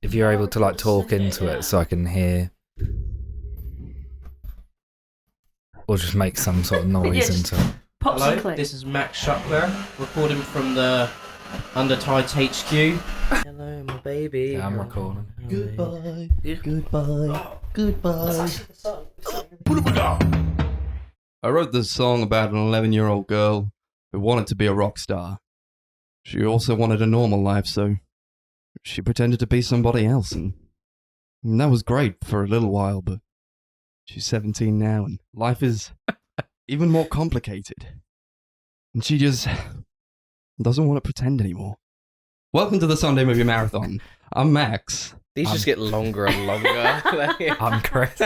If you're able to like talk into it so I can hear, or just make some sort of noise into it. Pops and Hello, click. this is Max Shuckler, recording from the Undertides HQ. Hello, my baby. Yeah, I'm recording. Goodbye, goodbye. I wrote this song about an 11-year-old girl who wanted to be a rock star. She also wanted a normal life, so she pretended to be somebody else, and that was great for a little while, but she's 17 now, and life is even more complicated. And she just doesn't want to pretend anymore. Welcome to the Sunday Movie Marathon. I'm Max. These just get longer and longer. I'm Chris.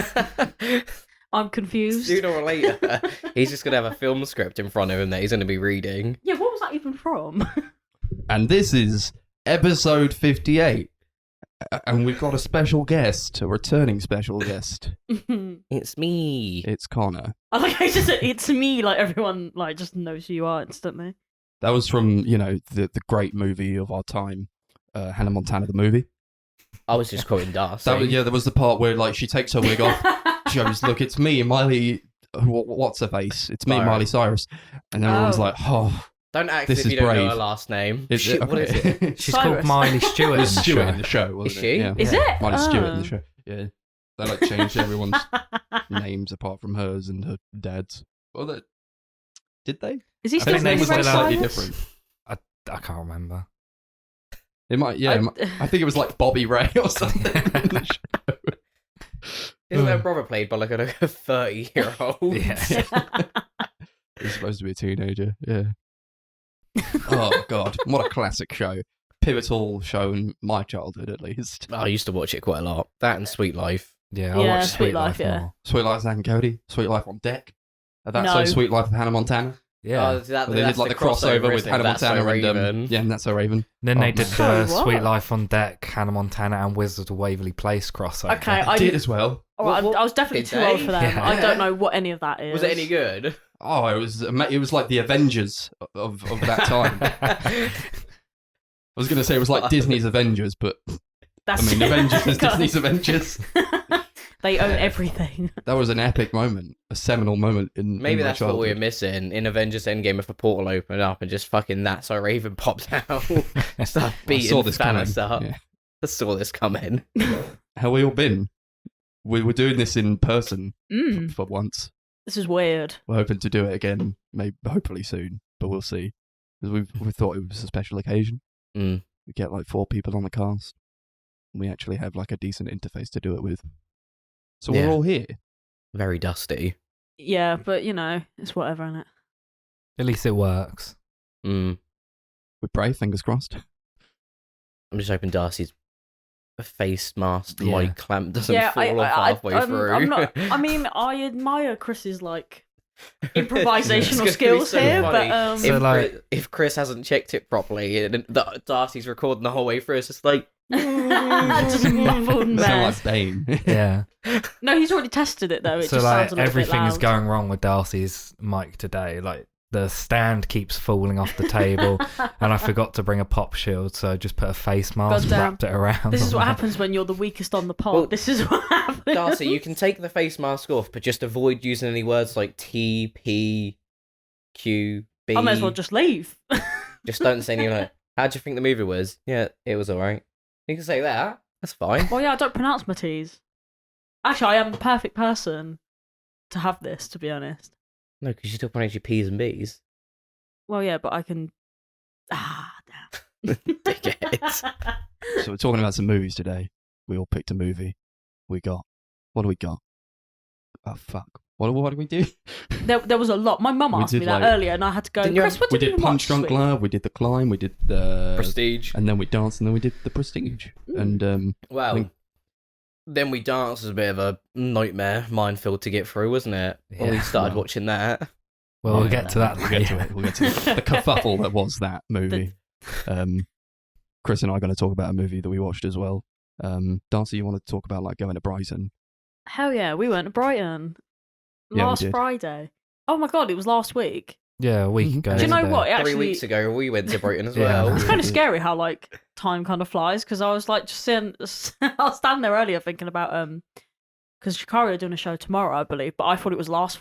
I'm confused. Sooner or later, he's just going to have a film script in front of him that he's going to be reading. Yeah, what was that even from? And this is episode 58. And we've got a special guest, a returning special guest. It's me. It's Connor. I like I just said it's me, like everyone like just knows who you are instantly. That was from, the great movie of our time, Hannah Montana the movie. I was just quoting Darcy. There was the part where like she takes her wig off. She goes, "Look, it's me, Miley. What's her face? It's me, Cyrus. Miley Cyrus." And everyone's like, "Oh, Don't act this as if is you don't know brave. her last name. is Shit, it? what is it? She's Cyrus. called Miley Stewart. It's in the Stewart show. in the show, wasn't Is she? it? Yeah. Is it? Miley Stewart in Oh. the show. Yeah, they like changed everyone's names apart from hers and her dad's. Well, did they? Is he I still think his name was like Ray slightly Cyrus? different. I can't remember. It might, yeah. I think it was like Bobby Ray or something. in the show. Isn't her brother played by like a 30-year-old? Yeah. He's supposed to be a teenager. Yeah. Oh God, what a classic show! Pivotal show in my childhood, at least. I used to watch it quite a lot. That and Sweet Life. Yeah, I Yeah, watched Sweet Sweet Life, Life yeah. more. Sweet Life of Zack and Cody. Sweet Life on Deck. That's No. so Sweet Life of Hannah Montana. Yeah. Oh, that, Where they did like the crossover with isn't it? Hannah That's Montana So and Raven. yeah, and That's So Raven. Then Oh, they did Sorry, the what? Sweet Life on Deck, Hannah Montana, and Wizard of Waverly Place crossover. Okay, I did as well. All right, What- I was definitely did too old they? for them. Yeah. I don't know what any of that is. Was it any good? Oh, it was like the Avengers of that time. I was gonna say it was like Disney's Avengers, but That's I mean Avengers is Disney's Avengers. They own everything. That was an epic moment, a seminal moment in Maybe in my that's what we were childhood. missing in Avengers Endgame if a portal opened up and just fucking That's So Raven popped out. Start I beating saw this coming. Thanos up. Yeah. I saw this coming. How we all been? We were doing this in person for once. This is weird. We're hoping to do it again, maybe hopefully soon, but we'll see. Because we thought it was a special occasion. Mm. We get like 4 people on the cast. And we actually have like a decent interface to do it with. So Yeah. we're all here. Very dusty. Yeah, but it's whatever, innit? At least it works. Mm. We pray, fingers crossed. I'm just hoping Darcy's face mask Yeah. light clamp doesn't Yeah, fall off halfway through. I'm not. I mean, I admire Chris's like improvisational It's gonna be skills so here, funny. but So, if Chris hasn't checked it properly and Darcy's recording the whole way through, it's just like just muffled Sound mess. like Bane. Yeah. No, he's already tested it though. It So just like sounds a little everything bit is loud. going wrong with Darcy's mic today. Like the stand keeps falling off the table, and I forgot to bring a pop shield, so I just put a face mask, Goddamn. wrapped it around. This is on what there. happens when you're the weakest on the pod. Well, this is what happens. Darcy, you can take the face mask off, but just avoid using any words like T, P, Q, B. I may as well just leave. Just don't say any like, how do you think the movie was? Yeah, it was alright. You can say that. That's fine. Well, yeah, I don't pronounce my T's. Actually, I am the perfect person to have this, to be honest. No, because you still pronounce your P's and B's. Well, yeah, but I can. Damn. Dickheads. So we're talking about some movies today. We all picked a movie. What do we got? Oh, fuck. What did we do? There was a lot. My mum We asked me did, that like- earlier, and I had to go. Didn't you Chris, have- what We did did you Punch watch Drunk this week?" Love, we did The Climb, we did the... Prestige. And then we danced, and then we did The Prestige. And Well, think- then we danced was a bit of a nightmare minefield to get through, wasn't it? When we Yeah. started Well. watching that. Well, we'll Yeah, get to that We'll get to later. it. We'll get to it. The kerfuffle that was that movie. Chris and I are going to talk about a movie that we watched as well. Darcy, you want to talk about like going to Brighton? Hell yeah, we went to Brighton Yeah, we last did. Friday. Oh my god, it was last week. Yeah, a week ago. Do you know today. what? It 3 actually, weeks ago, we went to Brighton as Yeah. well. it's kind of scary how like time kind of flies because I was like just sitting, I was standing there earlier thinking about because Shikari are doing a show tomorrow, I believe, but I thought it was last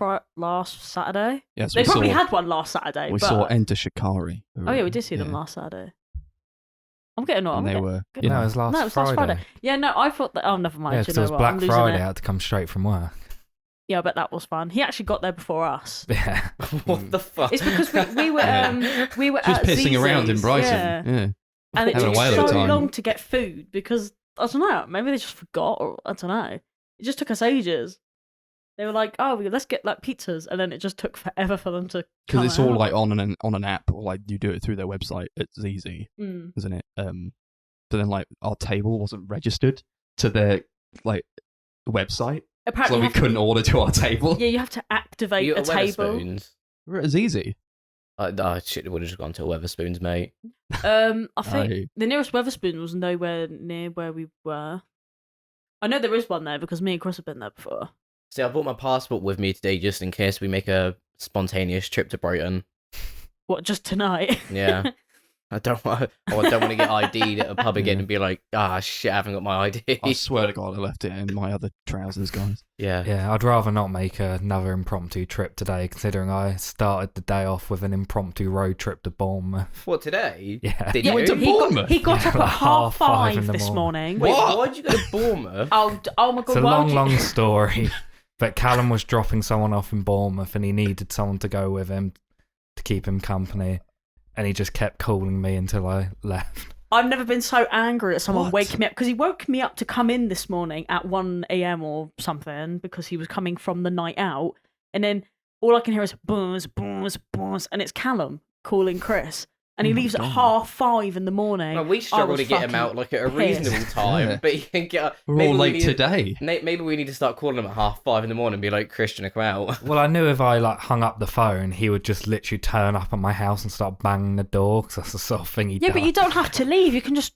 Saturday. Yes, They we probably saw, had one last Saturday. we but... saw Enter Shikari. Oh yeah, we did see them last Saturday. I'm getting on. And they were, No, it was last No, it was Friday. last Friday. Yeah, no, I thought that. Oh, never mind. Yeah, you because know it was what? I'm Black losing Friday. it. I had to come straight from work. Yeah, I bet that was fun. He actually got there before us. Yeah. What the fuck? It's because we were just at pissing around in Zizzi's, Brighton. yeah. Yeah. And it Having a took whale of a so time. long to get food because I don't know. Maybe they just forgot, or I don't know. It just took us ages. They were like, "Oh, let's get like pizzas," and then it just took forever for them to. Because it's all out. like on an app, or like you do it through their website. It's easy, isn't it? But then like our table wasn't registered to their like website, Apparently, so you we have to- couldn't order to our table. Yeah, you have to activate You a at table. Wetherspoons? It's easy. Shit, would have just gone to Wetherspoons, mate. I think Aye. the nearest Wetherspoon was nowhere near where we were. I know there is one there because me and Chris have been there before. See, I brought my passport with me today just in case we make a spontaneous trip to Brighton. What, just tonight? Yeah. I don't want to get ID'd at a pub again and be like, shit, I haven't got my ID. I swear to God, I left it in my other trousers, guys. Yeah. Yeah, I'd rather not make another impromptu trip today, considering I started the day off with an impromptu road trip to Bournemouth. What, today? Yeah. Did You went to Bournemouth? He got up Yeah, at like half 5 in the this morning. Wait, What? why'd you go to Bournemouth? Oh my god! It's a why long, would you- long story. But Callum was dropping someone off in Bournemouth and he needed someone to go with him to keep him company. And he just kept calling me until I left. I've never been so angry at someone What? waking me up because he woke me up to come in this morning at 1 a.m. or something because he was coming from the night out. And then all I can hear is buzz, buzz, buzz. And it's Callum calling Chris. And he Oh my leaves at God. 5:30 in the morning. Well, we I struggle was to get him fucking out like at a pissed. reasonable time, Yeah. but you can get. We're maybe all we late need- today. Maybe we need to start calling him at 5:30 in the morning and be like, Christian, come out. Well, I knew if I hung up the phone, he would just literally turn up at my house and start banging the door because that's the sort of thing he does. Yeah, but you don't have to leave. You can just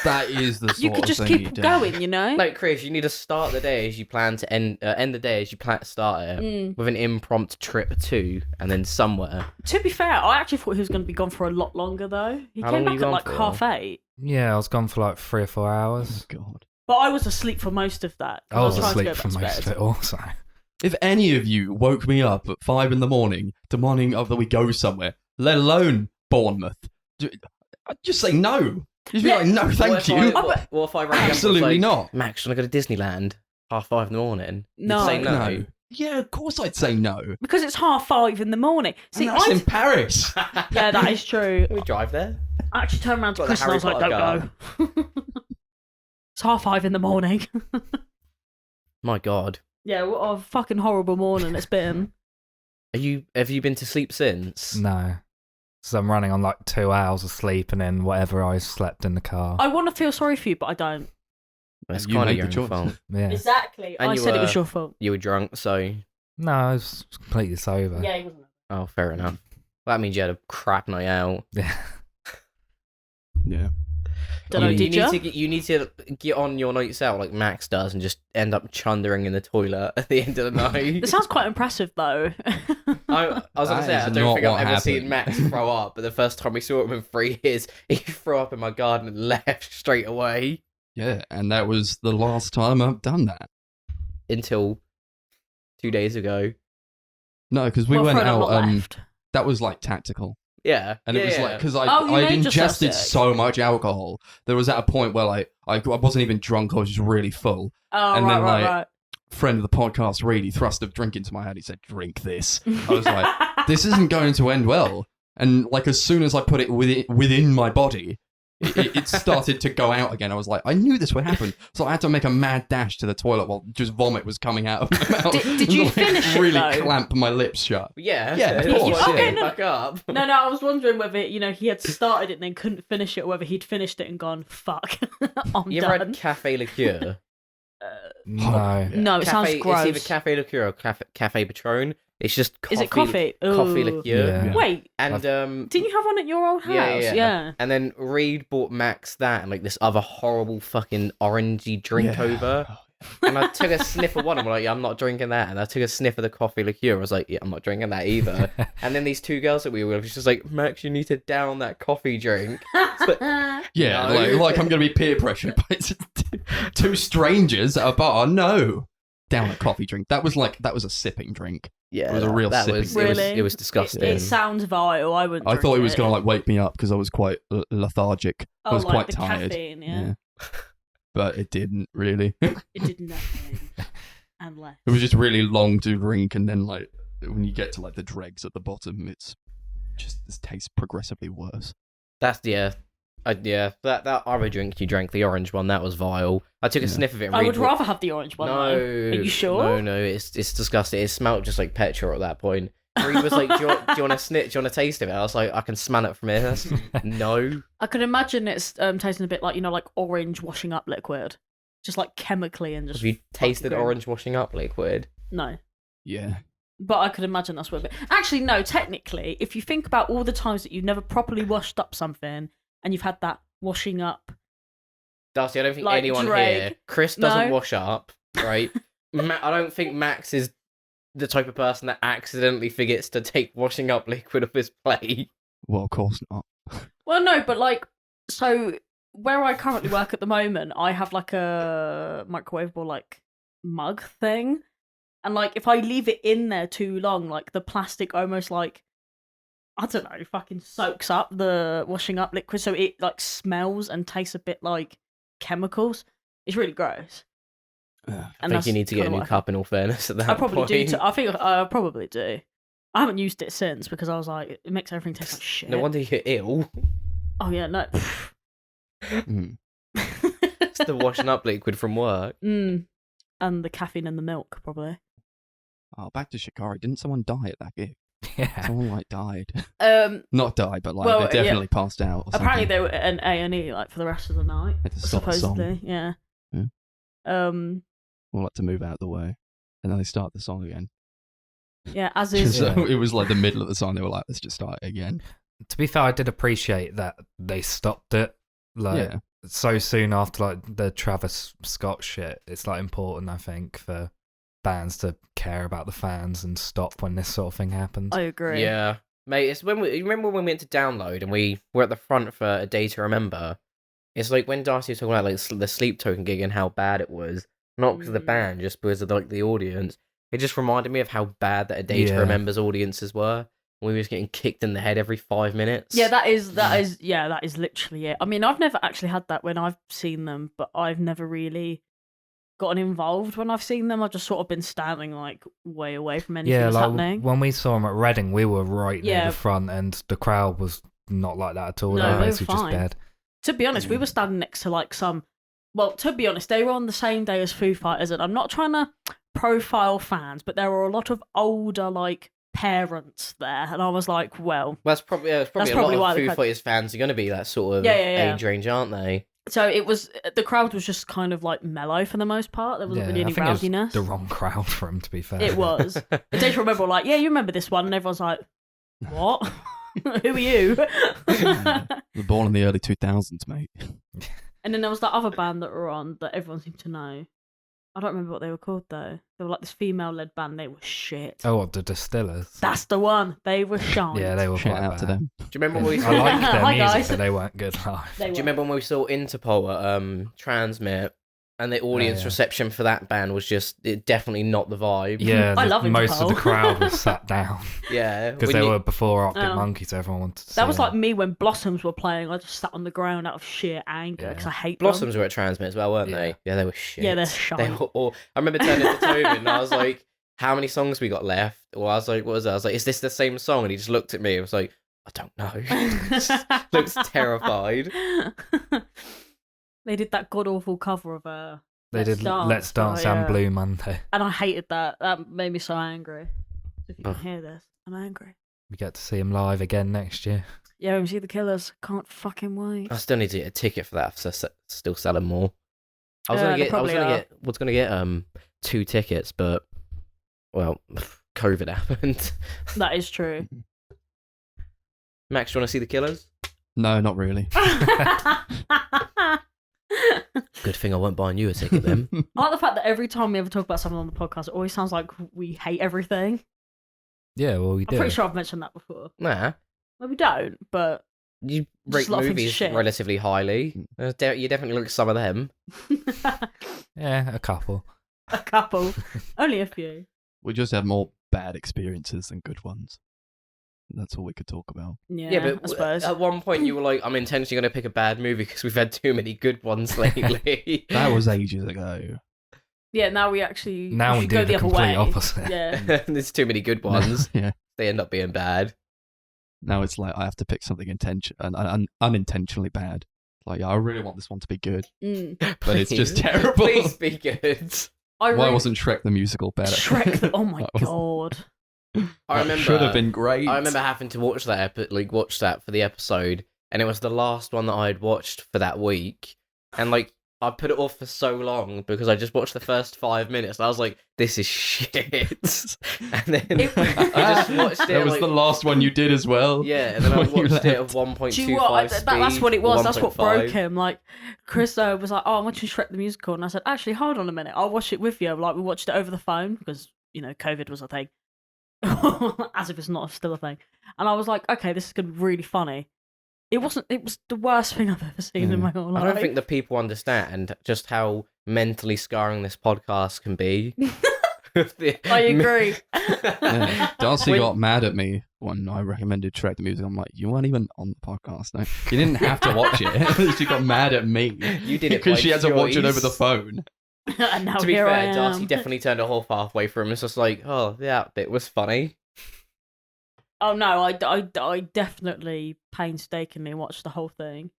That is the sort you could of just thing keep you do. going, you know? Like, Chris, you need to start the day as you plan to end the day as you plan to start it with an impromptu trip to, and then somewhere. To be fair, I actually thought he was going to be gone for a lot longer, though. He How came long were back you at gone for? 8:30. Yeah, I was gone for 3 or 4 Oh hours. God. But I was asleep for most of that. 'cause I was trying to asleep go for back to most of bed. it also. If any of you woke me up at 5 a.m. demanding that we go somewhere, let alone Bournemouth, I'd just say no. Just be Yeah. like, no, What thank if you. What if I rang you up and was Absolutely like, not. Max, do you want to go to Disneyland? 5:30 in the morning. You'd No. say no. Yeah, of course I'd say no. Because it's 5:30 in the morning. See, And that's I in Paris. yeah, that is true. We drive there. I actually turned around to Got Chris the and I was Harry like, Potter don't go. It's 5:30 in the morning. My God. Yeah, what a fucking horrible morning it's been. Have you been to sleep since? No. So I'm running on 2 hours of sleep and then whatever I slept in the car. I want to feel sorry for you, but I don't. That's You kind of made your the own choice. fault. Yeah. Exactly. And I you said it was were- your fault. You were drunk, so No, I was completely sober. Yeah, he wasn't. oh, fair enough. That means you had a crap night out. Yeah. Yeah. Don't know, did ya? You need to get on your nights out like Max does and just end up chundering in the toilet at the end of the night. This sounds quite impressive, though. I was going That to say, I is don't not think I've what ever happened. seen Max throw up, but the first time we saw him in 3 years, he threw up in my garden and left straight away Yeah, and that was the last time I've done that. until 2 days ago. No, because we Well, went Frodo out. not left. That was tactical. Yeah. And it was because Oh, you I'd made yourself ingested sick. so much alcohol. There was at a point where I wasn't even drunk. I was just really full. Oh, and right, then, right. Friend of the podcast, Reed, he thrust a drink into my hand. He said, "Drink this." I was like, "This isn't going to end well." And as soon as I put it within my body, it started to go out again. I was like, I knew this would happen, so I had to make a mad dash to the toilet while just vomit was coming out of my mouth. Did you And, finish it, really though? clamp my lips shut. Yeah. Yeah, of that's course, why I yeah. didn't back up. No, I was wondering whether, he had started it and then couldn't finish it, or whether he'd finished it and gone, fuck, I'm You ever done. had cafe liqueur? No. No, it sounds gross. It's either cafe liqueur or cafe Patron. It's just coffee. Is it coffee? Coffee Ooh. liqueur. Yeah. Wait, And didn't you have one at your old house? Yeah. And then Reed bought Max that and this other horrible fucking orangey drink Yeah. over. And I took a sniff of one. I'm like, yeah, I'm not drinking that. And I took a sniff of the coffee liqueur. I was like, yeah, I'm not drinking that either. And then these two girls that we were with, just like, Max, you need to down that coffee drink. Yeah, No. like I'm going to be peer pressured by two strangers at a bar. No. Down a coffee drink. That was a sipping drink. Yeah, It was a real that sipping was, drink. it was disgusting. It sounds vile. I wouldn't. I drink thought it was going to to like wake me up because I was quite lethargic. I was like quite the tired. Caffeine, yeah. But it didn't really. It did nothing. And left. It was just really long to drink, and then like when you get to like the dregs at the bottom, it's just this tastes progressively worse. That's that other drink you drank, the orange one, that was vile. I took a sniff of it. And I would rather have the orange one. No, though. Are you sure? No, it's disgusting. It smelled just like petrol at that point. Reed was like, do you want to snitch? Do you want to taste of it? I was like, I can smell it from here. No. I could imagine it's tasting a bit like, like orange washing up liquid. Just like chemically and just... Have you tasted fucking- orange washing up liquid? No. Yeah. But I could imagine that's what it... Actually, no, technically, if you think about all the times that you've never properly washed up something and you've had that washing up... Darcy, I don't think Like anyone Drake. here... Chris doesn't No. wash up, right? I don't think Max is the type of person that accidentally forgets to take washing up liquid off his plate. Well, of course not. Well, no, but like... So, where I currently work at the moment, I have like a microwavable like mug thing. And like, if I leave it in there too long, like the plastic almost like... I don't know, fucking soaks up the washing up liquid, so it like smells and tastes a bit like chemicals. It's really gross. I think you need to get a new cup in all fairness at that I probably point. do. I think I probably do. I haven't used it since because I was like, it makes everything taste like shit. No wonder you're ill. Oh yeah, no. Mm. It's the washing up liquid from work. And the caffeine in the milk, probably. Oh, back to Shikari. Didn't someone die at that gig? Yeah. Someone like died. Not die, but like well, they definitely passed out. Or apparently something. they were at an A&E like for the rest of the night. Had to stop the song. Supposedly, yeah. Or like to move out of the way, and then they start the song again. Yeah, as is. So it was like the middle of the song. They were like, "Let's just start it again." To be fair, I did appreciate that they stopped it like Yeah. so soon after like the Travis Scott shit. It's like important, I think, for bands to care about the fans and stop when this sort of thing happens. I agree. Yeah. Mate, it's when you remember when we went to download and we were at the front for A Day to Remember? It's like when Darcy was talking about like the Sleep Token gig and how bad it was. Not because of the band, just because of like the audience. It just reminded me of how bad that A Day to Yeah. Remember's audiences were. We were just getting kicked in the head every 5 minutes. Yeah, that is literally it. I mean, I've never actually had that when I've seen them, but I've never really gotten involved when I've seen them. I've just sort of been standing like way away from anything that's like happening. when we saw them at Reading, we were right near Yeah. the front, and the crowd was not like that at all. No, They they were were basically just fine. dead. To be honest, we were standing next to like some. Well, to be honest, they were on the same day as Foo Fighters, and I'm not trying to profile fans, but there were a lot of older like parents there, and I was like, well, That's probably a probably lot why of the Foo crowd- Fighters fans are going to be that sort of Yeah. age range, aren't they? so it was the crowd was just kind of like mellow for the most part. There wasn't really I any think it was rowdiness. the wrong crowd for them, to be fair. It was. I don't remember like, yeah, you remember this one, and everyone's like, what? Who are you? They were born in the early 2000s, mate. And then there was that other band that were on that everyone seemed to know. I don't remember what they were called though. They were like this female-led band. They were shit. Oh, what, the Distillers? That's the one. They were shite. Yeah, they were Shout quite out bad. to them. Do you remember when we I like their Hi, music, guys. but they weren't good live. They Do were. you remember when we saw Interpol at Transmit and the audience yeah. reception for that band was just definitely not the vibe? Yeah, I love most of the Interpol. crowd was sat down Yeah. because when they you- were before Arctic Oh. Monkeys. Everyone wanted to see That was like them. me when Blossoms were playing. I just sat on the ground out of sheer anger because I hate Blossoms were at Transmit as well, weren't Yeah. they? Yeah, they were shit. Yeah, they're They shite. were all... I remember turning to Toby and I was like, how many songs we got left? Or I was like, what was that? I was like, is this the same song? And he just looked at me and was like, I don't know. Looks terrified. They did that god awful cover of They did Let's Dance oh, and yeah. Blue Monday. and I hated that. That made me so angry. If you can Oh. hear this, I'm angry. We get to see them live again next year. Yeah, we see the Killers. Can't fucking wait. I still need to get a ticket for that. So still selling more. I was They gonna probably get 2 tickets, but well, COVID happened. That is true. Max, do you want to see the Killers? No, not really. Good thing I won't buy you a ticket then. I like the fact that every time we ever talk about something on the podcast, it always sounds like we hate everything. Yeah, well, we I'm do. pretty sure I've mentioned that before. Nah. Well, we don't, but You Just rate a lot of things movies shit. relatively highly. You definitely look at some of them. Yeah, a couple. a couple, only a few. We just have more bad experiences than good ones. That's all we could talk about. Yeah, but I suppose. at one point you were like, I'm intentionally going to pick a bad movie because we've had too many good ones lately. That was ages ago. Yeah, now we actually Now we should do go the other complete way. opposite. Yeah. There's too many good ones. Yeah. They end up being bad. Now it's like I have to pick something unintentionally bad. Like, yeah, I really want this one to be good, but it's just Please. terrible. Please be good. Why wasn't Shrek the musical better? Shrek? Oh my That was- god! I remember should have been great. I remember having to watch that watch that for the episode, and it was the last one that I had watched for that week, and like I put it off for so long because I just watched the first 5 minutes, and I was like, "This is shit," and then I just watched it. That was like, the last one you did as well. yeah, and then I when you watched it at left. 1.25 Do you know what? speed. That's what it was. That's what 1.5. broke him. Like Chris was like, "Oh, I'm watching Shrek the musical," and I said, "Actually, hold on a minute. I'll watch it with you." Like we watched it over the phone because COVID was a thing, as if it's not still a thing. And I was like, "Okay, this is gonna be really funny." It wasn't. It was the worst thing I've ever seen in my whole life. I don't think the people understand just how mentally scarring this podcast can be. I agree. Yeah. Darcy When- got mad at me when I recommended Shrek the musical. I'm like, you weren't even on the podcast. No, you didn't have to watch it. She got mad at me. You did it because by she had to watch it choice. over the phone. And now To be here I fair, am. Darcy definitely turned a whole halfway through and was just like, "Oh, yeah, that bit was funny." Oh no, I definitely painstakingly watched the whole thing.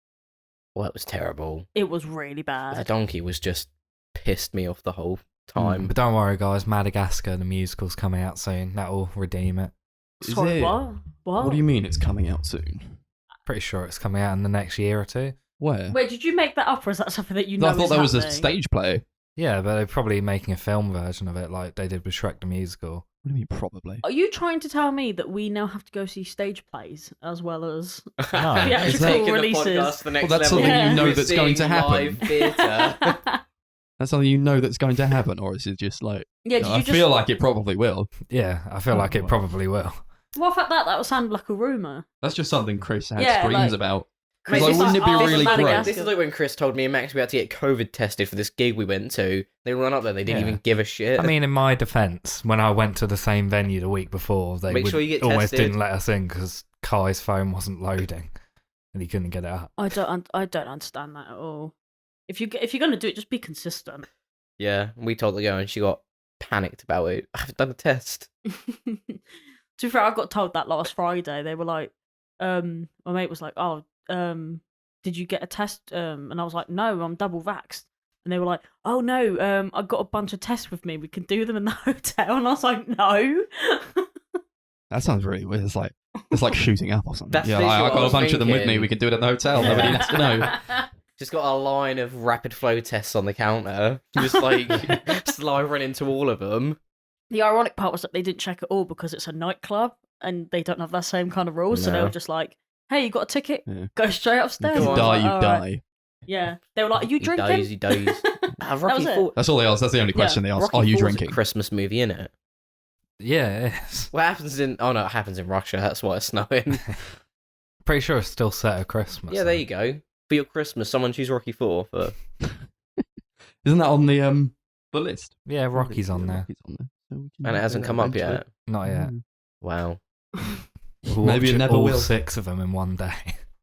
Well, it was terrible. It was really The bad. donkey was just pissed me off the whole time. But don't worry, guys. Madagascar, the musical's coming out soon. That'll redeem it. Is Sorry, it? what? What do you mean it's coming out soon? Pretty sure it's coming out in the next year or two. Where? Wait, did you make that up, or is that something that you know? I thought is that was a happening? stage play. Yeah, but they're probably making a film version of it like they did with Shrek the Musical. What do you mean, probably? Are you trying to tell me that we now have to go see stage plays as well as No. the Is actual that- Taking the releases? podcast to the next Well, that's level. something you know We're that's going to seeing happen. Live theatre. That's something you know that's going to happen, or is it just like? Yeah, did I you just feel like it probably will. Yeah, I feel like it well. probably will. What about that? That would sound like a rumor. That's just something Chris had Yeah, screams like- about. Chris Like, is wouldn't it be "Oh, really Madagascar." great? This is like when Chris told me and Max we had to get COVID tested for this gig we went to. They run up there, they didn't Yeah. even give a shit. I mean, in my defence, when I went to the same venue the week before, they Make sure you get almost tested. didn't let us in because Kai's phone wasn't loading and he couldn't get it up. I don't understand that at all. If you're gonna do it, just be consistent. yeah, we told the girl and she got panicked about it. I haven't done a test. To be fair, I got told that last Friday. They were like, my mate was like, "Oh, did you get a test?" And I was like, "No, I'm double vaxxed." And they were like, "Oh no, I got a bunch of tests with me. We can do them in the hotel." And I was like, "No." That sounds really weird. It's like shooting up or something. That's Yeah, literally like, what I've I got a was bunch of them with me. thinking. We can do it at the hotel. Nobody needs to know. Just got a line of rapid flow tests on the counter. Just like slivering into all of them. The ironic part was that they didn't check at all because it's a nightclub and they don't have that same kind of rules. So they No. were just like, "Hey, you got a ticket? Yeah. Go straight upstairs." If Go you on. I was die, like, you "All right." die. Yeah, they were like, "Are you He drinking?" dies, he dies. Rocky was it. Four. That's all they ask. That's the only question they ask. Rocky Are you 4's drinking? a Christmas movie, innit? it? Yeah, it is. What happens in... Oh no, it happens in Russia. That's why it's snowing. Pretty sure it's still set at Christmas. Yeah, there you go. For your Christmas, someone choose Rocky 4 for... Isn't that on the list? Yeah, Rocky's on Yeah, there. Rocky's on there. So we can And it hasn't do come that up yet. eventually. Not yet. Wow. We'll Maybe watch it never all will. 6 of them in one day.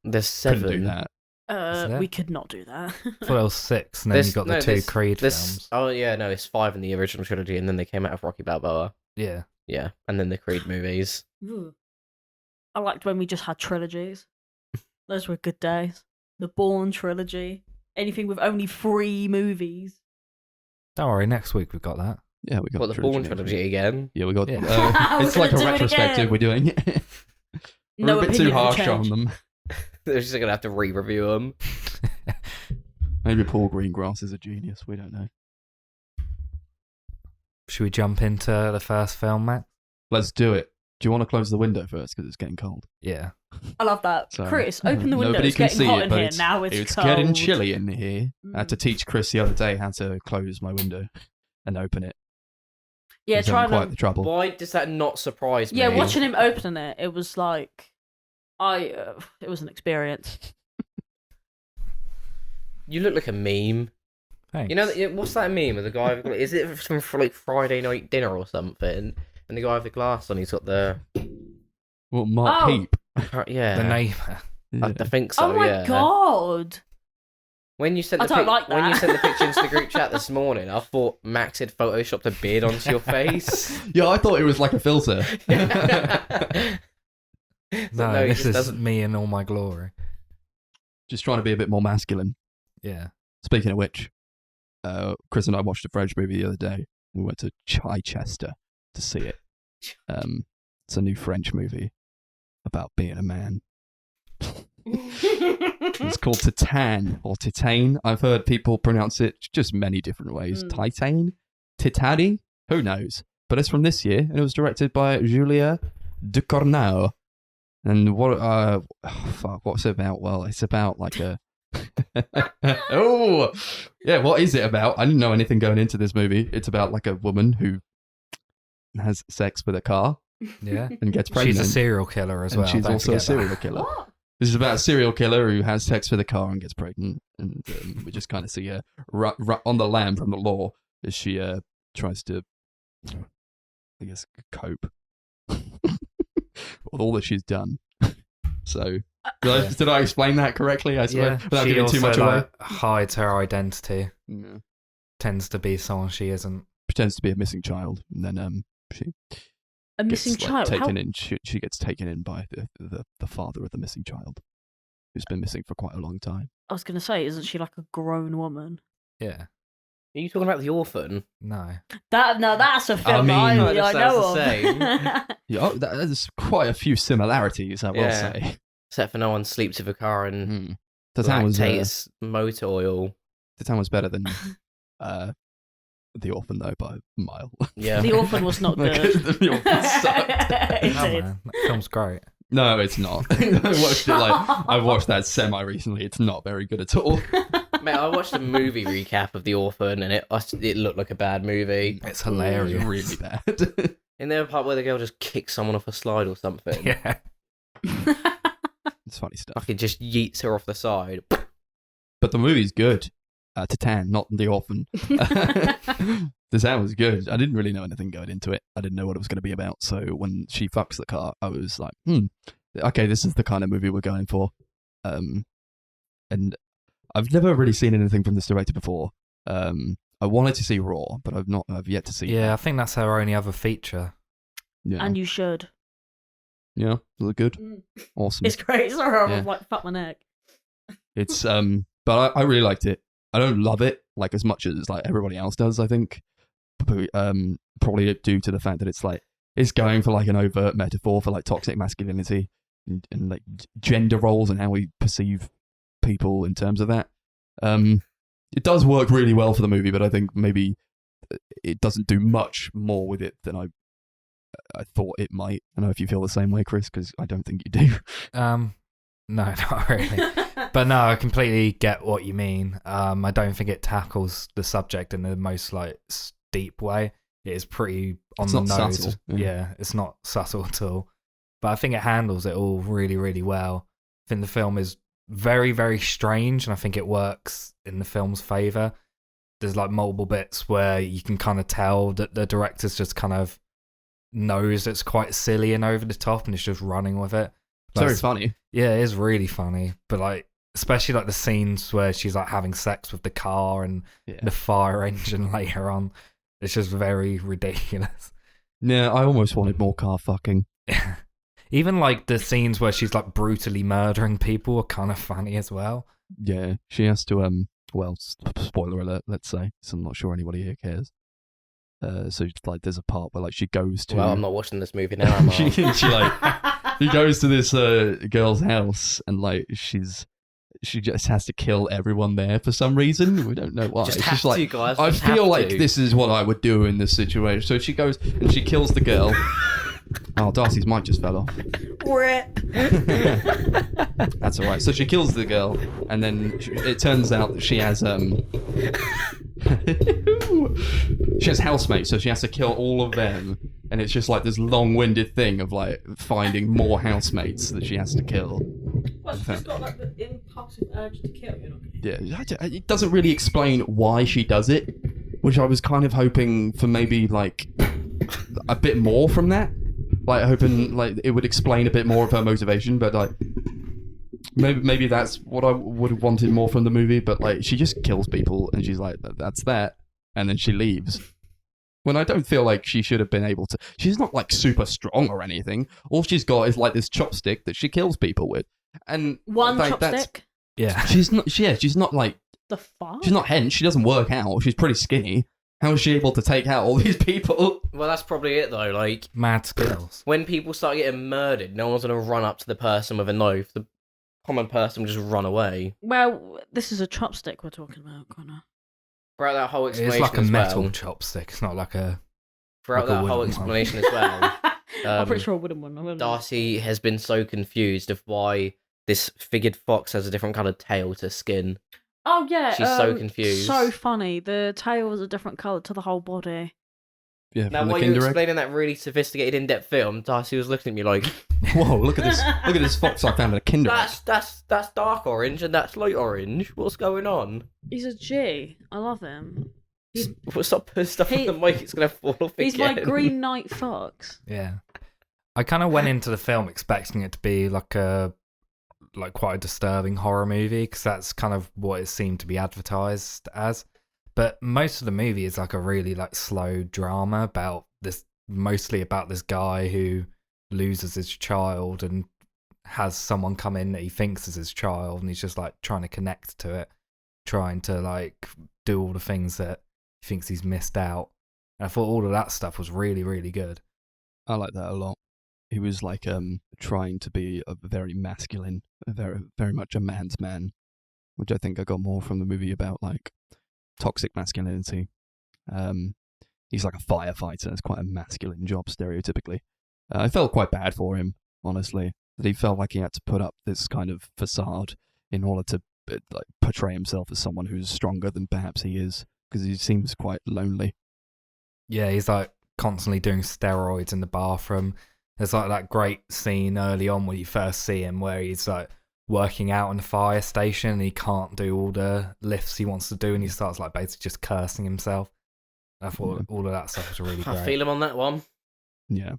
There's Couldn't 7. do that. Isn't it? We could not do that. I thought there was 6, and then There's- you got no, the 2 there's- Creed There's... films. Oh yeah, no, it's 5 in the original trilogy, and then they came out of Rocky Balboa. Yeah. Yeah, and then the Creed movies. Ooh. I liked when we just had trilogies. Those were good days. The Bourne trilogy. Anything with only 3 movies. Don't worry, next week we've got that. Yeah, we got What, the Bourne next trilogy week. again? Yeah, we got. Yeah. We're It's like a gonna do it retrospective. again. We're doing. We're No a bit opinion too will harsh change. on them. They're just gonna have to re-review them. Maybe Paul Greengrass is a genius. We don't know. Should we jump into the first film, Matt? Let's do it. you want to close the window first because it's getting cold? Yeah. I love that. So, Chris, open the window. Nobody It's can getting see hot it, in but here. Now it's cold. getting chilly in here. I had to Mm. teach Chris the other day how to close my window and open it. Yeah, He's having trying quite the trouble. Why does that not surprise me? Yeah, watching him open it, it was like, it was an experience. You look like a meme. Thanks. You know, what's that meme of the guy? Is it from like Friday night dinner or something? And the guy with the glass on, he's got the Well, Mark Oh. Heap. yeah. The neighbour. I think so. Oh my yeah. god! When you sent I the don't like when you that. sent the picture into the group chat this morning, I thought Max had photoshopped a beard onto your face. Yeah, I thought it was like a filter. No, he this just is doesn't. me in all my glory. Just trying to be a bit more masculine. Yeah. Speaking of which, Chris and I watched a French movie the other day. We went to Chichester to see it. It's a new French movie about being a man. It's called Titane or Titane. I've heard people pronounce it just many different ways. Titane? Titane? Who knows? But it's from this year, and it was directed by Julia Ducournau. And what's it about? Well, it's about like a... Oh! Yeah, what is it about? I didn't know anything going into this movie. It's about like a woman who has sex with a car Yeah. and gets pregnant. She's a serial killer as and well. she's don't also a forget that. serial killer. What? This is about a serial killer who has sex with a car and gets pregnant, and we just kind of see her on the lam from the law as she tries to, I guess, cope with all that she's done. So, did I explain that correctly? I swear, without She giving too also much away. hides her identity. Yeah. Tends to be someone she isn't. Pretends to be a missing child, and then she A missing gets, child? How... taken in. She gets taken in by the father of the missing child, who's been missing for quite a long time. I was going to say, isn't she like a grown woman? Yeah. Are you talking about The Orphan? No. That's a film mean- I That know sounds of. the same. Yeah, there's quite a few similarities, I will Yeah. say. Except for no one sleeps with a car and Mm. Titane lactates motor oil. was better than The Orphan, though, by a mile. Yeah. The Orphan was not good. The Orphan sucked. It Oh, did. man. That film's great. No, it's not. I watched that semi recently. It's not very good at all. Mate, I watched a movie recap of The Orphan and it looked like a bad movie. It's hilarious. Really bad. In the part where the girl just kicks someone off a slide or something. Yeah. It's funny stuff. Like it just yeets her off the side. But the movie's good. Titane, not The Orphan. Titane was good. I didn't really know anything going into it. I didn't know what it was going to be about. So when she fucks the car, I was like, okay, this is the kind of movie we're going for. And I've never really seen anything from this director before. I wanted to see Raw, but I've yet to see. Yeah, I think that's her only other feature. Yeah. And you should. Yeah, look good. Awesome. It's great. Sorry, I Yeah. was like, fuck my neck. It's but I really liked it. I don't love it like as much as like everybody else does, I think. Probably due to the fact that it's going for like an overt metaphor for like toxic masculinity and like gender roles and how we perceive people in terms of that. It does work really well for the movie, but I think maybe it doesn't do much more with it than I thought it might. I don't know if you feel the same way, Chris, because I don't think you do. No, not really. But no, I completely get what you mean. I don't think it tackles the subject in the most like deep way. It is pretty on It's the not nose. subtle, yeah. Yeah, it's not subtle at all. But I think it handles it all really, really well. I think the film is very, very strange, and I think it works in the film's favour. There's like multiple bits where you can kind of tell that the director's just kind of knows it's quite silly and over the top, and it's just running with it. It's very funny. Yeah, it is really funny, but like especially like the scenes where she's like having sex with the car and Yeah. the fire engine later on. It's just very ridiculous. Yeah, I almost wanted more car fucking. Even like the scenes where she's like brutally murdering people are kind of funny as well. Yeah, she has to well, spoiler alert, let's say, so I'm not sure anybody here cares. So like there's a part where like she goes to Well, I'm not watching this movie now, am I? she like he goes to this girl's house and like she just has to kill everyone there for some reason. We don't know why. Just It's have just like to, guys. I just feel have like to. this is what I would do in this situation. So she goes and she kills the girl. Oh, Darcy's mic just fell off. That's all right. So she kills the girl, and then it turns out that she has she has housemates, so she has to kill all of them, and it's just like this long-winded thing of like finding more housemates that she has to kill. Well, she's just got like the impulsive urge to kill. You're not gonna... Yeah, it doesn't really explain why she does it, which I was kind of hoping for maybe like a bit more from that. Like hoping like it would explain a bit more of her motivation, but like maybe that's what I would have wanted more from the movie. But like she just kills people and she's like, that's that, and then she leaves. When I don't feel like she should have been able to. She's not like super strong or anything. All she's got is like this chopstick that she kills people with, and One like, chopstick? Yeah. She's not. Yeah, she's not like. The fuck? She's not hench. She doesn't work out. She's pretty skinny. How is she able to take out all these people? Well, that's probably it though. Like Mad skills. when people start getting murdered, no one's gonna run up to the person with a knife. The common person will just run away. Well, this is a chopstick we're talking about, Connor. Throughout that whole It's explanation like a as metal well. chopstick. It's not like a. Throughout like a that whole wooden one. explanation as well, I'm pretty sure I wouldn't want. Darcy has been so confused of why this figured fox has a different coloured tail to skin. Oh yeah, She's so confused. So funny. The tail was a different colour to the whole body. Yeah, Now, from the while you were Kinder Egg. explaining that really sophisticated, in-depth film, Darcy was looking at me like, Whoa! Look at this! Look at this fox I found in a Kinder Egg. that's dark orange and that's light orange. What's going on? He's a G. I love him. Stop putting stuff on He- the mic, it's going to fall off He's again. my Green Knight Fox. Yeah. I kind of went into the film expecting it to be like quite a disturbing horror movie because that's kind of what it seemed to be advertised as. But most of the movie is like a really like slow drama mostly about this guy who loses his child and has someone come in that he thinks is his child, and he's just like trying to connect to it, trying to like do all the things that he thinks he's missed out. And I thought all of that stuff was really, really good. I like that a lot. He was like trying to be a very masculine, very much a man's man, which I think I got more from the movie about like toxic masculinity. He's like a firefighter. It's quite a masculine job stereotypically. I felt quite bad for him, honestly, that he felt like he had to put up this kind of facade in order to like portray himself as someone who's stronger than perhaps he is, because he seems quite lonely. Yeah, he's like constantly doing steroids in the bathroom. There's like that great scene early on when you first see him where he's like working out in the fire station and he can't do all the lifts he wants to do and he starts like basically just cursing himself. I thought all of that stuff was really great. I feel him on that one. Yeah.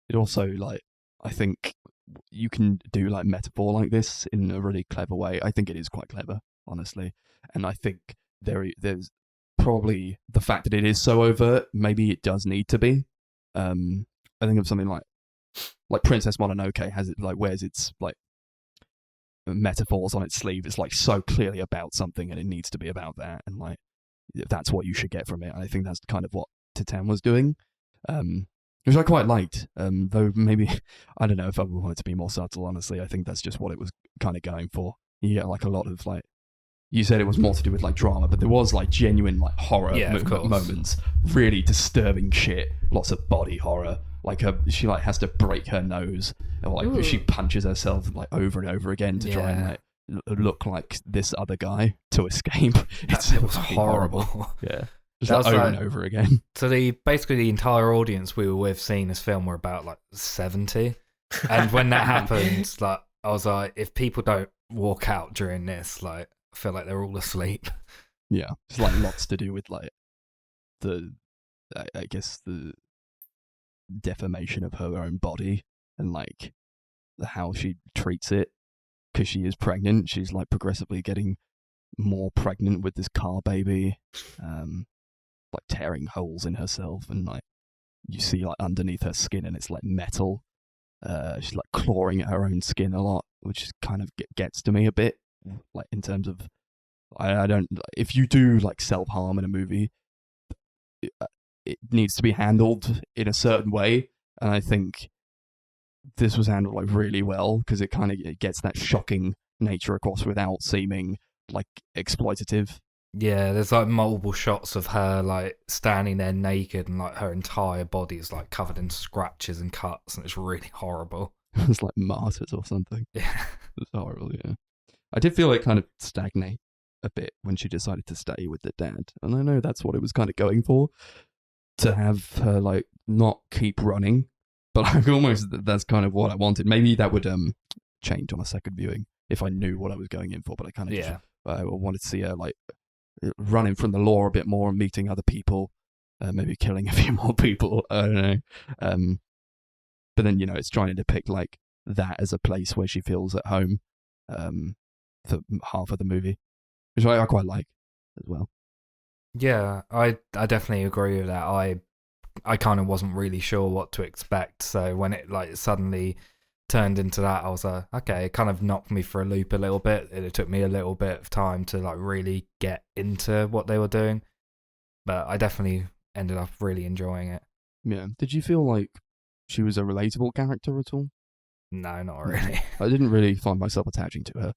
It also, like, I think you can do, like, metaphor like this in a really clever way. I think it is quite clever, honestly. And I think there's probably the fact that it is so overt, maybe it does need to be. I think of something like Princess Mononoke has it, like, wears its, like, metaphors on its sleeve. It's, like, so clearly about something and it needs to be about that. And, like, that's what you should get from it. And I think that's kind of what Titane was doing. Which I quite liked, though maybe, I don't know if I would want it to be more subtle, honestly. I think that's just what it was kind of going for. You get like a lot of like, you said it was more to do with like drama, but there was like genuine like horror moments, really disturbing shit, lots of body horror. Like she like has to break her nose, or like she punches herself like over and over again to try and like look like this other guy to escape. It was horrible. Yeah. Just like over and over again. So basically the entire audience we were with seeing this film were about like 70. And when that happened, like I was like, if people don't walk out during this, like I feel like they're all asleep. Yeah. It's like lots to do with like I guess the defamation of her own body and like how she treats it. Because she is pregnant. She's like progressively getting more pregnant with this car baby. Like tearing holes in herself, and like you see like underneath her skin and it's like metal. She's like clawing at her own skin a lot, which kind of gets to me a bit, like in terms of I don't, if you do like self-harm in a movie, it needs to be handled in a certain way, and I think this was handled like really well because it kind of gets that shocking nature across without seeming like exploitative. Yeah, there's like multiple shots of her like standing there naked and like her entire body is like covered in scratches and cuts and it's really horrible. It's like martyrs or something. Yeah. It's horrible, yeah. I did feel it kind of stagnate a bit when she decided to stay with the dad. And I know that's what it was kind of going for, to have her like not keep running. But like almost that's kind of what I wanted. Maybe that would change on a second viewing if I knew what I was going in for. But I kind of just wanted to see her like running from the law a bit more and meeting other people, maybe killing a few more people. I don't know. But then, it's trying to depict like that as a place where she feels at home for half of the movie, which I quite like as well. Yeah, I definitely agree with that. I kind of wasn't really sure what to expect, so when it like suddenly turned into that, I was like, okay, it kind of knocked me for a loop a little bit. It took me a little bit of time to like really get into what they were doing, but I definitely ended up really enjoying it. Yeah. Did you feel like she was a relatable character at all? No, not really. I didn't really find myself attaching to her,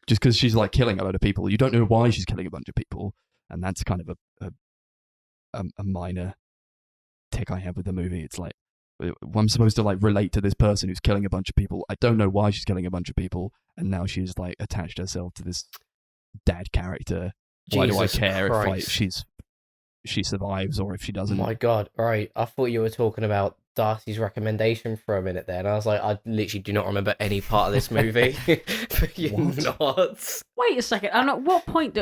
just because she's like killing a load of people. You don't know why she's killing a bunch of people, and that's kind of a minor tick I have with the movie. It's like, I'm supposed to like relate to this person who's killing a bunch of people. I don't know why she's killing a bunch of people, and now she's like attached herself to this dad character. Why do I care if like she survives or if she doesn't? Oh my god! Right, I thought you were talking about Darcy's recommendation for a minute there, and I was like, I literally do not remember any part of this movie. But you're not. Wait a second. And at what point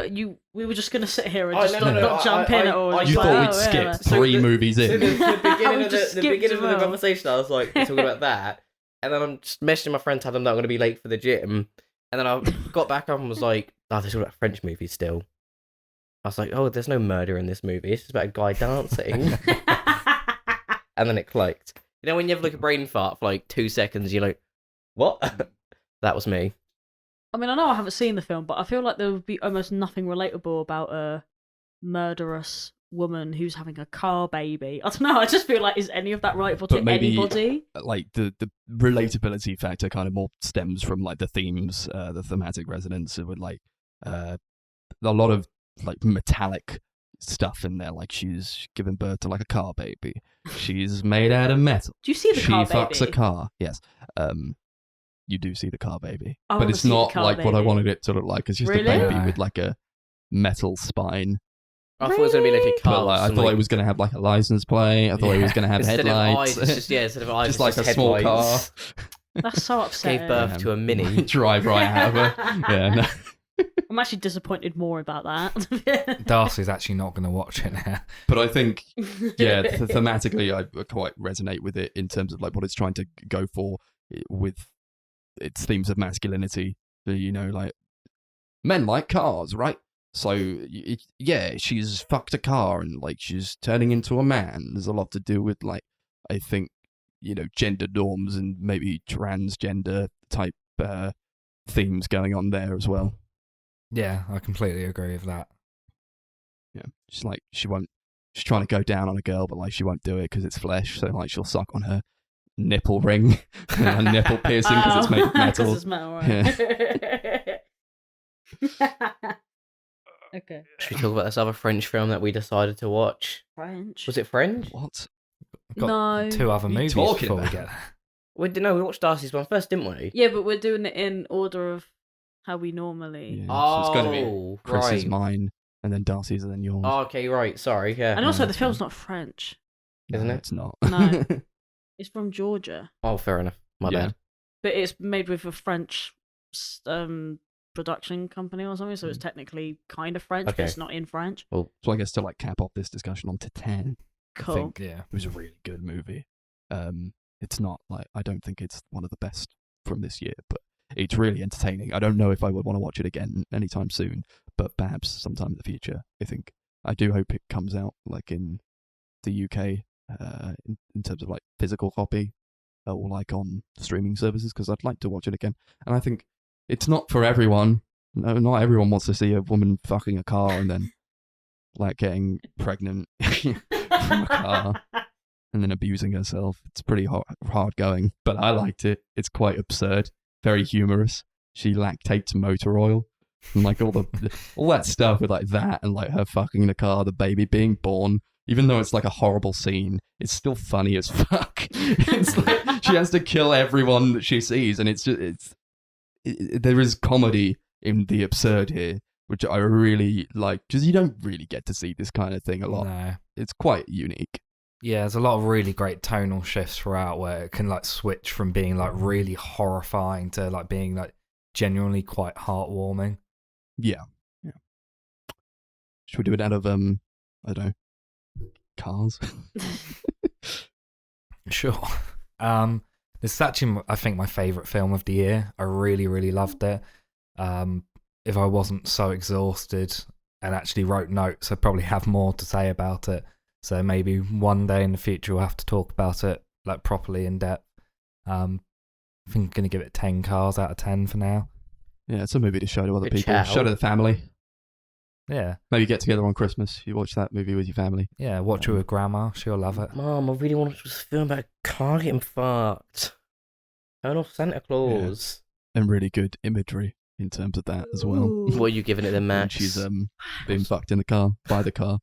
we were just going to sit here and Oh, just not jump in at all? You thought we'd skip three movies in. So the beginning of just the skipped beginning as of the well. conversation, I was like talking about that, and then I'm just messaging my friend, telling them that I'm going to be late for the gym, and then I got back up and was like, oh, this is a French movie still. I was like, oh, there's no murder in this movie. It's just about a guy dancing. And then it clicked. You know when you have like a brain fart for like 2 seconds, you're like, what? That was me. I mean, I know I haven't seen the film, but I feel like there would be almost nothing relatable about a murderous woman who's having a car baby. I don't know. I just feel like, is any of that relatable to anybody? Like the relatability factor kind of more stems from like the themes, the thematic resonance with like a lot of like metallic stuff in there. Like she's giving birth to like a car baby. She's made out of metal. Do you see the car baby? She fucks a car. Yes. You do see the car baby, I but wanna it's see the not car like what I baby. wanted it to look like. It's just Really? a baby No. with like a metal spine. I thought it was going to be like a But car. like, I thought it was going to have like a license plate. I thought it was going to have instead headlights. Of eyes, it's just, instead of eyes, just it's like a small car. headlights. That's so upsetting. Gave birth to a mini. Drive right out of her. Yeah, no. I'm actually disappointed more about that. Darcy's actually not going to watch it now. But I think, yeah, thematically, I quite resonate with it in terms of like what it's trying to go for with its themes of masculinity. Like men like cars, right? So yeah, she's fucked a car and like she's turning into a man. There's a lot to do with like, I think, gender norms and maybe transgender type themes going on there as well. Yeah, I completely agree with that. Yeah, she's like she's trying to go down on a girl, but like she won't do it because it's flesh. So like she'll suck on her nipple ring, and her nipple piercing because it's made of metal. 'Cause it's metal, right? Okay. Should we talk about this other French film that we decided to watch? French. Was it French? What? Got No. 2 other What are you movies talking before we about? get there. We watched Darcy's one first, didn't we? Yeah, but we're doing it in order of how we normally. Yeah, Oh, so it's going to be Chris's, right. mine, and then Darcy's, and then yours. Oh, okay, right. Sorry, yeah. And also, No, the that's film's fine. not French. Isn't it? It's not. No. It's from Georgia, Oh, fair enough. My Yeah. bad. but it's made with a French production company or something, so it's Mm. technically kind of French, Okay. but it's not in French. So I guess to like cap off this discussion on Titane, Cool. I think Yeah. it was a really good movie. It's not like, I don't think it's one of the best from this year, but it's really entertaining. I don't know if I would want to watch it again anytime soon, but perhaps sometime in the future. I do hope it comes out like in the UK in terms of like physical copy or like on streaming services, because I'd like to watch it again. And I think it's not for everyone. No, not everyone wants to see a woman fucking a car and then like getting pregnant from a car and then abusing herself. It's pretty hard going, but I liked it. It's quite absurd, very humorous. She lactates motor oil, And like all that stuff with like that and like her fucking the car, the baby being born. Even though it's like a horrible scene, it's still funny as fuck. It's like she has to kill everyone that she sees, and there is comedy in the absurd here, which I really like, because you don't really get to see this kind of thing a lot. No. It's quite unique. Yeah, there's a lot of really great tonal shifts throughout where it can like switch from being like really horrifying to like being like genuinely quite heartwarming. Yeah. Should we do it out of I don't know, Cars? Sure. This is actually, I think, my favourite film of the year. I really, really loved it. If I wasn't so exhausted and actually wrote notes, I'd probably have more to say about it. So maybe one day in the future we'll have to talk about it like properly in depth. I think I'm going to give it 10 cars out of 10 for now. Yeah, it's a movie to show to other Good people. shout. Show to the family. Yeah. Maybe get together on Christmas. You watch that movie with your family. Yeah, watch it with grandma. She'll love it. Mom, I really want to just film about a car getting fucked. Turn off Santa Claus. And really good imagery in terms of that as well. Ooh. What are you giving it the And max? she's being fucked in the car, by the car.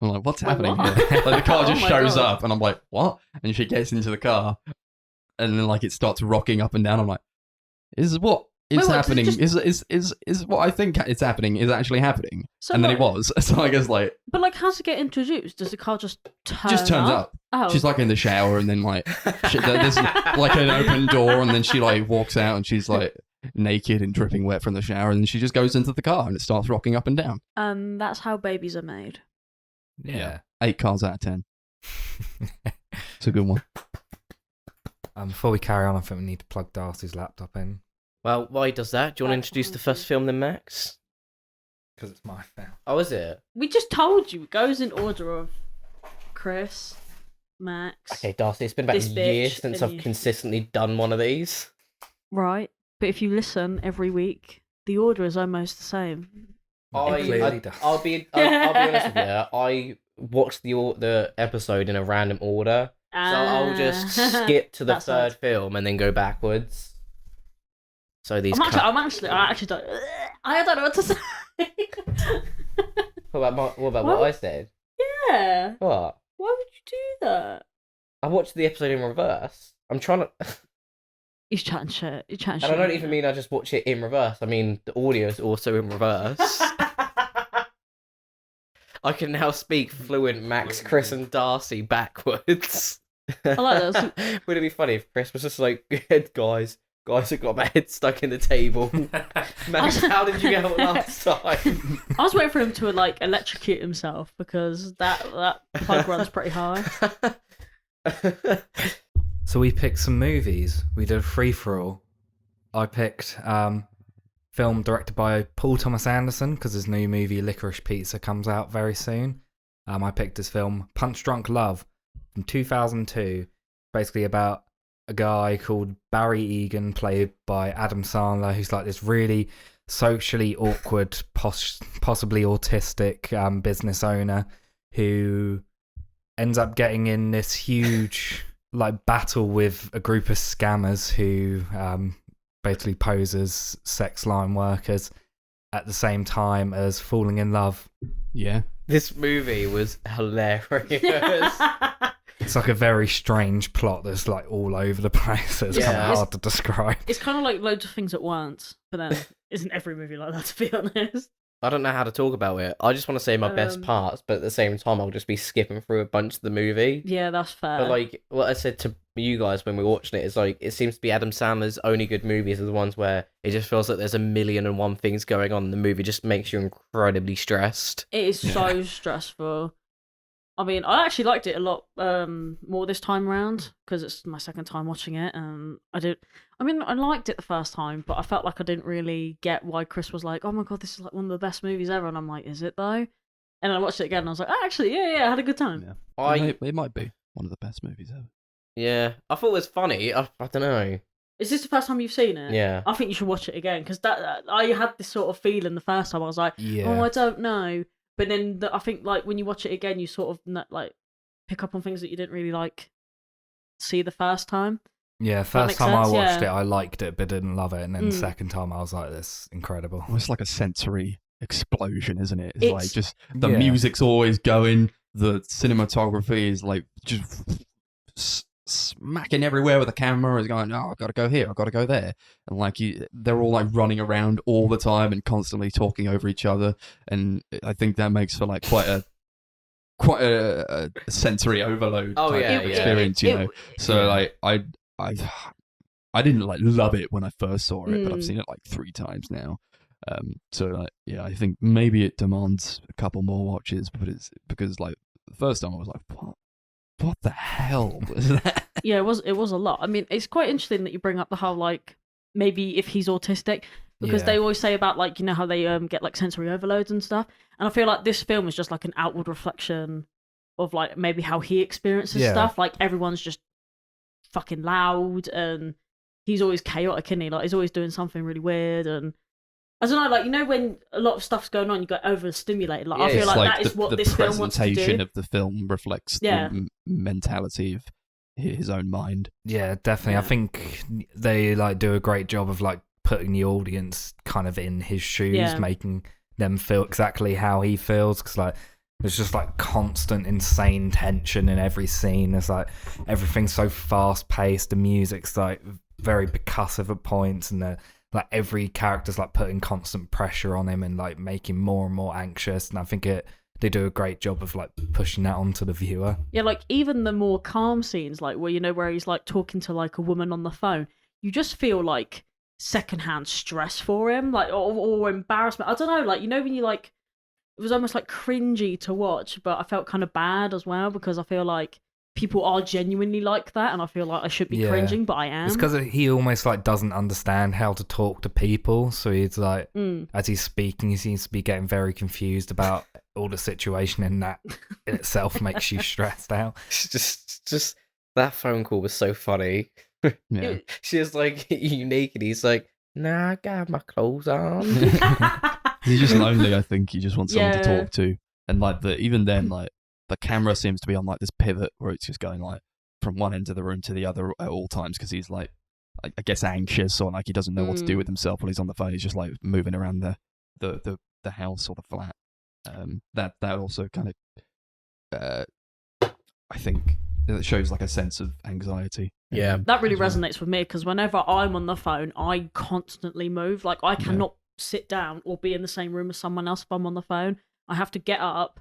I'm like, what's Wait, happening what? here? Like the car Oh just my shows God. up and I'm like, what? And she gets into the car and then like it starts rocking up and down. I'm like, is what is Wait, what, does it happening? just- Is what I think it's happening is actually happening. So And then it what- was. So I guess like But like, how's it get introduced? Does the car just turn just turns up. Oh. She's like in the shower and then like there's like an open door and then she like walks out and she's like naked and dripping wet from the shower and then she just goes into the car and it starts rocking up and down. That's how babies are made. Yeah. 8 cars out of 10. It's a good one. Before we carry on, I think we need to plug Darcy's laptop in Well, why does that? Do you want to introduce the first film then, Max? because it's my film. Oh, is it? We just told you. It goes in order of Chris, Max. Okay, Darcy, it's been about This a year bitch, since and I've you. consistently done one of these. Right. But if you listen every week, the order is almost the same. It clearly does. I'll be honest with you. I watched the episode in a random order, so I'll just skip to the That's third nice. film and then go backwards. So these. I actually don't. I don't know what to say. What about What? what I said? Yeah. What? Why would you do that? I watched the episode in reverse. I'm trying to, He's chatting shit. You're chatting and shit. I don't even mean I just watch it in reverse. I mean the audio is also in reverse. I can now speak fluent Max, Chris, and Darcy backwards. I like that. Would it be funny if Chris was just like, guys, I've got my head stuck in the table. Max, how did you get out last time? I was waiting for him to like electrocute himself because that plug runs pretty high. So we picked some movies. We did a free-for-all. I picked film directed by Paul Thomas Anderson because his new movie Licorice Pizza comes out very soon. I picked his film Punch Drunk Love from 2002. Basically about a guy called Barry Egan, played by Adam Sandler, who's like this really socially awkward, possibly autistic business owner who ends up getting in this huge like battle with a group of scammers who basically pose as sex line workers at the same time as falling in love. Yeah. This movie was hilarious. It's like a very strange plot that's like all over the place. It's kind Yeah. of hard to describe. It's kind of like loads of things at once, but then isn't every movie like that, to be honest? I don't know how to talk about it. I just want to say my best Um, parts, but at the same time, I'll just be skipping through a bunch of the movie. Yeah, that's fair. But like what I said to you guys when we were watching it is like it seems to be Adam Sandler's only good movies are the ones where it just feels like there's a million and one things going on. And the movie just makes you incredibly stressed. It is so stressful. I mean, I actually liked it a lot more this time around because it's my second time watching it, and I liked it the first time, but I felt like I didn't really get why Chris was like, "Oh my god, this is like one of the best movies ever," and I'm like, "Is it though?" And I watched it again, and I was like, "Oh, actually, yeah, I had a good time." Yeah. It might be one of the best movies ever. I thought it was funny. I don't know. Is this the first time you've seen it? Yeah. I think you should watch it again because that I had this sort of feeling the first time. I was like, Yeah. "Oh, I don't know." But then I think like when you watch it again, you sort of like pick up on things that you didn't really like see the first time. Yeah, first makes time I sense, watched yeah. it, I liked it, but didn't love it. And then Mm. second time, I was like, this is incredible. Well, it's like a sensory explosion, isn't it? It's like It's- just the Yeah. music's always going. The cinematography is like just smacking everywhere with the camera. Is going, oh, I've got to go here, I've got to go there, and like they're all like running around all the time and constantly talking over each other. And I think that makes for like quite a sensory overload Oh, type yeah, of yeah. experience, you know. So Yeah. like I didn't like love it when I first saw it, but I've Mm. seen it like 3 times now. So like, yeah, I think maybe it demands a couple more watches, but it's because like the first time I was like, what the hell was that? Yeah, it was a lot. I mean, it's quite interesting that you bring up the whole like maybe if he's autistic, because Yeah. they always say about like how they get like sensory overloads and stuff. And I feel like this film is just like an outward reflection of like maybe how he experiences Yeah. stuff. Like everyone's just fucking loud, and he's always chaotic, isn't he? Like he's always doing something really weird, and I don't know, like when a lot of stuff's going on, you get overstimulated. Like I Yeah, feel it's like that is the, what the this film wants to presentation do. of the film reflects Yeah. the mentality of his own mind. Yeah, definitely. Yeah. I think they like do a great job of like putting the audience kind of in his shoes, Yeah. making them feel exactly how he feels. Because like there's just like constant insane tension in every scene. There's like everything's so fast paced. The music's like very percussive at points, and like every character's like putting constant pressure on him and like making more and more anxious. And I think they do a great job of like pushing that onto the viewer. Yeah, like even the more calm scenes, like where he's like talking to like a woman on the phone, you just feel like secondhand stress for him, like or embarrassment. I don't know, like when you like, it was almost like cringy to watch, but I felt kind of bad as well because I feel like people are genuinely like that, and I feel like I should be Yeah. cringing, but I am. It's because he almost like doesn't understand how to talk to people, so he's like, as he's speaking, he seems to be getting very confused about all the situation, and that in itself makes you stressed out. It's just that phone call was so funny. Yeah. She was like, "You naked?" He's like, "Nah, I got my clothes on." He's just lonely, I think. He just wants someone to Yeah. talk to. And like even then, like the camera seems to be on like this pivot where it's just going like from one end of the room to the other at all times because he's like, I guess anxious or like he doesn't know what to do with himself while he's on the phone. He's just like moving around the house or the flat. That also kind of I think it shows like a sense of anxiety. Yeah. That really as well. resonates with me because whenever I'm on the phone, I constantly move. Like I cannot sit down or be in the same room as someone else if I'm on the phone. I have to get up,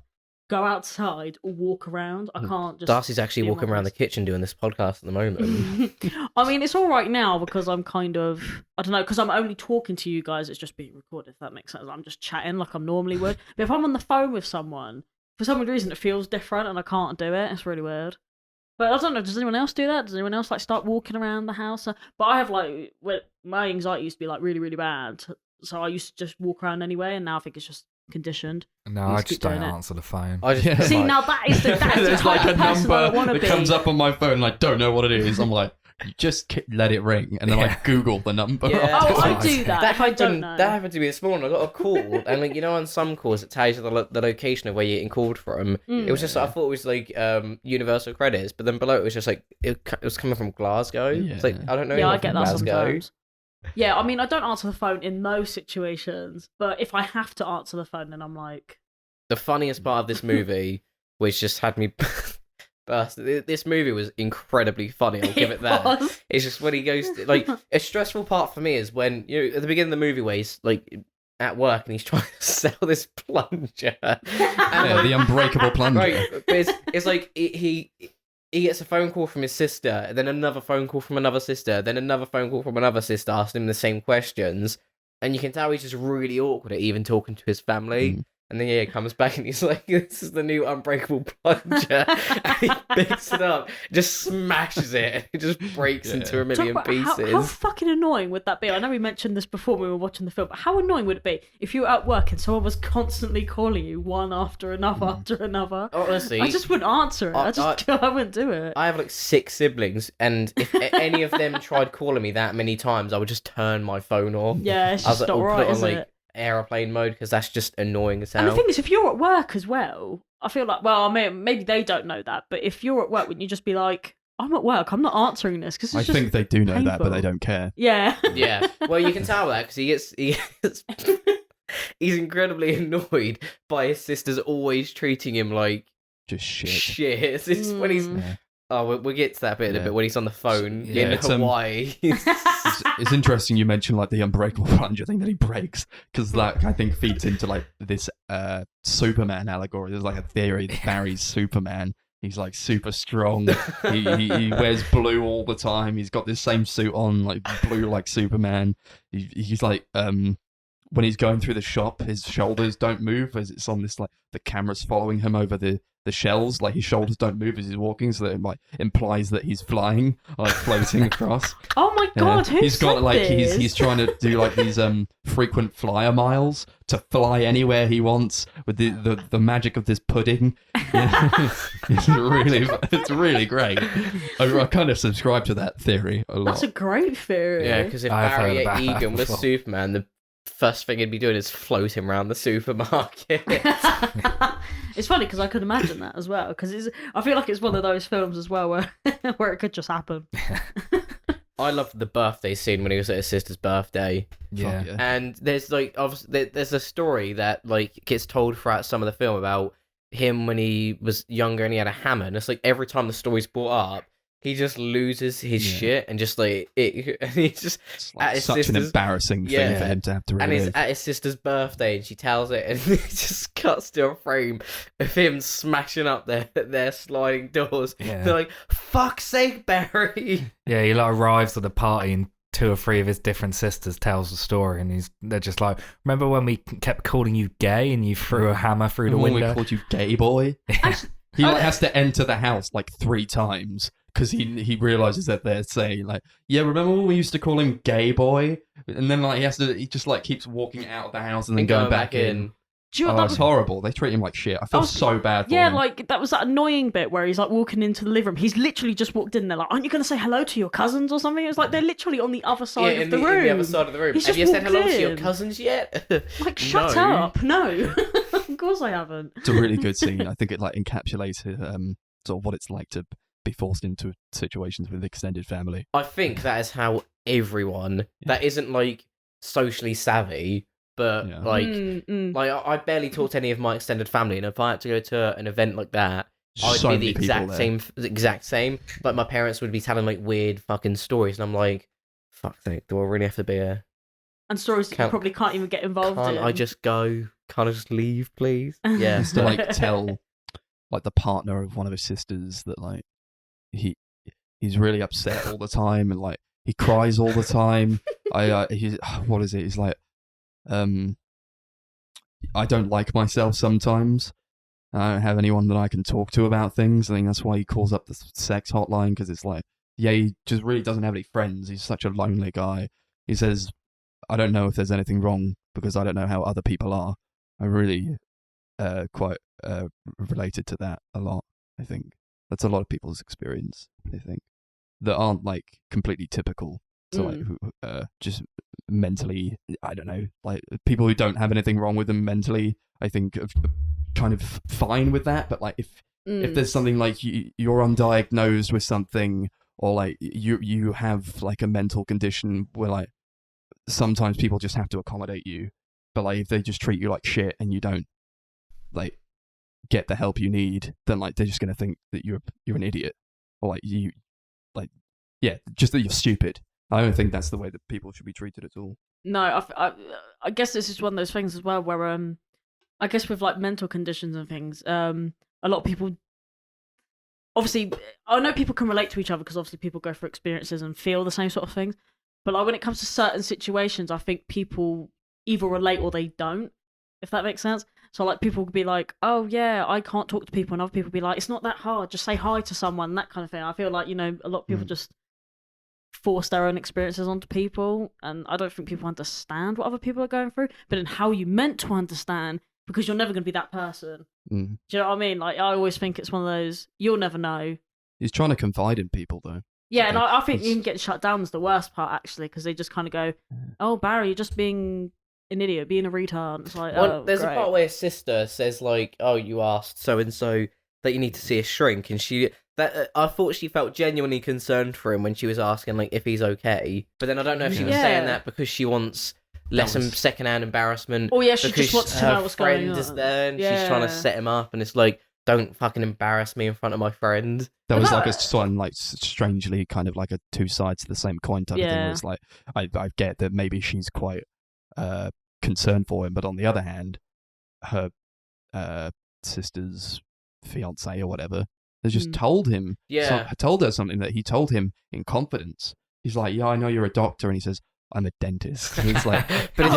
go outside, or walk around. I can't just. Darcy's actually be in walking one around the place. kitchen doing this podcast at the moment. I mean, it's all right now because I'm kind of, I don't know, because I'm only talking to you guys. It's just being recorded, if that makes sense. I'm just chatting like I normally would. But if I'm on the phone with someone, for some reason it feels different and I can't do it. It's really weird. But I don't know, does anyone else do that? Does anyone else like start walking around the house? But I have like, my anxiety used to be like really, really bad. So I used to just walk around anyway, and now I think it's just conditioned. No, You I just just keep don't doing it. answer the phone. I just Yeah. put See, my- now that is the There's type like a of person I number want to that be. comes up on my phone, and I don't know what it is. I'm like, just let it ring, and then I Yeah. Google the number. Yeah. Oh, I That's do nice. that if I don't know. That happened to me this morning. I got a call, and like on some calls it tells you the location of where you're getting called from. It was just I thought it was like Universal Credits, but then below it was just like it was coming from Glasgow. Yeah. It's like I don't know. Yeah, I anyone get from that Glasgow. sometimes. Yeah, I mean, I don't answer the phone in most situations, but if I have to answer the phone, then I'm like, The funniest part of this movie, which just had me burst. This movie was incredibly funny. I'll give it that. was. It's just when he goes like a stressful part for me is when at the beginning of the movie where he's like at work and he's trying to sell this plunger. Yeah, the unbreakable plunger. Right, but it's like he gets a phone call from his sister, and then another phone call from another sister, then another phone call from another sister asking him the same questions, and you can tell he's just really awkward at even talking to his family. And then he comes back and he's like, "This is the new unbreakable plunger." And he picks it up, just smashes it, and it just breaks Yeah. into a Talk million about pieces. how fucking annoying would that be? I know we mentioned this before when we were watching the film, but how annoying would it be if you were at work and someone was constantly calling you one after another after another? Honestly, I just wouldn't answer it. I wouldn't do it. I have like 6 siblings, and if any of them tried calling me that many times, I would just turn my phone off. Yeah, it's I was just like, not or put right, it on is like it? airplane mode because that's just annoying as And the hell. thing is, if you're at work as well, I feel like, well, maybe they don't know that, but if you're at work, wouldn't you just be like, I'm at work. I'm not answering this because I think they do know that, but they painful. don't care. Yeah. Yeah. Well, you can tell that because he's incredibly annoyed by his sisters always treating him like Just shit. shit. It's when he's. Yeah. Oh, we'll get to that bit in a Yeah. bit when he's on the phone Yeah, in it's, Hawaii. It's interesting you mentioned like the unbreakable plunger thing that he breaks, because that I think feeds into like this Superman allegory. There's like a theory that Barry's Superman. He's like super strong. He wears blue all the time. He's got this same suit on, like blue like Superman. He's like when he's going through the shop, his shoulders don't move as it's on this like the camera's following him over the shelves. Like his shoulders don't move as he's walking, so that it like implies that he's flying, like floating across. Oh my god, who He's got said like this? he's trying to do like these frequent flyer miles to fly anywhere he wants with the magic of this pudding. Yeah. it's really great. I kind of subscribe to that theory a lot. That's a great theory. Yeah, because if I've heard Barry about that Egan was before. Superman, the first thing he'd be doing is floating around the supermarket. It's funny because I could imagine that as well. Because I feel like it's one of those films as well where where it could just happen. I loved the birthday scene when he was at his sister's birthday. Yeah. Yeah. And there's like obviously there's a story that like gets told throughout some of the film about him when he was younger and he had a hammer. And it's like every time the story's brought up, he just loses his Yeah. shit and just like it. And he's just It's at like his such an sister's- embarrassing Yeah. thing for him to have to and it's relive. at his sister's birthday, and she tells it, and it just cuts to a frame of him smashing up their sliding doors. Yeah. They're like, "Fuck's sake, Barry!" Yeah, he like arrives at the party and 2 or 3 of his different sisters tells the story, and they're just like, "Remember when we kept calling you gay and you threw a hammer through the Remember when window?" we called you gay boy? Actually, He like, has to enter the house like 3 times because he realizes that they're saying like, yeah, remember when we used to call him gay boy? And then like he just like keeps walking out of the house and then And going back in. do you know Oh, what it's horrible. They treat him like shit. I feel Oh, so bad for yeah, him. like that was that annoying bit where he's like walking into the living room. He's literally just walked in there, like, aren't you going to say hello to your cousins or something? It was like they're literally on the other side of the room. in the other side of the room. He's Have just you said hello walked to your in. cousins yet? Like, shut No. up! No, of course I haven't. It's a really good scene. I think it like encapsulates sort of what it's like to be forced into situations with extended family. I think that is how everyone that isn't like socially savvy, but Yeah. like I barely talk to any of my extended family, and if I had to go to an event like that, I would So be many the people there. exact same. But my parents would be telling like weird fucking stories, and I'm like, fuck, do I really have to be a? And stories that you Can't- probably can't even get involved Can't in. I just go? Can't I just leave, please? Yeah. Has to like tell like the partner of one of his sisters that like he's really upset all the time and like he cries all the time. He's what is it? He's like I don't like myself sometimes. I don't have anyone that I can talk to about things. I think that's why he calls up the sex hotline, because it's like, yeah, he just really doesn't have any friends. He's such a lonely guy. He says, I don't know if there's anything wrong because I don't know how other people are. I really quite related to that a lot, I think. That's a lot of people's experience, I think, that aren't like completely typical to like who, just mentally, I don't know, like people who don't have anything wrong with them mentally, I think are kind of fine with that. But like if there's something like you're undiagnosed with something, or like you have like a mental condition where like sometimes people just have to accommodate you, but like if they just treat you like shit and you don't like get the help you need, then like they're just gonna think that you're an idiot, or like you like yeah, just that you're stupid. I don't think that's the way that people should be treated at all. No, I guess this is one of those things as well where I guess with like mental conditions and things, a lot of people, obviously, I know people can relate to each other because obviously people go through experiences and feel the same sort of things. But like when it comes to certain situations, I think people either relate or they don't, if that makes sense. So like people could be like, oh yeah, I can't talk to people, and other people be like, it's not that hard, just say hi to someone, that kind of thing. I feel like, you know, a lot of people just force their own experiences onto people, and I don't think people understand what other people are going through, but in how you meant to understand, because you're never going to be that person. Do you know what I mean? Like, I always think it's one of those, you'll never know. He's trying to confide in people though. Yeah, and I think It's- even getting shut down is the worst part, actually, because they just kind of go, oh, Barry, you're just being an idiot, being a retard. It's like, oh, there's great. a part where his sister says like, "Oh, you asked so and so that you need to see a shrink," and she that I thought she felt genuinely concerned for him when she was asking like if he's okay. But then I don't know if she was saying that because she wants less secondhand embarrassment. Oh yeah, she because just wants to her know what's going friend on. is there and she's trying to set him up, and it's like, don't fucking embarrass me in front of my friend. There was like a sort of like strangely kind of like a two sides to the same coin type of thing. Where it's like I get that maybe she's quite concerned for him, but on the other hand, her sister's fiance or whatever has just told him, told her something that he told him in confidence. He's like, yeah, I know you're a doctor, and he says, I'm a dentist. And it's like, but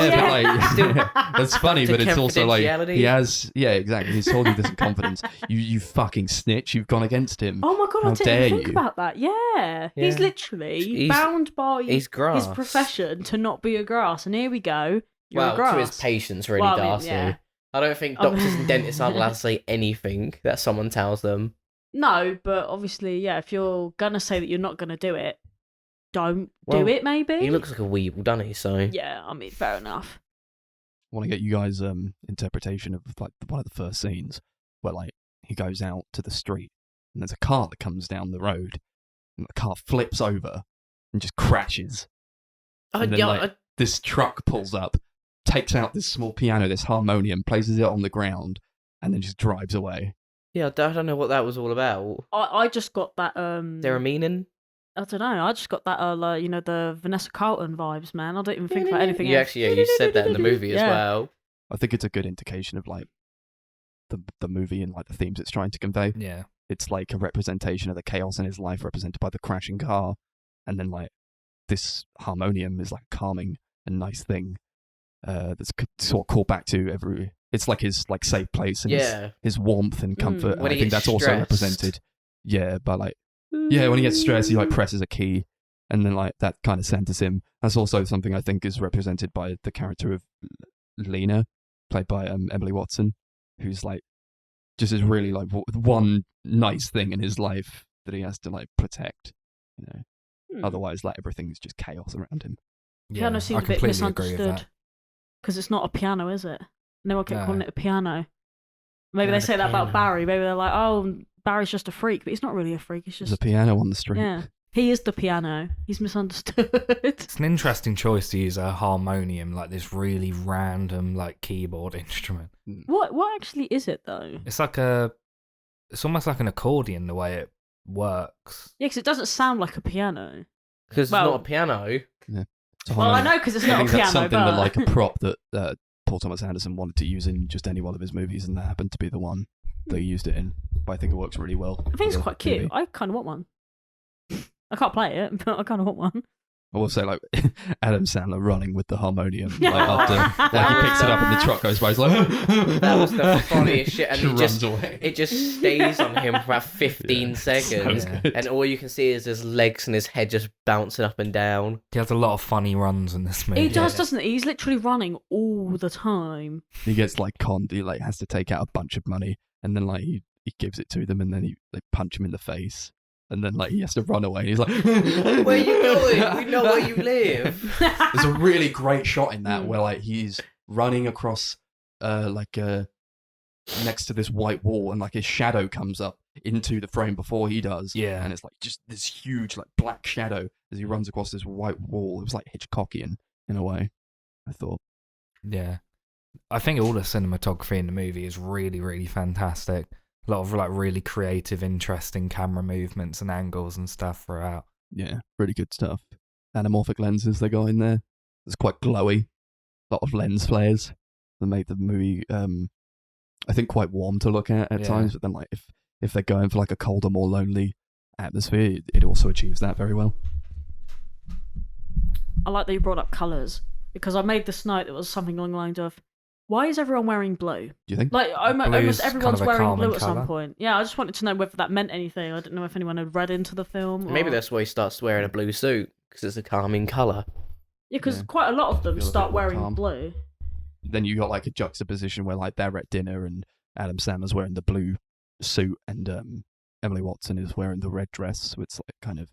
that's funny, but it's also like he has, exactly. He's told you this in confidence. You fucking snitch! You've gone against him. Oh my god, How I didn't even think about that. Yeah, he's literally He's bound by his grass. profession to not be a grass, and here we go. You're a grass. To his patients, really, Well, I mean, Darcy. yeah. I don't think doctors and dentists aren't allowed to say anything that someone tells them. No, but obviously, if you're gonna say that you're not gonna do it, don't do it. Maybe he looks like a weevil, doesn't he? So yeah, I mean, fair enough. I want to get you guys' interpretation of like one of the first scenes where like he goes out to the street and there's a car that comes down the road and the car flips over and just crashes. And then, this truck pulls up, takes out this small piano, this harmonium, places it on the ground, and then just drives away. Yeah, I don't know what that was all about. I just got that. There a meaning? I don't know. I just got that. The Vanessa Carlton vibes, man. I don't even think about anything else. Actually, you said that in the movie as well. I think it's a good indication of like the movie and like the themes it's trying to convey. Yeah, it's like a representation of the chaos in his life, represented by the crashing car, and then like this harmonium is like a calming and nice thing. That's sort of called back to every. It's like his like safe place and his warmth and comfort. And I think that's also represented. Yeah, by like when he gets stressed, he like presses a key, and then like that kind of centers him. That's also something I think is represented by the character of Lena, played by Emily Watson, who's like just is really like one nice thing in his life that he has to like protect. You know, otherwise like everything's just chaos around him. Piano seems a bit misunderstood because it's not a piano, is it? No one kept calling it a piano. Maybe they say that about Barry. Maybe they're like, oh, Barry's just a freak, but he's not really a freak. He's just a piano on the street. Yeah, he is the piano. He's misunderstood. It's an interesting choice to use a harmonium, like this really random like keyboard instrument. What actually is it though? It's almost like an accordion the way it works. Yeah, because it doesn't sound like a piano. Because it's not a piano. Yeah. Well, I know because it's not a piano. That's something but... that like a prop that Paul Thomas Anderson wanted to use in just any one of his movies, and that happened to be the one they used it in. But I think it works really well. I think it's quite cute. I kind of want one. I can't play it, but I kind of want one. I will say, like, Adam Sandler running with the harmonium, like, after like, he picks it up and the truck goes by, he's like... That was the funniest shit, and it just stays on him for about 15 seconds, and all you can see is his legs and his head just bouncing up and down. He has a lot of funny runs in this movie. He does, doesn't he? He's literally running all the time. He gets, like, conned, he, like, has to take out a bunch of money, and then, like, he gives it to them, and then they punch him in the face. And then, like, he has to run away. And he's like, where are you going? We know where you live. There's a really great shot in that where, like, he's running across, next to this white wall, and, like, his shadow comes up into the frame before he does. Yeah. And it's, like, just this huge, like, black shadow as he runs across this white wall. It was, like, Hitchcockian in a way, I thought. Yeah. I think all the cinematography in the movie is really, really fantastic. A lot of like really creative, interesting camera movements and angles and stuff throughout. Yeah, really good stuff. Anamorphic lenses they got in there. It's quite glowy. A lot of lens flares that made the movie, I think, quite warm to look at times. But then, like, if they're going for like a colder, more lonely atmosphere, it also achieves that very well. I like that you brought up colours because I made this note that was something along the lines of, why is everyone wearing blue? Do you think? Like, almost everyone's kind of wearing blue at colour. some point. Yeah, I just wanted to know whether that meant anything. I didn't know if anyone had read into the film. Maybe that's why he starts wearing a blue suit, because it's a calming colour. Yeah, because quite a lot of them Feel a start bit more wearing calm. blue. Then you got like a juxtaposition where like they're at dinner and Adam Sandler's wearing the blue suit and Emily Watson is wearing the red dress, so it's like kind of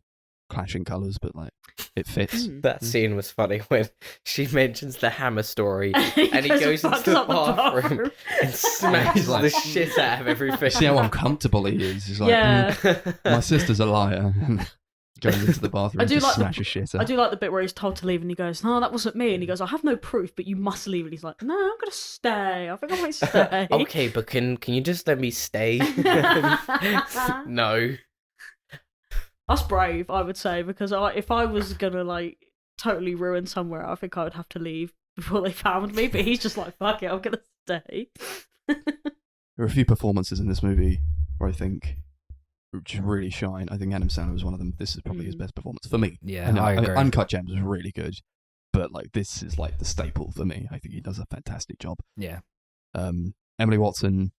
clashing colours, but like it fits. That scene was funny when she mentions the hammer story and he goes into fucks the up the bathroom and smashes Like- the shit out of everything. See how uncomfortable he is. He's like, Yeah. my sister's a liar. And goes into the bathroom I and do just like the- smashes shit I up. do like the bit where he's told to leave and he goes, no, that wasn't me. And he goes, I have no proof, but you must leave. And he's like, no, I'm going to stay. I think I might stay. Okay, but can you just let me stay? No. That's brave, I would say, because if I was going to, like, totally ruin somewhere, I think I would have to leave before they found me. But he's just like, fuck it, I'm going to stay. There are a few performances in this movie where I think just really shine. I think Adam Sandler was one of them. This is probably his best performance for me. Yeah, know, I mean, agree. Uncut Gems was really good, but like this is like the staple for me. I think he does a fantastic job. Yeah. Emily Watson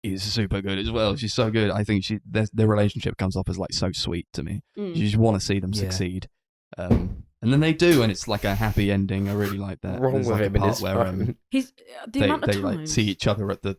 is super good as well. She's so good. I think their relationship comes off as like so sweet to me. You just want to see them Yeah. succeed. And then they do, and it's like a happy ending. I really like that. Wrong There's, with like, a him in part his where, phone. He's the they amount of times. like see each other at the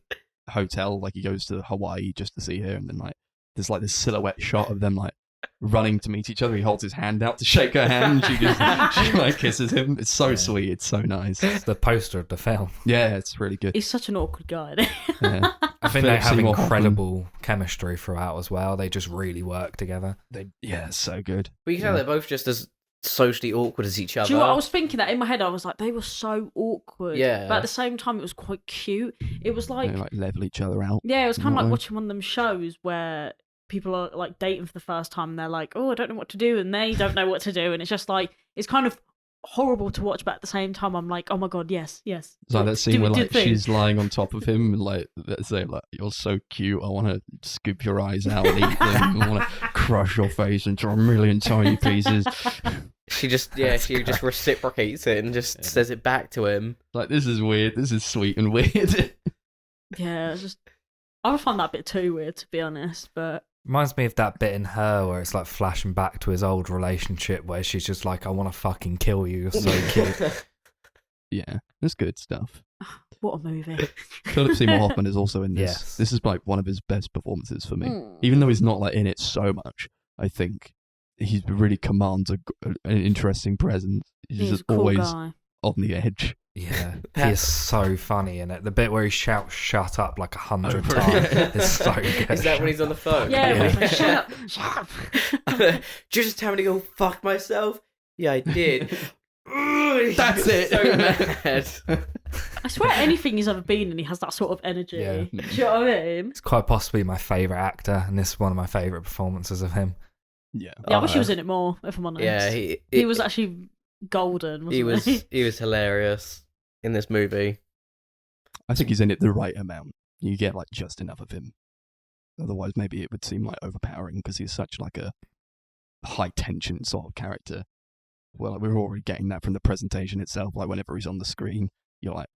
hotel. Like he goes to Hawaii just to see her, and then like there's like this silhouette shot of them like running to meet each other. He holds his hand out to shake her hand. She like kisses him. It's so sweet. It's so nice. It's the poster of the film. Yeah, it's really good. He's such an awkward guy. Yeah. I think Philip they have Seymour Hoffman. incredible chemistry throughout as well. They just really work together. It's so good. But you can tell they're both just as socially awkward as each other. Do you know what? I was thinking that in my head. I was like, they were so awkward. Yeah. But at the same time, it was quite cute. It was like, They like level each other out. yeah, it was kind of Not like like- watching one of them shows where people are like dating for the first time and they're like, oh, I don't know what to do. And they don't know what to do. And it's just like, it's kind of horrible to watch. But at the same time, I'm like, oh my God, yes. It's like that scene Do- where do like things. she's lying on top of him, and like they say like, "You're so cute. I want to scoop your eyes out and eat them. I want to crush your face into a million tiny pieces." She just reciprocates it and just says it back to him. Like, this is weird. This is sweet and weird. Yeah, it's just, I would find that a bit too weird, to be honest. But Reminds me of that bit in Her where it's like flashing back to his old relationship where she's just like, I want to fucking kill you. You're so cute. Yeah, it's good stuff. what a movie. Philip Seymour Hoffman is also in this. Yes. This is like one of his best performances for me. Mm. Even though he's not like in it so much, I think he really commands an interesting presence. He's He's just a cool always guy. on the edge. Yeah, he is so funny in it. The bit where he shouts "shut up" like 100 Oh, times really? is so good. Is that when he's on the phone? Yeah, Yeah. he's like, shut up. Just tell me to go fuck myself. Yeah, I did. That's it. So mad. I swear anything he's ever been in, he has that sort of energy. Yeah. Do you know what I mean? It's quite possibly my favourite actor, and this is one of my favourite performances of him. Yeah. Yeah, I wish he Oh. was in it more, if I'm honest. Yeah, he was actually golden, wasn't he? he was hilarious in this movie. I think he's in it the right amount. You get like just enough of him. Otherwise, maybe it would seem like overpowering because he's such like a high tension sort of character. Well, like, we're already getting that from the presentation itself. Like whenever he's on the screen, you're like,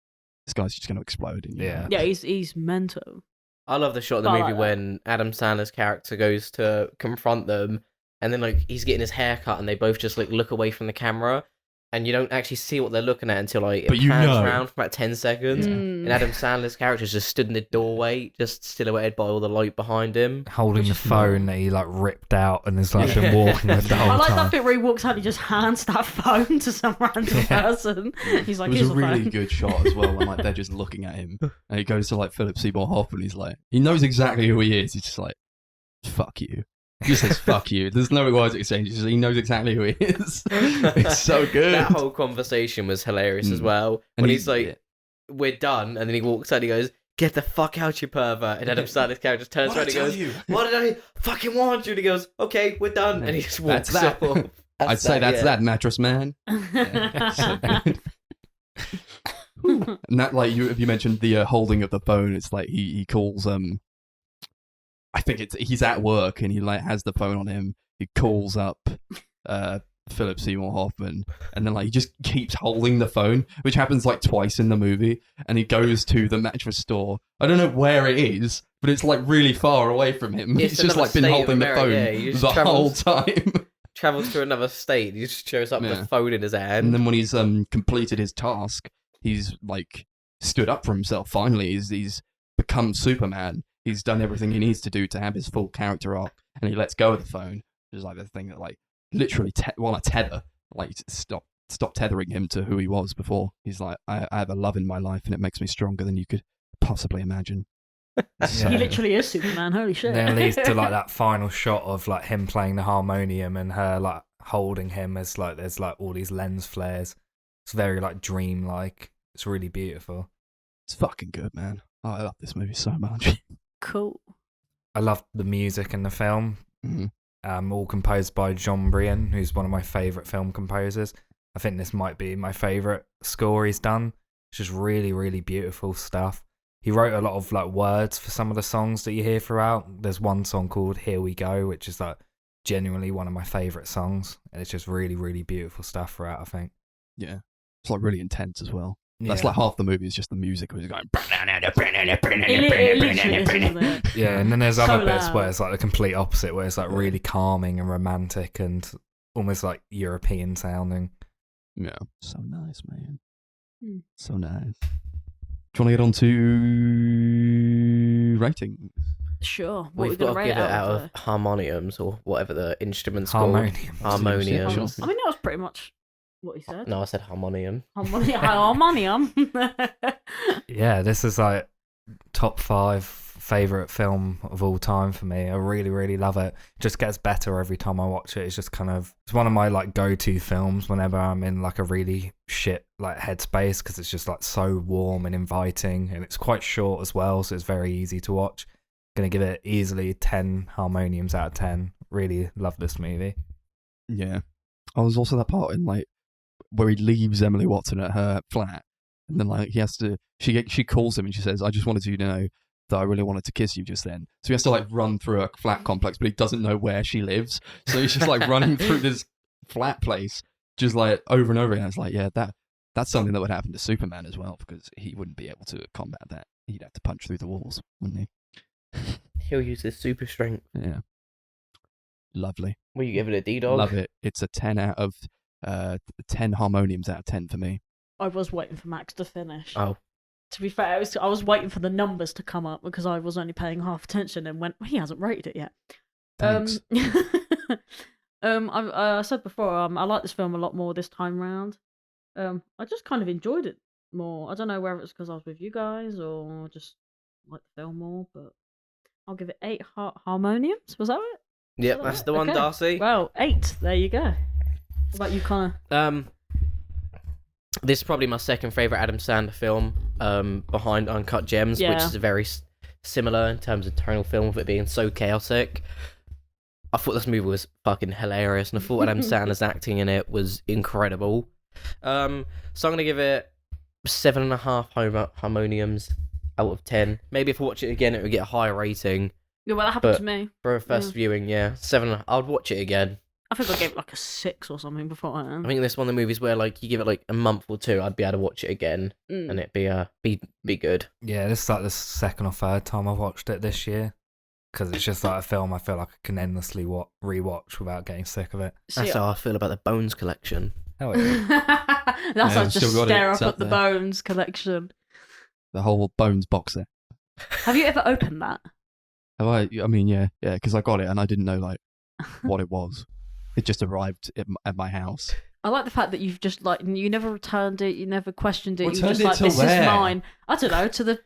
this guy's just going to explode. And Yeah. Yeah, he's mental. I love the shot of the I movie like that. when Adam Sandler's character goes to confront them, and then like he's getting his hair cut, and they both just like look away from the camera, and you don't actually see what they're looking at until like But it you pans know. around for about 10 seconds. Mm. And Adam Sandler's character's just stood in the doorway, just silhouetted by all the light behind him. Holding the Which- phone that he like ripped out and has like Yeah. been walking with the whole I like time. that bit where he walks out and he just hands that phone to some random Yeah. person. He's like, it was here's a the really phone. good shot as well when like they're just looking at him, and he goes to like Philip Seymour Hoffman. He's like, he knows exactly who he is. He's just like, fuck you. He just says fuck you. There's no words exchanged. He knows exactly who he is. It's so good. That whole conversation was hilarious as well. And When he's like, we're done, and then he walks out and he goes, get the fuck out, you pervert. And Adam Sandler's character just turns around and goes, what did I fucking want you? And he goes, okay, we're done. And he just walks That's that. off. I'd say that's yeah. that, mattress man. Yeah, so good. And that, like, you mentioned the holding of the phone. It's like he calls I think he's at work and he like has the phone on him. He calls up Philip Seymour Hoffman, and then like he just keeps holding the phone, which happens like twice in the movie. And he goes to the mattress store. I don't know where it is, but it's like really far away from him. It's He's just another like been state of holding the America, phone yeah, he just the whole travels- time. Travels to another state. He just shows up with Yeah. a phone in his hand. And then when he's completed his task, he's like stood up for himself. Finally, he's become Superman. He's done everything he needs to do to have his full character arc, and he lets go of the phone. Which is like the thing that like literally a tether, like stop tethering him to who he was before. He's like, I have a love in my life and it makes me stronger than you could possibly imagine. So, He literally is Superman. Holy shit! Then it leads to like that final shot of like him playing the harmonium and her like holding him as like there's like all these lens flares. It's very like dreamlike. It's really beautiful. it's fucking good, man. Oh, I love this movie so much. Cool. I love the music in the film. Mhm. All composed by John Brian, who's one of my favourite film composers. I think this might be my favourite score he's done. It's just really, really beautiful stuff. He wrote a lot of like words for some of the songs that you hear throughout. There's one song called Here We Go, which is like genuinely one of my favourite songs. And it's just really, really beautiful stuff throughout, I think. Yeah, it's like really intense as well. That's Yeah. like half the movie is just the music, which is going. It literally is, isn't it? Yeah, and then there's So other bits loud. where it's like the complete opposite, where it's like really calming and romantic and almost like European sounding. Yeah, so nice, man. Hmm. So nice. Do you want to get on to ratings? Sure. What are We've we gonna got to rate give it it out of? of harmoniums or whatever the instrument's called. Harmonium. Harmonium. Sure. I mean, that was pretty much what he said. No, I said harmonium. Harmonium. Yeah, this is like top 5 favourite film of all time for me. I really, really love it. It just gets better every time I watch it. It's just kind of, it's one of my like go-to films whenever I'm in like a really shit like headspace, because it's just like so warm and inviting, and it's quite short as well, so it's very easy to watch. Gonna give it easily 10 harmoniums out of 10. Really love this movie. Yeah. I was also that part in like where he leaves Emily Watson at her flat, and then like he has to. She calls him and she says, "I just wanted you to know that I really wanted to kiss you just then." So he has to like run through a flat complex, but he doesn't know where she lives. So he's just like running through this flat place, just like over and over again. It's like, yeah, that's something that would happen to Superman as well, because he wouldn't be able to combat that. He'd have to punch through the walls, wouldn't he? He'll use his super strength. Yeah. Lovely. Will you give it a D-dog? Love it. It's a 10 out of 10 harmoniums out of 10 for me. I was waiting for Max to finish. Oh. To be fair, I was waiting for the numbers to come up because I was only paying half attention and went, well, he hasn't rated it yet. Thanks. I said before, I like this film a lot more this time round. I just kind of enjoyed it more. I don't know whether it's because I was with you guys or just like the film more, but I'll give it 8 harmoniums. Was that it? Yep, that's the one, Okay. Darcy. Well, 8. There you go. What about you, Connor? This is probably my second favourite Adam Sandler film, behind Uncut Gems, which Yeah. is very similar in terms of tonal film, with it being so chaotic. I thought this movie was fucking hilarious, and I thought Adam Sandler's acting in it was incredible. So I'm going to give it 7.5 harmoniums out of 10. Maybe if I watch it again, it would get a higher rating. Yeah, well, that happened But- to me. For a first viewing, yeah. 7. I'd watch it again. I think I gave it like a 6 or something before. I think this one of the movies where like you give it like a month or two, I'd be able to watch it again, Mm. and it'd be good. Yeah, this is like the second or third time I've watched it this year, because it's just like a film I feel like I can endlessly rewatch without getting sick of it. That's how I feel about the Bones collection. Oh, yeah. That's Yeah, like I've just still got it. stare It's up up at the there. Bones collection. The whole Bones box set. Have you ever opened that? Have I mean, yeah, because I got it and I didn't know like what it was. It just arrived at my house. I like the fact that you've just like you never returned it, you never questioned it. You were Returned just it like, to this where? is mine. I don't know, to the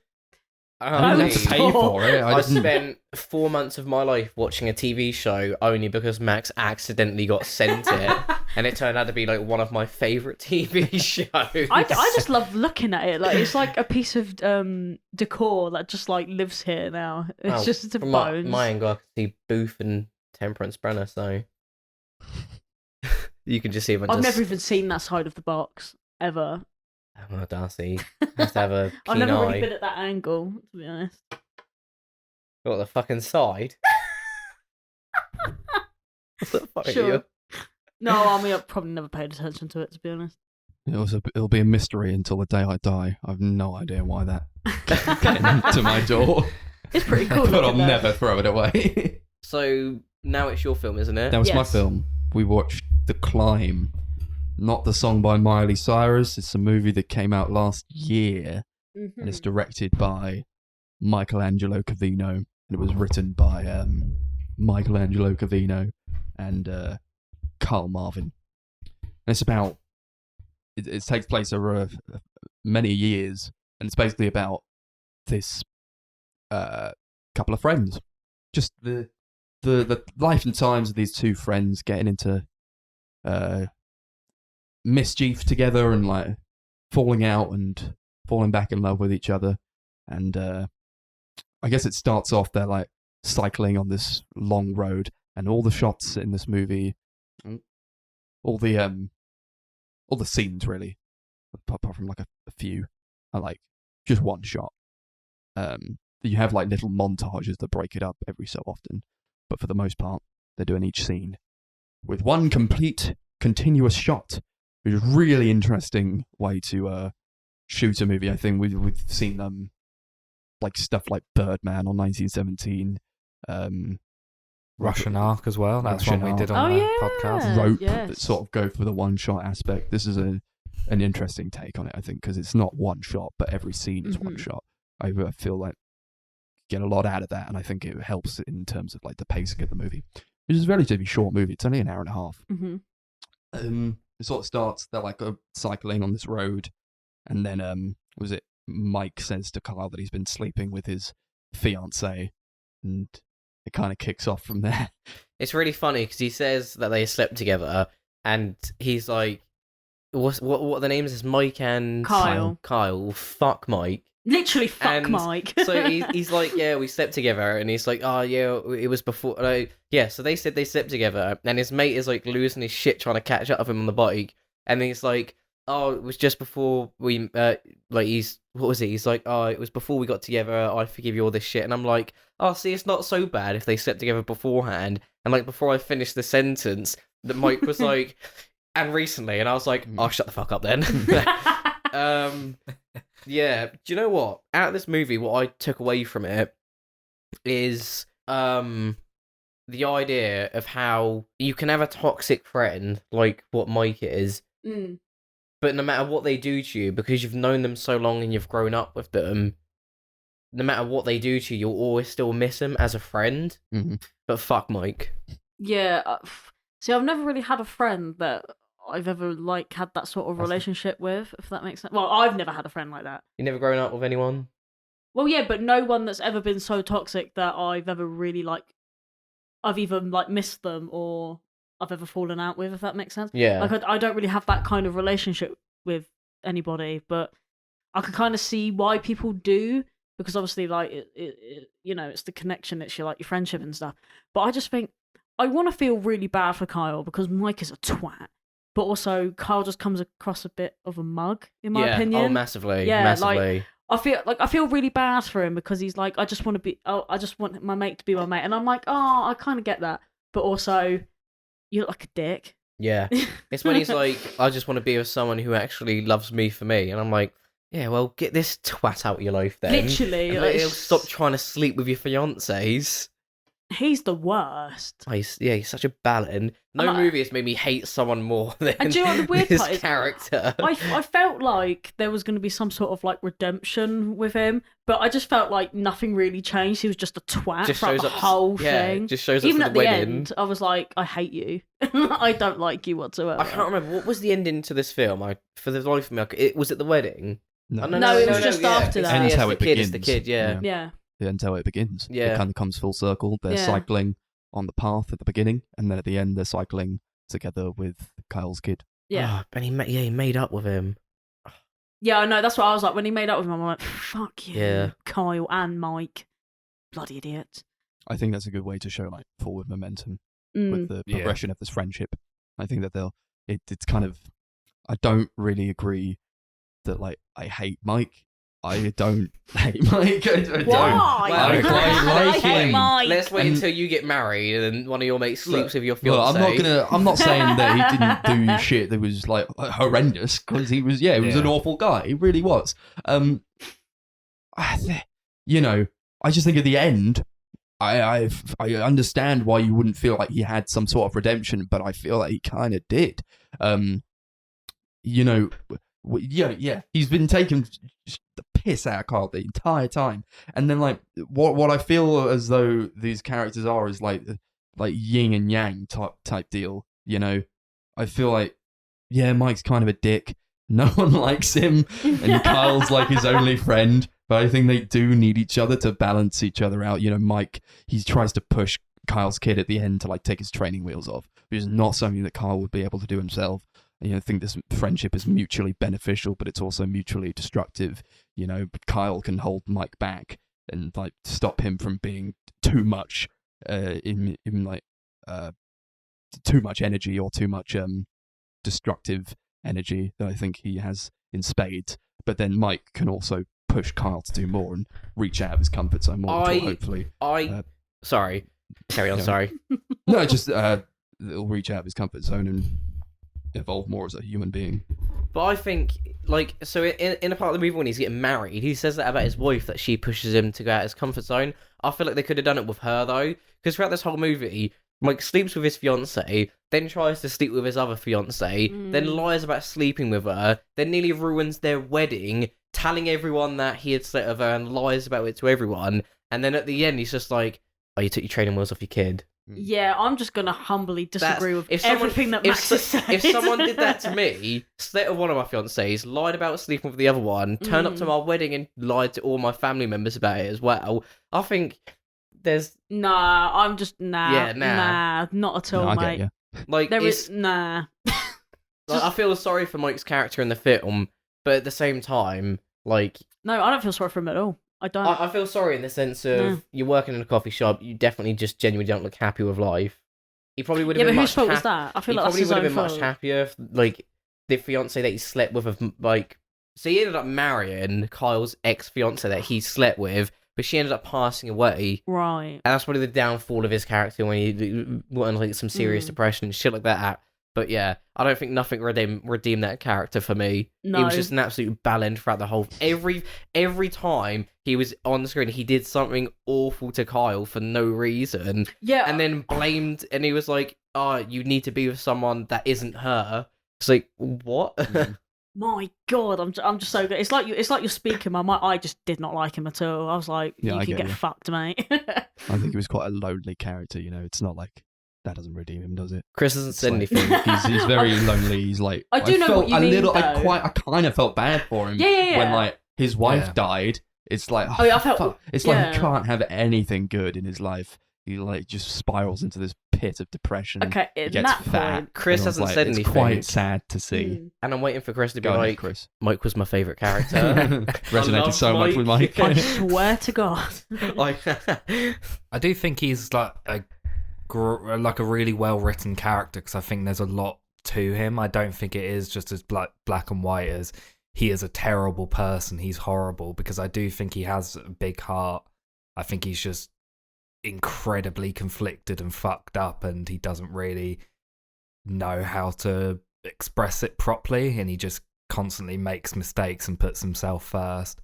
I didn't have to pay for it. I I didn't. spent 4 months of my life watching a TV show only because Max accidentally got sent it, and it turned out to be like one of my favourite TV shows. I just love looking at it. Like it's like a piece of decor that just like lives here now. It's Well, just the from Bones. my angle, I can see Booth and Temperance Brenner, so you can just see them. I've never even seen that side of the box ever. Oh, Darcy has to have a I've keen never eye. really been at that angle, to be honest. What, the fucking side? What the fuck are Sure. you? No, I mean I've probably never paid attention to it, to be honest. It'll be a mystery until the day I die. I've no idea why that came to my door, It's pretty cool. but I'll looking, though. never throw it away. So now it's your film, isn't it? That was my Yes. film. We watched The Climb, not the song by Miley Cyrus. It's a movie that came out last year, and it's directed by Michelangelo Covino, and it was written by Michelangelo Covino and Carl Marvin. And it's about it takes place over many years, and it's basically about this couple of friends, just the life and times of these two friends getting into mischief together and like falling out and falling back in love with each other. And I guess it starts off they're like cycling on this long road, and all the shots in this movie, all the scenes really, apart from like a few, are like just one shot. You have like little montages that break it up every so often, but for the most part, they're doing each scene with one complete continuous shot, which is a really interesting way to shoot a movie. I think we've seen like stuff like Birdman on 1917, Russian Ark as well. That's Russian one we did Ark. on the podcast. Rope yes. that sort of go for the one shot aspect. This is an interesting take on it, I think, because it's not one shot, but every scene is one shot. I feel like you get a lot out of that, and I think it helps in terms of like the pacing of the movie, which is a relatively short movie. It's only an hour and a half. It sort of starts, they're like cycling on this road, and then Mike says to Kyle that he's been sleeping with his fiancée, and it kind of kicks off from there. It's really funny because he says that they slept together, and he's like, what are the names? Is Mike and Kyle. Kyle. Fuck Mike. Literally, fuck And Mike. So he's like, yeah, we slept together, and he's like, oh yeah, it was before. Yeah, so they said they slept together, and his mate is like losing his shit trying to catch up with him on the bike, and then he's like, oh, it was just before we what was it? He's like, oh, it was before we got together. I forgive you all this shit, and I'm like, oh, see, it's not so bad if they slept together beforehand. And like before I finished the sentence, that Mike was like, and recently, and I was like, oh, shut the fuck up then. Yeah, do you know what? Out of this movie, what I took away from it is the idea of how you can have a toxic friend like what Mike is, but no matter what they do to you, because you've known them so long and you've grown up with them, no matter what they do to you, you'll always still miss them as a friend. But fuck Mike. Yeah. See, I've never really had a friend that I've ever like had that sort of relationship with, if that makes sense. Well, I've never had a friend like that. You never grown up with anyone? Well, yeah, but no one that's ever been so toxic that I've ever really like, I've either like missed them or I've ever fallen out with, if that makes sense. Yeah. Like I don't really have that kind of relationship with anybody, but I can kind of see why people do, because obviously like it you know, it's the connection, it's your like your friendship and stuff. But I just think I want to feel really bad for Kyle because Mike is a twat. But also, Kyle just comes across a bit of a mug, in my opinion. Oh, massively. Yeah, massively. I feel really bad for him because he's like, I just want my mate to be my mate, and I'm like, oh, I kind of get that, but also, you look like a dick. Yeah, it's when he's like, I just want to be with someone who actually loves me for me, and I'm like, yeah, well, get this twat out of your life then. Literally, and he'll stop trying to sleep with your fiancés. He's the worst. Oh, he's such a ballad. No movie has made me hate someone more than and do you know what the weird this part is? character. I felt like there was going to be some sort of like redemption with him, but I just felt like nothing really changed. He was just a twat throughout the whole thing. Just shows up Even for at the the wedding. end, I was like, I hate you. I don't like you whatsoever. I can't remember what was the ending to this film. For the life of me, was it the wedding? No, it was just after that. Ends how it's it the kid, begins. It's the kid, yeah. Yeah. The end how it begins. Yeah. It kind of comes full circle. They're cycling on the path at the beginning, and then at the end they're cycling together with Kyle's kid. Yeah. Oh, and he made up with him. Yeah, I know. That's what I was like when he made up with him. I'm like, fuck you, Yeah. Kyle and Mike, bloody idiots. I think that's a good way to show like forward momentum with the progression of this friendship. I think that it's kind of, I don't really agree that like I hate Mike. I don't hate Mike. I don't. Why? I quite like hate him. Mike. Let's wait until you get married and one of your mates sleeps with your Well, fiancé. I'm not saying that he didn't do shit that was like horrendous, because he was an awful guy. He really was. You know, I just think at the end, I understand why you wouldn't feel like he had some sort of redemption, but I feel like he kind of did. You know, he's been taking the piss out of Carl the entire time, and then like what I feel as though these characters are is like yin and yang type deal. You know, I feel like, yeah, Mike's kind of a dick. No one likes him, and Kyle's like his only friend. But I think they do need each other to balance each other out. You know, Mike, he tries to push Kyle's kid at the end to like take his training wheels off, which is not something that Kyle would be able to do himself. You know, I think this friendship is mutually beneficial, but it's also mutually destructive. You know, Kyle can hold Mike back and like stop him from being too much in like too much energy or too much destructive energy that I think he has in spades. But then Mike can also push Kyle to do more and reach out of his comfort zone more. Which will hopefully, sorry, carry on. Sorry. No, just it'll reach out of his comfort zone and evolve more as a human being. But I think, like, so in a part of the movie when he's getting married, he says that about his wife, that she pushes him to go out of his comfort zone. I feel like they could have done it with her, though, because throughout this whole movie, Mike sleeps with his fiancée, then tries to sleep with his other fiancée, then lies about sleeping with her, then nearly ruins their wedding, telling everyone that he had slept with her and lies about it to everyone, and then at the end he's just like, oh, you took your training wheels off your kid. Yeah, I'm just going to humbly disagree with everything that Max has said. If someone did that to me, slept with one of my fiancés, lied about sleeping with the other one, turned up to my wedding and lied to all my family members about it as well, I think there's... Nah, I'm just... Yeah, nah, not at all, No, I mate. get Like, There is... Nah. Like, I feel sorry for Mike's character in the film, but at the same time, like... No, I don't feel sorry for him at all. I don't. I feel sorry in the sense of you're working in a coffee shop, you definitely just genuinely don't look happy with life. He probably would have been but much whose fault was that? I feel like that's probably his would have own been much fault. happier if, like, the fiance that he slept with, like... So he ended up marrying Kyle's ex-fiance that he slept with, but she ended up passing away. Right. And that's probably the downfall of his character when he went on, like, some serious depression and shit like that. But yeah, I don't think nothing redeemed that character for me. No. He was just an absolute bellend throughout the whole... Every time he was on the screen, he did something awful to Kyle for no reason. Yeah. And then blamed... And he was like, oh, you need to be with someone that isn't her. It's like, what? My God, I'm just so good. It's like you're speaking my mind. I just did not like him at all. I was like, Yeah, you I can get get you. fucked, mate. I think he was quite a lonely character. You know, it's not like that doesn't redeem him, does it? Chris hasn't It's said like- anything. He's very lonely. He's like I do know felt what you a mean, little. though. I kind of felt bad for him. Yeah. When like his wife Yeah. died, it's like Oh, yeah, I felt- fuck. It's like yeah. he can't have anything good in his life. He like just spirals into this pit of depression. Okay, He in gets that fat. point. Chris and I was hasn't like, said it's anything. quite sad to see. Mm. And I'm waiting for Chris to be Go ahead, like, Chris. Mike was my favourite character. Resonated love so much with Mike. I swear to God. like, I do think he's like a really well written character because I think there's a lot to him. I don't think it is just as black and white as he is a terrible person. He's horrible because I do think he has a big heart. I think he's just incredibly conflicted and fucked up, and he doesn't really know how to express it properly, and he just constantly makes mistakes and puts himself first.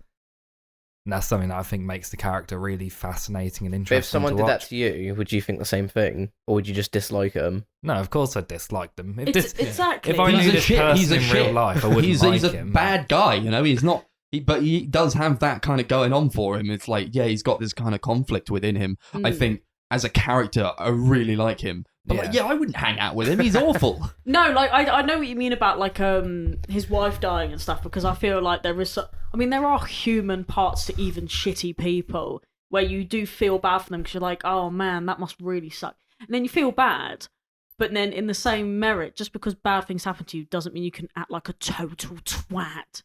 And that's something that I think makes the character really fascinating and but interesting. if someone to did watch. that to you, would you think the same thing? Or would you just dislike him? No, of course I disliked him. Exactly. If I knew this person in real life, I wouldn't he's like a him. bad guy, you know. He's not. But he does have that kind of going on for him. It's like, yeah, he's got this kind of conflict within him. I think as a character, I really like him. But like, I wouldn't hang out with him. He's awful. No, like I know what you mean about like his wife dying and stuff, because I feel like there is there are human parts to even shitty people where you do feel bad for them because you're like, oh man, that must really suck, and then you feel bad, but then in the same merit, just because bad things happen to you doesn't mean you can act like a total twat.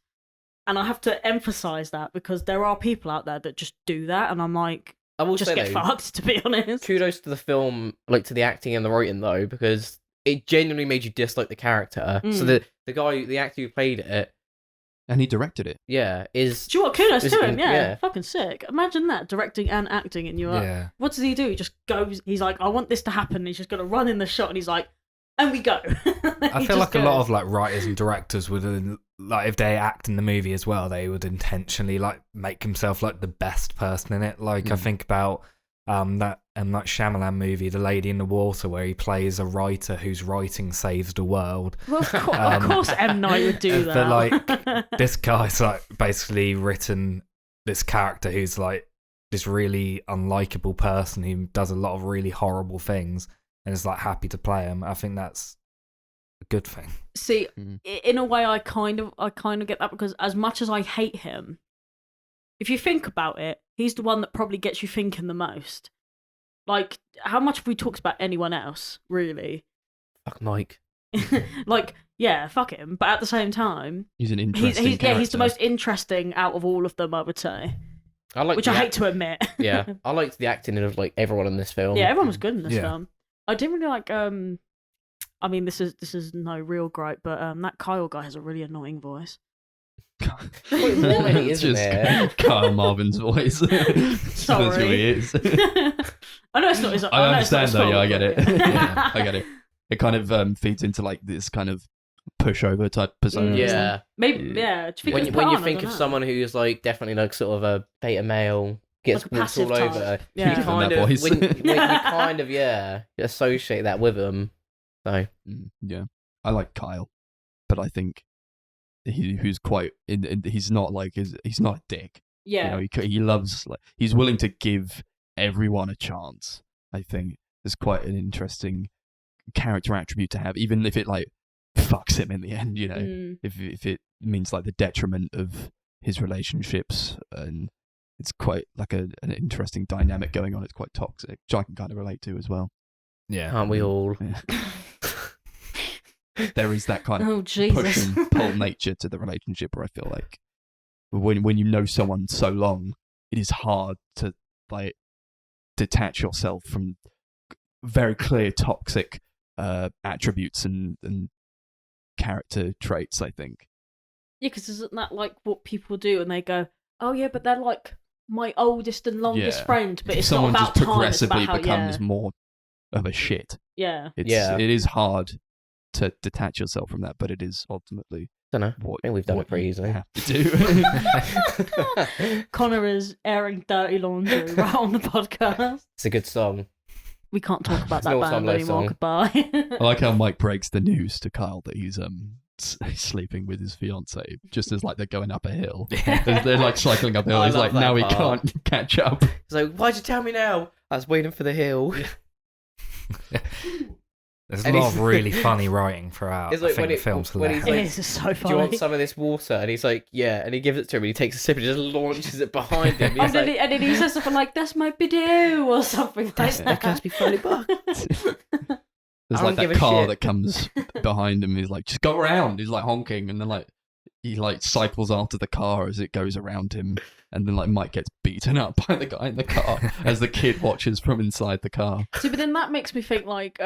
And I have to emphasize that because there are people out there that just do that, and I'm like, I will just say, get though, fucked, to be honest. kudos to the film, like to the acting and the writing though, because it genuinely made you dislike the character. So the actor who played it, And he directed it. yeah, is Do you know what? Kudos is to him, in- yeah. Fucking sick. Imagine that, directing and acting, and you're like, Yeah. what does he do? He just goes, he's like, I want this to happen, and he's just going to run in the shot, and he's like, and we go. I feel like a lot of like writers and directors would like if they act in the movie as well, they would intentionally like make himself like the best person in it. Like I think about that Shyamalan movie, The Lady in the Water, where he plays a writer whose writing saves the world. Well, of course M. Night would do that. But like this guy's like basically written this character who's like this really unlikable person who does a lot of really horrible things and is like happy to play him. I think that's a good thing. See, Mm. in a way, I kind of get that, because as much as I hate him, if you think about it, he's the one that probably gets you thinking the most. Like, how much have we talked about anyone else, really? Fuck Mike. Like, yeah, fuck him. But at the same time, He's an he's interesting character. he's the most interesting out of all of them, I would say. I like Which I hate to admit. Yeah, I liked the acting of like everyone in this film. Yeah, everyone was good in this Yeah. film. I didn't really like. I mean, this is no real gripe, but that Kyle guy has a really annoying voice. Morning, It's isn't just it? Kyle Marvin's voice. That's who he is. I know it's not his. I understand though. Yeah, I get it. Fault, but Yeah, I get it. It kind of feeds into like this kind of pushover type persona. Yeah. Maybe, yeah. Do you think When it's you put on? I think don't of know. someone who's like definitely like sort of a beta male, gets Like a walks all passive over, type. you Yeah. Give him kind that of voice. when you kind of associate that with them. So Yeah, I like Kyle, but I think who's quite he's not like he's not a dick. Yeah. You know, he loves, like, he's willing to give everyone a chance. I think it's quite an interesting character attribute to have, even if it like fucks him in the end. You know, Mm. if it means like the detriment of his relationships, and it's quite like an interesting dynamic going on. It's quite toxic, which I can kind of relate to as well. Yeah. aren't we all? Yeah. There is that kind of Oh push Jesus. and pull nature to the relationship where I feel like when you know someone so long, it is hard to like detach yourself from very clear toxic attributes and character traits, I think. Yeah, because isn't that like what people do, and they go, "Oh yeah, but they're like my oldest and longest Yeah. friend," but If it's not someone about just time. It's progressively about how, becomes more of a shit. yeah. It is hard to detach yourself from that, but it is ultimately Don't know. what I think we've done what it pretty you easily. have to do. Connor is airing dirty laundry right on the podcast. It's a good song. We can't talk about It's that an band all-time low anymore. song. Goodbye. I like how Mike breaks the news to Kyle that he's sleeping with his fiance, just as like they're going up a hill. They're like cycling uphill. I He's love like, that now he part. can't catch up. It's like, why'd you tell me now? I was waiting for the hill. There's a And lot he's- of really funny writing throughout. It's I like think when the it- film's when he's hilarious. It is so Do you want funny. some of this water? And he's like, yeah. And he gives it to him and he takes a sip and just launches it behind him. He's And then, like, and then he says something like, "That's my bidet," or something like that that. cost me 40 bucks. There's I like don't give that a car shit. that comes behind him. He's like, just go around. He's like honking, and then like he like cycles after the car as it goes around him, and then like Mike gets beaten up by the guy in the car as the kid watches from inside the car. See, but then that makes me think like,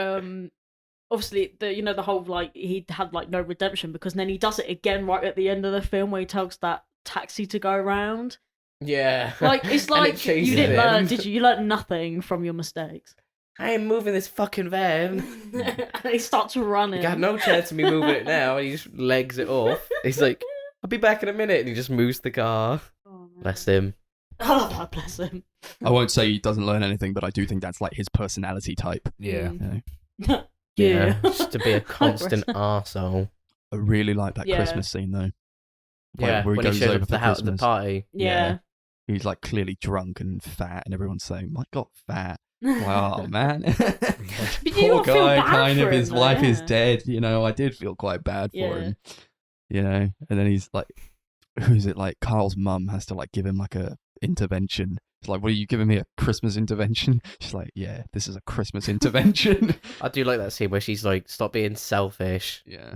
obviously the whole like he had like no redemption, because then he does it again right at the end of the film where he tells that taxi to go around. Yeah. Like it's And like it chases you didn't him. learn, did you? You learned nothing from your mistakes. I ain't moving this fucking van. And he starts running. You got no chance of me moving it now. And he just legs it off. He's like, I'll be back in a minute. And he just moves the car. Oh, man. Bless him. I love that, bless him. I won't say he doesn't learn anything, but I do think that's like his personality type. Yeah. Mm. You know? Yeah. Just to be a constant arsehole. I really like that Yeah. Christmas scene though. Like, Yeah. where he When goes he shows over up at for the house at the Christmas. party. Yeah. He's like clearly drunk and fat, and everyone's saying, "My God, fat." Wow, man. But you Poor don't feel guy, bad kind for of, his him, wife though, is yeah. dead. You know, I did feel quite bad for Yeah. him. You know, and then he's like, who's it? Like Carl's mum has to like give him like a intervention. It's like, what are you giving me, a Christmas intervention? She's like, yeah, this is a Christmas intervention. I do like that scene where she's like, stop being selfish. Yeah.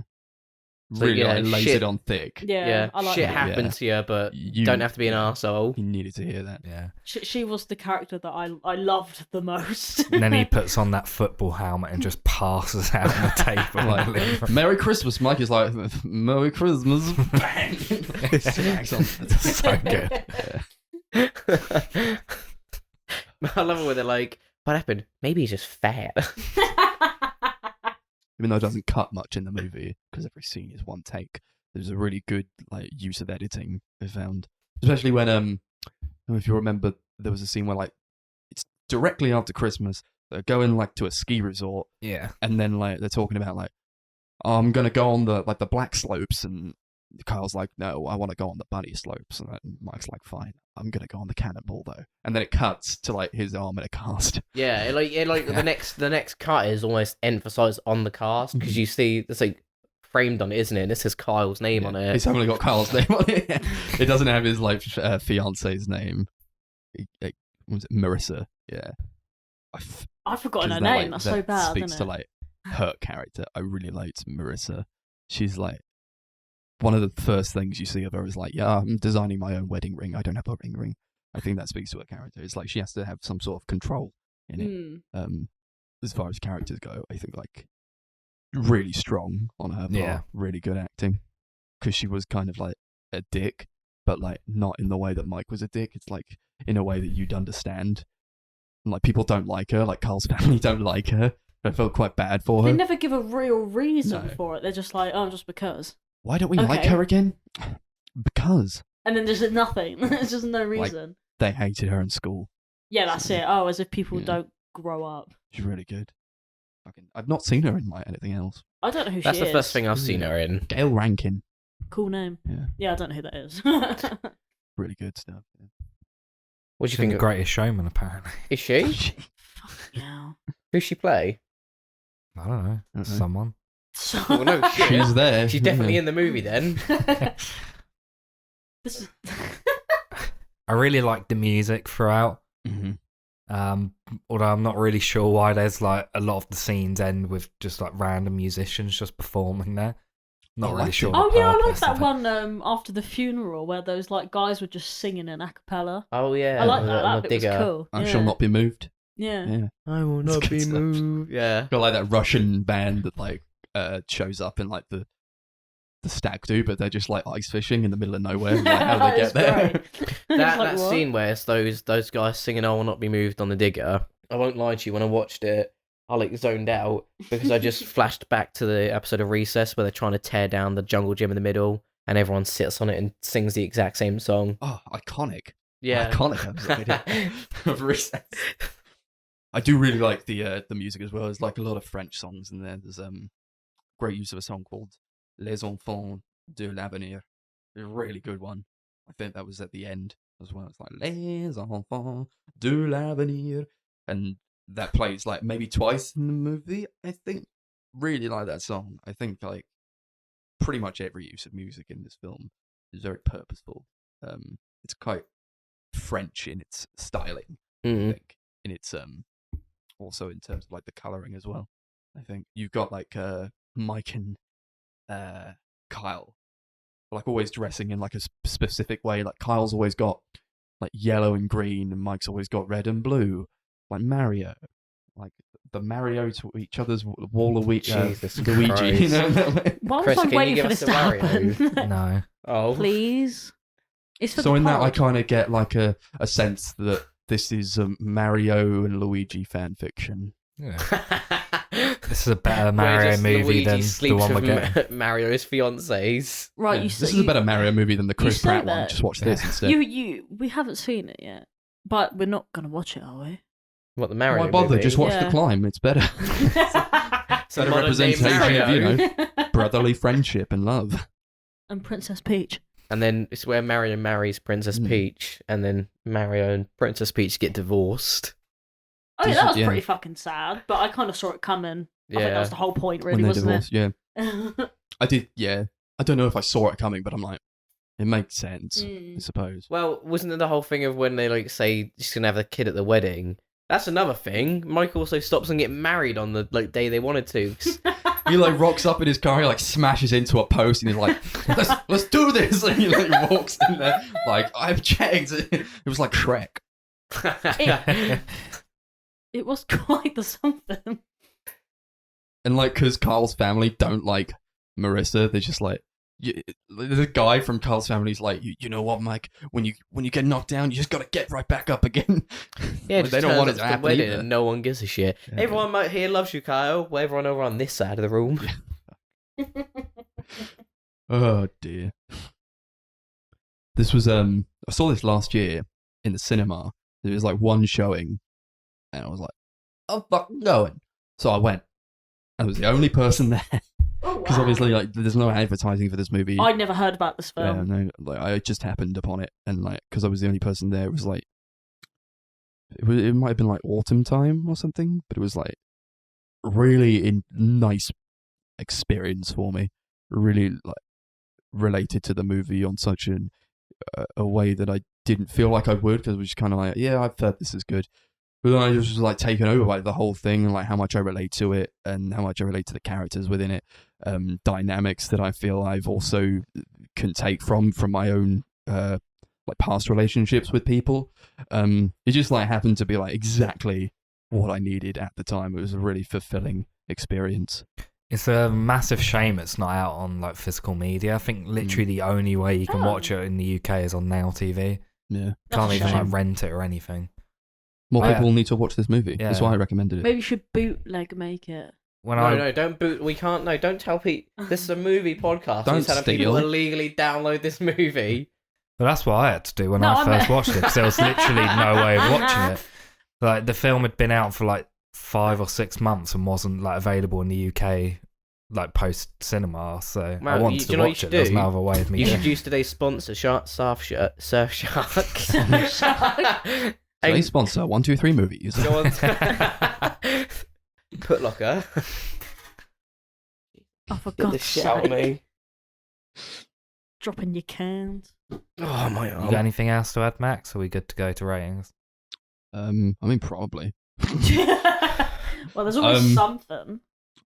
So, Really yeah, like, lays shit. it on thick. Yeah, I like shit that. happened Yeah. to you, but You don't have to be an arsehole. You needed to hear that. Yeah. She was the character that I loved the most. And then he puts on that football helmet and just passes out on the table. Like, Merry Christmas. Mike is like, Merry Christmas. Bang. Smacks on. So good. I love it when they're like, what happened? Maybe he's just fat. Even though it doesn't cut much in the movie, because every scene is one take. There's a really good like use of editing I found, especially when I don't know if you remember, there was a scene where like it's directly after Christmas. They're going like to a ski resort, Yeah. and then like they're talking about like, oh, I'm gonna go on the like the black slopes, and Kyle's like, no, I want to go on the bunny slopes, and Mike's like, fine, I'm gonna go on the cannonball though, and then it cuts to like his arm in a cast. Yeah, the next cut is almost emphasized on the cast because you see it's like framed on it, isn't it? And it says Kyle's name on it. It's only got Kyle's name on it. It doesn't have his like fiance's name. Was it Marissa? Yeah. I've forgotten her 'cause that, name. That's so bad, Speaks isn't to it? like her character. I really liked Marissa. She's like one of the first things you see of her is like, yeah, I'm designing my own wedding ring. I don't have a wedding ring. I think that speaks to her character. It's like she has to have some sort of control in it. As far as characters go, I think like really strong on her part. Yeah. Really good acting because she was kind of like a dick, but like not in the way that Mike was a dick. It's like in a way that you'd understand. And, like people don't like her. Like Carl's family don't like her. I felt quite bad for her. They never give a real reason No. for it. They're just like, oh, just because. Why don't we like Okay. her again? Because And then there's nothing. There's just no reason. they hated her in school. Yeah, that's it. Oh, as if people Yeah. don't grow up. She's really good. I've not seen her in like anything else. I don't know who That's she the is. first thing I've seen her in. Gail Rankin. Cool name. Yeah. Yeah, I don't know who that is. Really good stuff. Yeah. What do you She's in think? The Greatest Showman, apparently. Is she? yeah. Who's she play? I don't know. Uh-uh. Someone. So... Well, no shit. She's there. She's definitely in the movie then. This is... I really like the music throughout. Mm-hmm. Although I'm not really sure why there's like a lot of the scenes end with just like random musicians just performing there. Not I really liked sure. it. the Oh yeah, I like purpose that of it. one after the funeral where those like guys were just singing in a cappella. Oh yeah. I like the- that. the That bit was cool. I yeah. shall not be moved. Yeah. Yeah. I will It's not good be stuff. moved. Yeah. Got like that Russian band that like shows up in like the stag do, but they're just like ice fishing in the middle of nowhere. Like, how do they It's get there? great. It's That like, what? scene where it's those guys singing "I will not be moved" on the digger. I won't lie to you. When I watched it, I like zoned out because I just flashed back to the episode of Recess where they're trying to tear down the jungle gym in the middle, and everyone sits on it and sings the exact same song. Oh, iconic. Yeah. Iconic episode of Recess. I do really like the music as well. There's like a lot of French songs in there. There's great use of a song called Les Enfants de l'Avenir. A really good one. I think that was at the end as well. It's like Les Enfants de l'Avenir. And that plays like maybe twice in the movie, I think. Really like that song. I think like pretty much every use of music in this film is very purposeful. It's quite French in its styling, I Mm. think. In its also in terms of like the colouring as well. I think you've got like Mike and Kyle like always dressing in like a specific way. Like Kyle's always got like yellow and green, and Mike's always got red and blue. Like Mario, like the Mario to each other's Jesus Luigi. Christ. You know? Why Chris, was I can you waiting give for us this the to Wario? happen? No. Oh. Please. It's for So the in that, I pod. kind of get like a sense that this is Mario and Luigi fan fiction. Yeah. This is a better Mario movie Luigi than the sleeps one we're with getting. Mario's fiancées. Right, Yeah, you this say, is a better Mario movie than the Chris say Pratt one. that. Just watch this instead. we haven't seen it yet, but we're not gonna watch it, are we? What, the Mario Why bother? movie? Just watch Yeah. The Climb. It's better. It's a Better modern-day representation of, you Mario. know, brotherly friendship and love. And Princess Peach. And then it's where Mario marries Princess Mm. Peach, and then Mario and Princess Peach get divorced. Oh yeah, that was Yeah. pretty fucking sad, but I kind of saw it coming. I think that Yeah. was the whole point, When really, they wasn't divorced. Yeah. it? I did, yeah. I don't know if I saw it coming, but I'm like, it makes sense, I Mm. suppose. Well, wasn't it the whole thing of when they like say she's gonna have a kid at the wedding? That's another thing. Mike also stops and get married on the like day they wanted to. He like rocks up in his car, he like smashes into a post, and he's like, let's do this. And he like walks in there, like, I've checked. It was like Shrek. It was quite the something. And like, because Carl's family don't like Marissa, they're just like, the guy from Carl's family's like, you know what, Mike? When you get knocked down, you just gotta get right back up again. Yeah, Like, they don't want it to happen wedding either. and no one gives a shit. Yeah. Everyone here loves you, Kyle. Well, everyone over on this side of the room. Oh dear. This was I saw this last year in the cinema. There was like one showing, and I was like, I'm fucking going. So I went. I was the only person there Oh, because wow. obviously like there's no advertising for this movie. I'd never heard about this Yeah, film. no, like I just happened upon it, and like because I was the only person there, it was like it might have been like autumn time or something, but it was like really nice experience for me. really like related to the movie on such a way that I didn't feel like I would, because it was just kind of like, yeah, I've heard this is good. But then I just was like taken over by the whole thing, and like how much I relate to it and how much I relate to the characters within it, dynamics that I feel I've also can take from my own like past relationships with people. It just like happened to be like exactly what I needed at the time. It was a really fulfilling experience. It's a massive shame it's not out on like physical media. I think literally the only way you can watch it in the UK is on Now TV. Yeah, Can't That's a even shame. like rent it or anything. more Yeah. people need to watch this movie. That's Yeah. why I recommended it. Maybe you should bootleg make it. No, don't boot. We can't. No, don't tell people. This is a movie podcast. Don't You're telling steal. people to illegally download this movie. But that's what I had to do when No, I I first meant- watched it, because there was literally no way of watching it. Like the film had been out for like 5 or 6 months and wasn't like available in the UK like post cinema. So I Man, wanted do to you know what watch you it. There's should no do? other way of me You doing should it. use today's sponsor, Surf Shark. Today's sponsor, 123 Movies. Go on. Put Locker. Oh, for Get the God's shit out of sake. me. Dropping your cans. Oh my You god. got anything else to add, Max? Are we good to go to ratings? I mean, probably. Well, there's always Um, something.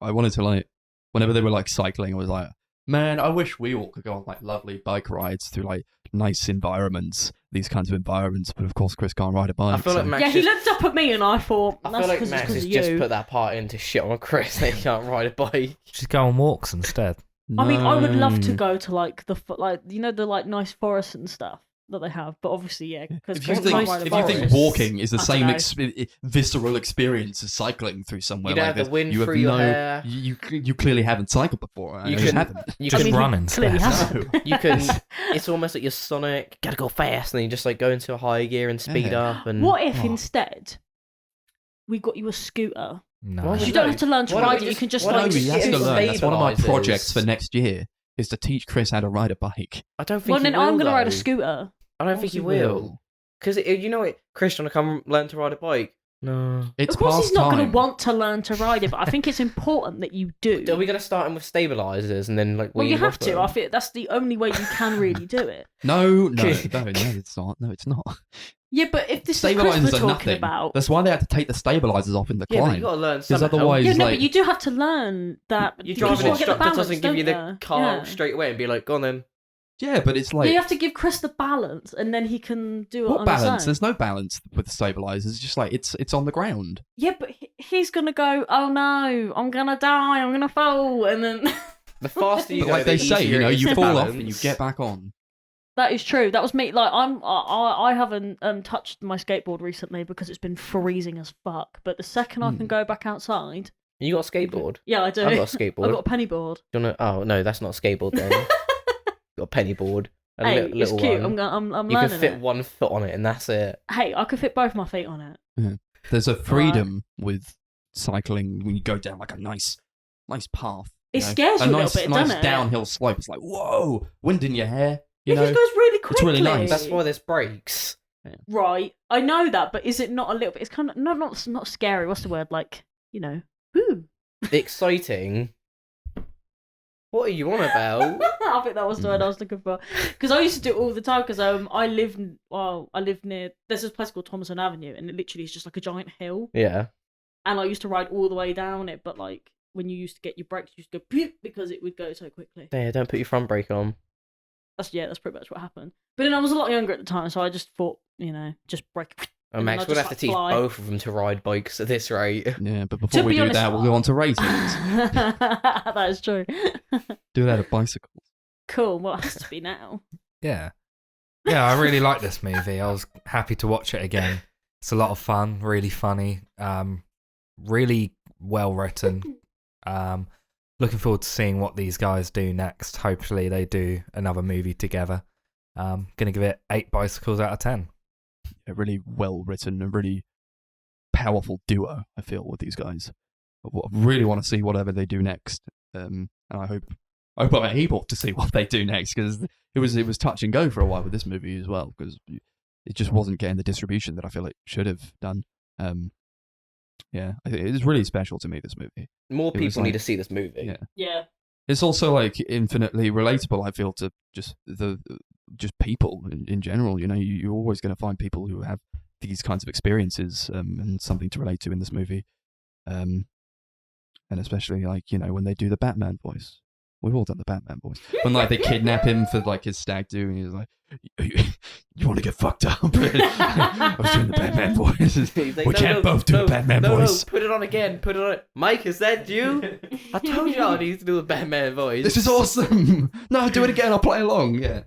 I wanted to like, whenever they were like cycling, I was like, man, I wish we all could go on like lovely bike rides through like nice environments, these kinds of environments. But of course, Chris can't ride a bike. I feel like so- Max Yeah, he just, looked up at me and I thought, I that's feel like because Max it's has because of just you. put that part in to shit on Chris that he can't ride a bike. Just go on walks instead. I mean, I would love to No. go to like like you know the like nice forests and stuff that they have, but obviously yeah, because If you think walking is the I same dunno. visceral experience as cycling through somewhere You don't like have this, the wind you have through your no, hair. you clearly haven't cycled before. You You can- haven't. You Just can, run he instead. clearly hasn't. No. you can. It's almost like you're Sonic. Gotta go fast, and then you just like go into a high gear and speed Yeah. up. And What if Oh. instead we got you a scooter? No. Why would You don't have to learn to Why don't ride we it. You just- can just why don't No, like we he just has get to him learn. That's one of my stabilisers? projects for next year, is to teach Chris how to ride a bike. I don't think. Well, he then will, I'm gonna ride a though. scooter. I don't Of think course he will. Because you know what, Chris, trying to come learn to ride a bike. No. It's Of course, past he's not going time. to want to learn to ride it, but I think it's important that you do. Are we gonna start him with stabilizers and then like? Well, you wean have off to. them? I think that's the only way you can really do it. No, it's not. No, it's not. Yeah, but if this is Chris Stabilizers we're are talking nothing. about, That's why they had to take the stabilizers off in the Yeah, but climb. you gotta learn Because somehow. otherwise, yeah, no, like, but you do have to learn that. You because drive an you wanna get the instructor balance, doesn't give you don't the you? car Yeah. straight away and be like, go on then. yeah, but it's like, Yeah, you have to give Chris the balance, and then he can do it what on balance? his own. There's no balance with the stabilizers. It's just like it's on the ground. Yeah, but he's gonna go. Oh no, I'm gonna die. I'm gonna fall, and then The faster you But go, like the they say, easier it is you to fall off balance. and you get back on. that is true. That was me. Like I haven't touched my skateboard recently because it's been freezing as fuck. But the second I can go back outside, You got a skateboard? yeah, I do. I've got a skateboard. I've got a penny board. Do you wanna... Oh no, that's not a skateboard then. Got a penny board. A Hey, little it's cute. one. I'm You learning can fit it. 1 foot on it, and that's it. Hey, I could fit both my feet on it. There's a freedom with cycling when you go down like a nice path. It you know? scares you a nice, little bit, nice doesn't it? downhill slope. It's like, whoa, wind in your hair. You It know, just goes really it's quickly. really nice. That's why there's brakes. Right, I know that, but is it not a little bit? It's kind of not scary. What's the word? Like, you know, woo. Exciting. What are you on about? I think that was the word I was looking for. Because I used to do it all the time. Because I live near. There's this place called Thomason Avenue, and it literally is just like a giant hill. Yeah. And I used to ride all the way down it, but like when you used to get your brakes, you used to go pew because it would go so quickly. Yeah, don't put your front brake on. That's pretty much what happened. But then I was a lot younger at the time, so I just thought, just brake. Oh, And Max, I we'll just, have to teach fly. both of them to ride bikes at this rate. Yeah, but To before we be do honest, that, we'll go on to ratings. That is true. Do that at bicycles. Cool. Well, it has to be now. Yeah. Yeah, I really like this movie. I was happy to watch it again. It's a lot of fun, really funny, really well written. Looking forward to seeing what these guys do next. Hopefully they do another movie together. Gonna give it 8 bicycles out of 10. A really well written and really powerful duo, I feel, with these guys. I really want to see whatever they do next. And I hope I'm able to see what they do next, because it was touch and go for a while with this movie as well, because it just wasn't getting the distribution that I feel it should have done. Yeah, I think it is really special to me, this movie. More It was people need like- to see this movie. Yeah. Yeah. It's also like infinitely relatable, I feel, to just people in general. You know, you're always going to find people who have these kinds of experiences and something to relate to in this movie. And especially like, you know, when they do the Batman voice. We've all done the Batman voice. When like they kidnap him for like his stag do, and he's like, "You want to get fucked up?" I was doing the Batman voice. He's like, We can't both do a Batman voice. No, put it on again. Put it on. Mike, is that you? I told you I need to do the Batman voice. This is awesome. No, do it again. I'll play along. Yeah.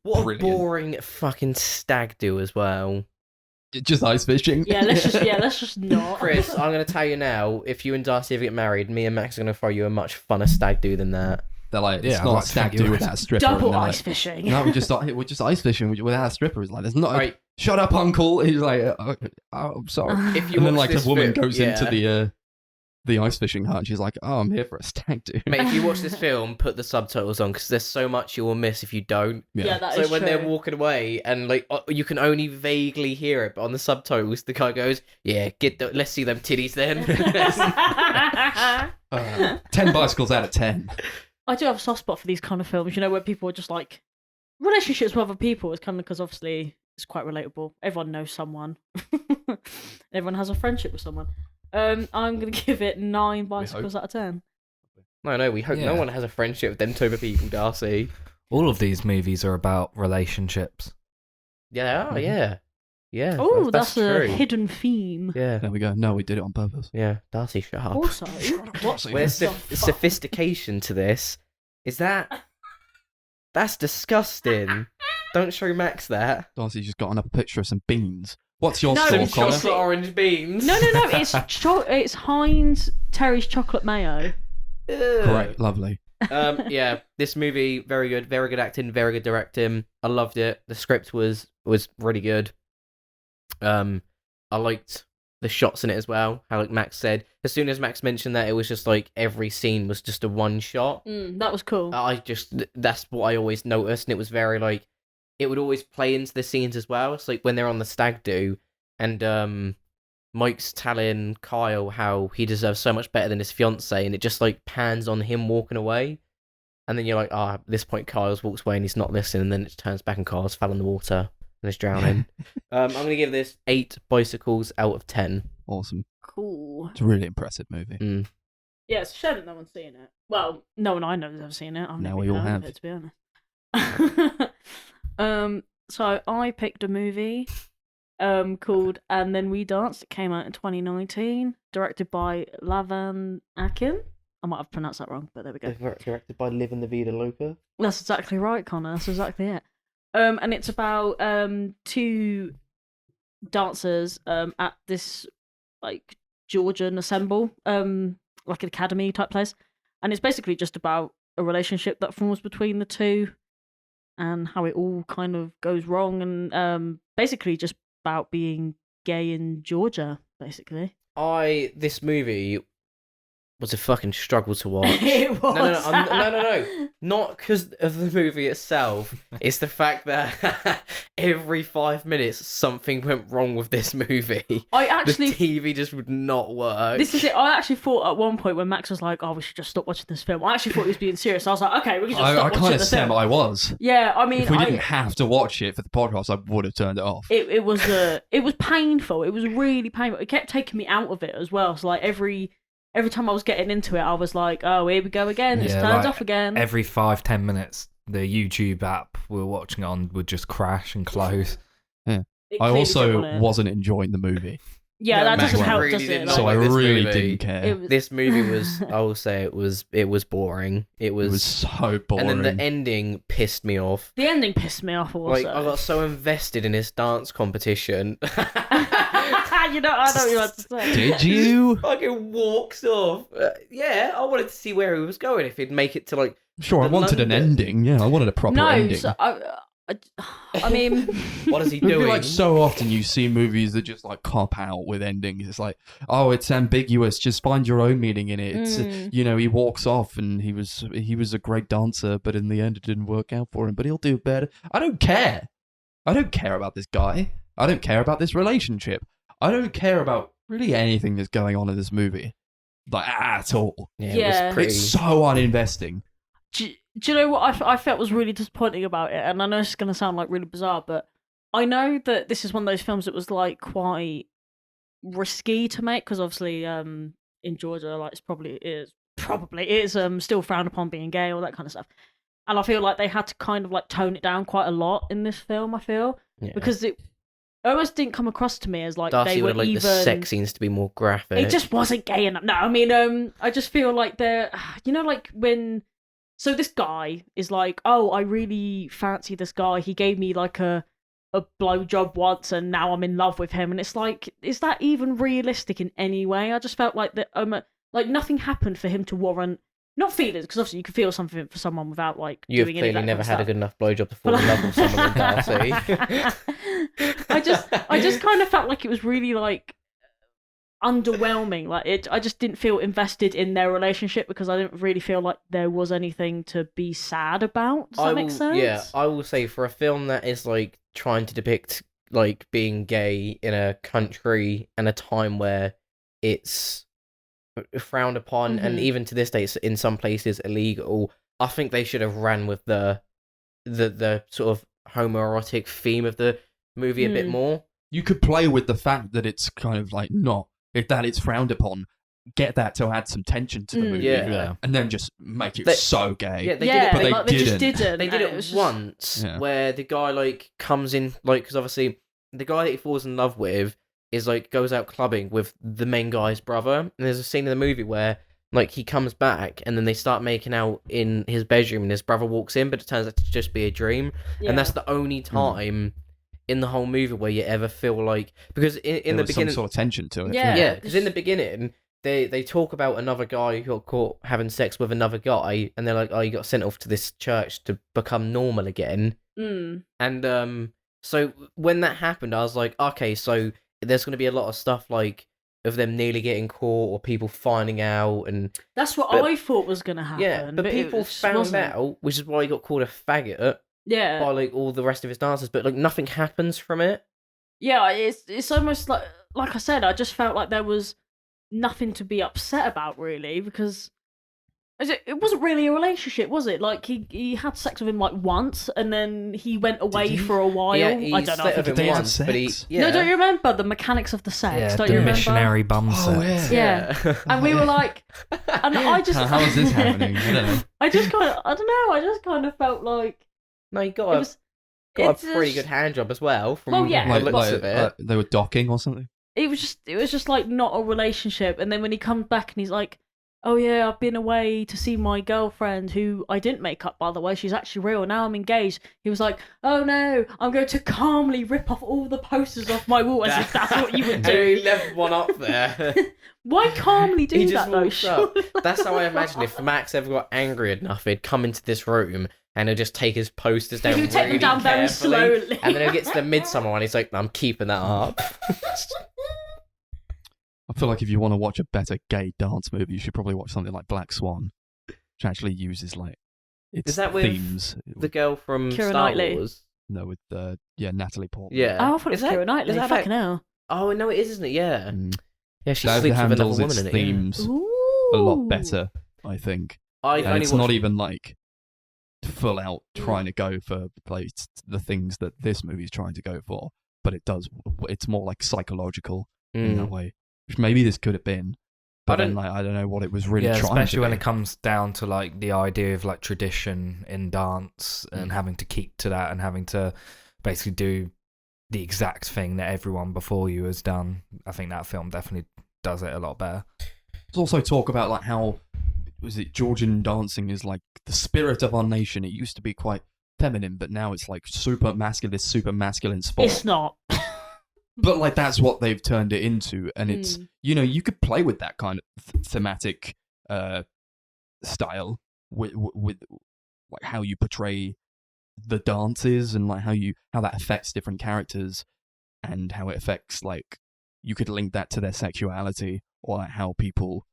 What brilliant. a boring fucking stag do as well. Just ice fishing. Yeah, let's just not. Chris, I'm going to tell you now, if you and Darcy ever get married, me and Max are going to throw you a much funner stag do than that. They're like, Yeah, it's I'd not like a to stag think you do would. without a stripper. Double And they're ice like, fishing. No, we're just ice fishing without a stripper. He's like, there's not. Right. Shut up, uncle. He's like, I'm sorry. If you And then watch like a this woman film- goes yeah. into the ice fishing hut, and she's like, oh, I'm here for a stag do. Mate, if you watch this film, put the subtitles on, because there's so much you will miss if you don't. Yeah, that So is when true. they're walking away, and like you can only vaguely hear it, but on the subtitles, the guy goes, "Yeah, let's see them titties then." 10 bicycles out of 10. I do have a soft spot for these kind of films, you know, where people are just like relationships with other people. It's kind of because obviously it's quite relatable. Everyone knows someone. Everyone has a friendship with someone. I'm gonna give it 9 bicycles out of 10. No, we hope no Yeah. one has a friendship with them type of people, Darcy. All of these movies are about relationships. Yeah, Mhm. yeah. Oh, that's a true. hidden theme. Yeah, There we go. No, we did it on purpose. yeah. Darcy, shut up. Also, Darcy. Where's the the fuck? sophistication to this? Is that's disgusting? Don't show Max that. Darcy's just gotten up a picture of some beans. What's your No, score, it's Connor? chocolate. orange beans. No, it's Heinz Terry's chocolate mayo. Great, lovely. Yeah, this movie, very good acting, very good directing. I loved it. The script was really good. I liked the shots in it as well. How like Max said, as soon as Max mentioned that, it was just like every scene was just a one shot. That was cool. That's what I always noticed, and it was very like it would always play into the scenes as well. It's like when they're on the stag do, and Mike's telling Kyle how he deserves so much better than his fiance, and it just like pans on him walking away, and then you're like, at this point Kyle's walks away and he's not listening, and then it turns back and Kyle's fell in the water and is drowning. I'm gonna give this 8 bicycles out of 10. Awesome. Cool. It's a really impressive movie. Yeah, it's a shame that no one's seen it. Well, no one I know has ever seen it. I've Now never we even all heard of have. it, to be honest. So I picked a movie called And Then We Danced. It came out in 2019, directed by Lavan Akin. I might have pronounced that wrong, but there we go. Directed by Liv and the Vida Loca. That's exactly right, Connor. That's exactly it. And it's about 2 dancers at this like Georgian assemble, like an academy type place, and it's basically just about a relationship that forms between the 2 and how it all kind of goes wrong, and basically just about being gay in Georgia, basically. This movie was a fucking struggle to watch. It was. No. Not because of the movie itself. It's the fact that every 5 minutes something went wrong with this movie. I actually. The TV just would not work. This is it. I actually thought at one point when Max was like, "Oh, we should just stop watching this film." I actually thought he was being serious. I was like, "Okay, we can just I stop watching kind of the said film." I was. Yeah, I mean, If we didn't have to watch it for the podcast, I would have turned it off. it was painful. It was really painful. It kept taking me out of it as well. So like every time I was getting into it, I was like, "Oh, here we go again. It's Yeah, turned like, off again." Every 5-10 minutes, the YouTube app we were watching it on would just crash and close. It I clearly also didn't want it. wasn't enjoying the movie, Yeah, No, that Max doesn't help, really does it? didn't Like, so I this really movie. didn't care. it was- This movie was, I will say, it was boring. It was, so boring. and then the ending pissed me off. the ending pissed me off. Also, Like I got so invested in this dance competition. you know, I know what you're about to say. Did you? Fucking walks off. Yeah, I wanted to see where he was going. If he'd make it to like. Sure, I The wanted an London. ending. Yeah, I wanted a proper No, ending. so I mean, What is he I feel doing? like so often you see movies that just like cop out with endings. It's like, oh, it's ambiguous. Just find your own meaning in it. It's you know, he walks off and he was a great dancer, but in the end it didn't work out for him. But he'll do better. I don't care. I don't care about this guy. I don't care about this relationship. I don't care about really anything that's going on in this movie, like at all. yeah, Yeah. it was pretty. It's so uninvesting. do you know what I felt was really disappointing about it? And I know it's going to sound like really bizarre, but I know that this is one of those films that was like quite risky to make because obviously in Georgia, like it is still frowned upon being gay, all that kind of stuff. And I feel like they had to kind of like tone it down quite a lot in this film. I feel because it almost didn't come across to me as like Darcy they were would have liked even. the sex scenes to be more graphic. It just wasn't gay enough. No, I mean, I just feel like they're, like when. So this guy is like, oh, I really fancy this guy. He gave me like a blowjob once, and now I'm in love with him. And it's like, is that even realistic in any way? I just felt like that, like nothing happened for him to warrant not feelings, because obviously you can feel something for someone without like You've doing any of clearly that never kind had a of good enough blowjob to fall in love with someone in Darcy. I just kind of felt like it was really like underwhelming. Like I just didn't feel invested in their relationship because I didn't really feel like there was anything to be sad about. Does that make sense? Yeah, I will say for a film that is like trying to depict like being gay in a country and a time where it's frowned upon and even to this day it's in some places illegal, I think they should have ran with the sort of homoerotic theme of the movie a bit more. You could play with the fact that it's kind of like not, if that it's frowned upon, get that to add some tension to the movie, and then just make it so gay. Yeah, they did it, but they just didn't. didn't. They did it once where the guy like comes in, like, because obviously the guy that he falls in love with is like goes out clubbing with the main guy's brother, and there's a scene in the movie where like he comes back and then they start making out in his bedroom and his brother walks in, but it turns out to just be a dream, and that's the only time in the whole movie where you ever feel like, because in the beginning some sort of tension to it. Yeah, because in the beginning they talk about another guy who got caught having sex with another guy, and they're like, oh, you got sent off to this church to become normal again. And so when that happened, I was like, okay, so there's going to be a lot of stuff like of them nearly getting caught or people finding out, and that's what I thought was going to happen. Yeah, but people found out, which is why he got called a faggot. Yeah, by like all the rest of his dancers, but like nothing happens from it. Yeah, it's almost like I said, I just felt like there was nothing to be upset about really, because it wasn't really a relationship, was it? Like he had sex with him like once, and then he went away for a while. Yeah, I don't know if they had sex. No, don't you remember the mechanics of the sex? Yeah, don't the you remember? missionary bum sex. Yeah. And we were like, and I just how is this happening? I don't know. I just kind of felt like. No, you got a pretty good hand job as well. From the looks of it, they were docking or something. It was just like not a relationship. And then when he comes back and he's like, "Oh yeah, I've been away to see my girlfriend, who I didn't make up, by the way. She's actually real. Now I'm engaged." He was like, "Oh no, I'm going to calmly rip off all the posters off my wall as if that's what you would do." He left one up there. Why calmly do that though? That's how I imagine if Max ever got angry enough, he'd come into this room and he'll just take his posters down. He'll take them down very slowly, and then he'll get to the Midsummer one. He's like, "I'm keeping that up." I feel like if you want to watch a better gay dance movie, you should probably watch something like Black Swan, which actually uses like its Is that themes. With the girl from Keira Star Knightley? Wars? No, with Natalie Portman. Yeah. Oh, I thought it was Keira Knightley. Fucking hell. Oh no, it is, isn't it? Yeah. Yeah, she that sleeps with another handles woman its in it. themes a lot better, I think. And it's not even like full out trying to go for like the things that this movie's trying to go for, but it does. It's more like psychological in that way, which maybe this could have been. But then, like, I don't know what it was really trying to especially when be. it comes down to like the idea of like tradition in dance and having to keep to that and having to basically do the exact thing that everyone before you has done. I think that film definitely does it a lot better. There's also talk about like how Georgian dancing is like the spirit of our nation. It used to be quite feminine, but now it's like super masculine sport. It's not. But like that's what they've turned it into, and it's you could play with that kind of thematic style with like how you portray the dances and like how that affects different characters and how it affects, like, you could link that to their sexuality or like how people,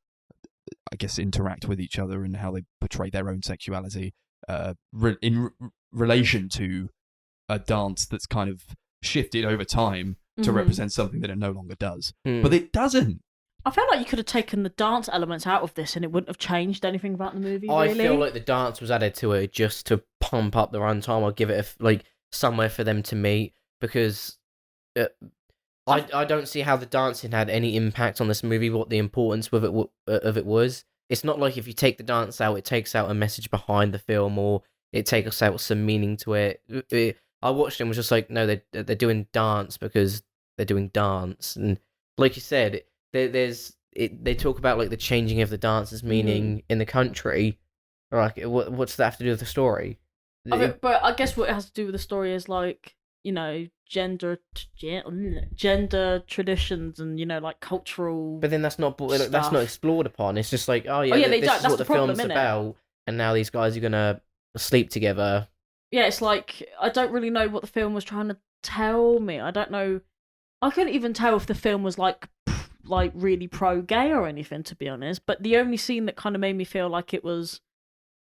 I guess, interact with each other and how they portray their own sexuality in relation to a dance that's kind of shifted over time to represent something that it no longer does. But it doesn't. I felt like you could have taken the dance elements out of this and it wouldn't have changed anything about the movie, I really. feel like the dance was added to it just to pump up the runtime or give it somewhere for them to meet, because I don't see how the dancing had any impact on this movie. What the importance of it was. It's not like if you take the dance out, it takes out a message behind the film, or it takes out some meaning to it. I watched it and was just like, no, they're doing dance because they're doing dance, and like you said, they talk about like the changing of the dance's meaning in the country. Like, what's that have to do with the story? But I guess what it has to do with the story is like, you know, gender traditions and, you know, like cultural. But then that's not explored upon. It's just like, oh yeah, this is that's what the the problem, film's innit? about, and now these guys are gonna sleep together. Yeah, it's like, I don't really know what the film was trying to tell me. I don't know. I couldn't even tell if the film was like really pro-gay or anything, to be honest. But the only scene that kind of made me feel like it was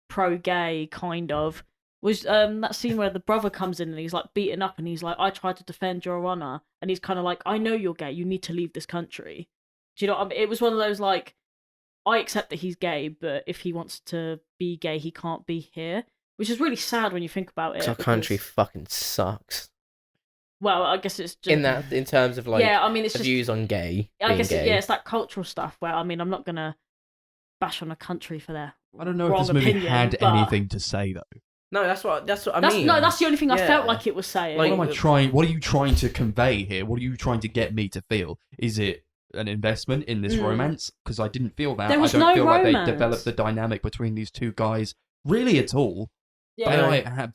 pro-gay, kind of, was that scene where the brother comes in and he's like beaten up and he's like, I tried to defend your honor. And he's kind of like, I know you're gay. You need to leave this country. Do you know what I mean? It was one of those like, I accept that he's gay, but if he wants to be gay, he can't be here. Which is really sad when you think about it. Our country fucking sucks. Well, I guess it's just in terms of like, yeah. I mean, it's just views on gay. I guess gay. it's that cultural stuff where, I mean, I'm not gonna bash on a country for their I don't know wrong if this movie opinion, had but anything to say though. No, that's what I mean. No, that's the only thing I felt Yeah. like it was saying. Like, What are you trying to convey here? What are you trying to get me to feel? Is it an investment in this romance? Because I didn't feel that. There was I don't no feel romance. like they developed the dynamic between these two guys really at all. yeah. They like have,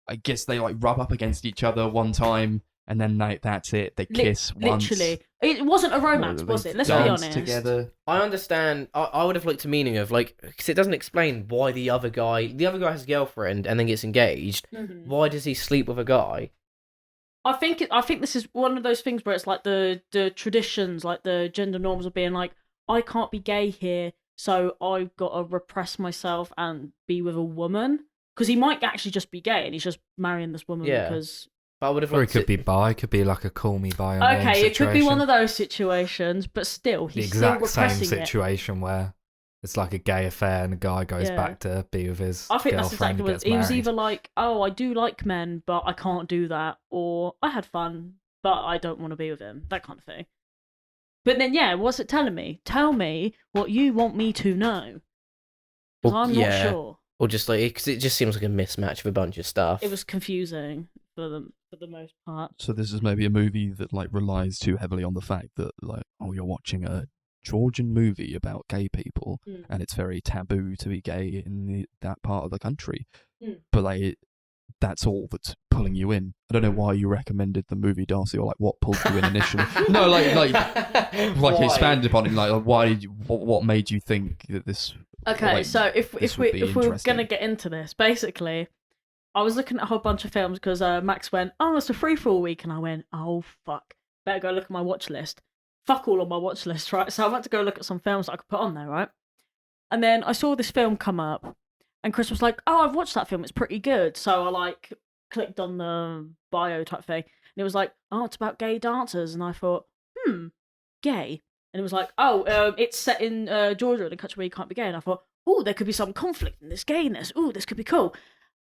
I guess they like rub up against each other one time, and then that's it. They kiss once. Literally, it wasn't a romance, was it? Let's be dance honest. together. I understand. I would have liked a meaning of like, because it doesn't explain why the other guy has a girlfriend and then gets engaged. Mhm. Why does he sleep with a guy? I think this is one of those things where it's like the traditions, like the gender norms of being like, I can't be gay here, so I've got to repress myself and be with a woman. Because he might actually just be gay and he's just marrying this woman because. But I would have Or it liked could be bi. It could be like a call me by your name Okay, it could be one situation. of those situations, but still, The he's still exact same repressing it. situation where it's like a gay affair and the guy goes Yeah. back to be with his I think that's girlfriend exactly and what gets it was. married. Either like, oh, I do like men, but I can't do that, or I had fun, but I don't want to be with him. That kind of thing. But then, yeah, what's it telling me? Tell me what you want me to know. 'Cause Well, I'm not sure. Or just like, because it just seems like a mismatch of a bunch of stuff. It was confusing for the most part. So this is maybe a movie that like relies too heavily on the fact that like, oh, you're watching a Georgian movie about gay people, and it's very taboo to be gay in that part of the country. But like, that's all that's pulling you in. I don't know why you recommended the movie, Darcy, or like what pulled you in initially. No, like Why? expanded upon it. Like, why did you, what made you think that this? Okay, like, so if this we would be if we're interesting? gonna get into this, basically, I was looking at a whole bunch of films because Max went, "Oh, it's a free for all week," and I went, "Oh fuck, better go look at my watch list." Fuck all on my watch list, right? So I went to go look at some films that I could put on there, right? And then I saw this film come up, and Chris was like, "Oh, I've watched that film. It's pretty good." So I like clicked on the bio type thing, and it was like, "Oh, it's about gay dancers," and I thought, gay. And it was like, oh, it's set in Georgia, the country where you can't be gay. And I thought, oh, there could be some conflict in this gayness. Oh, this could be cool.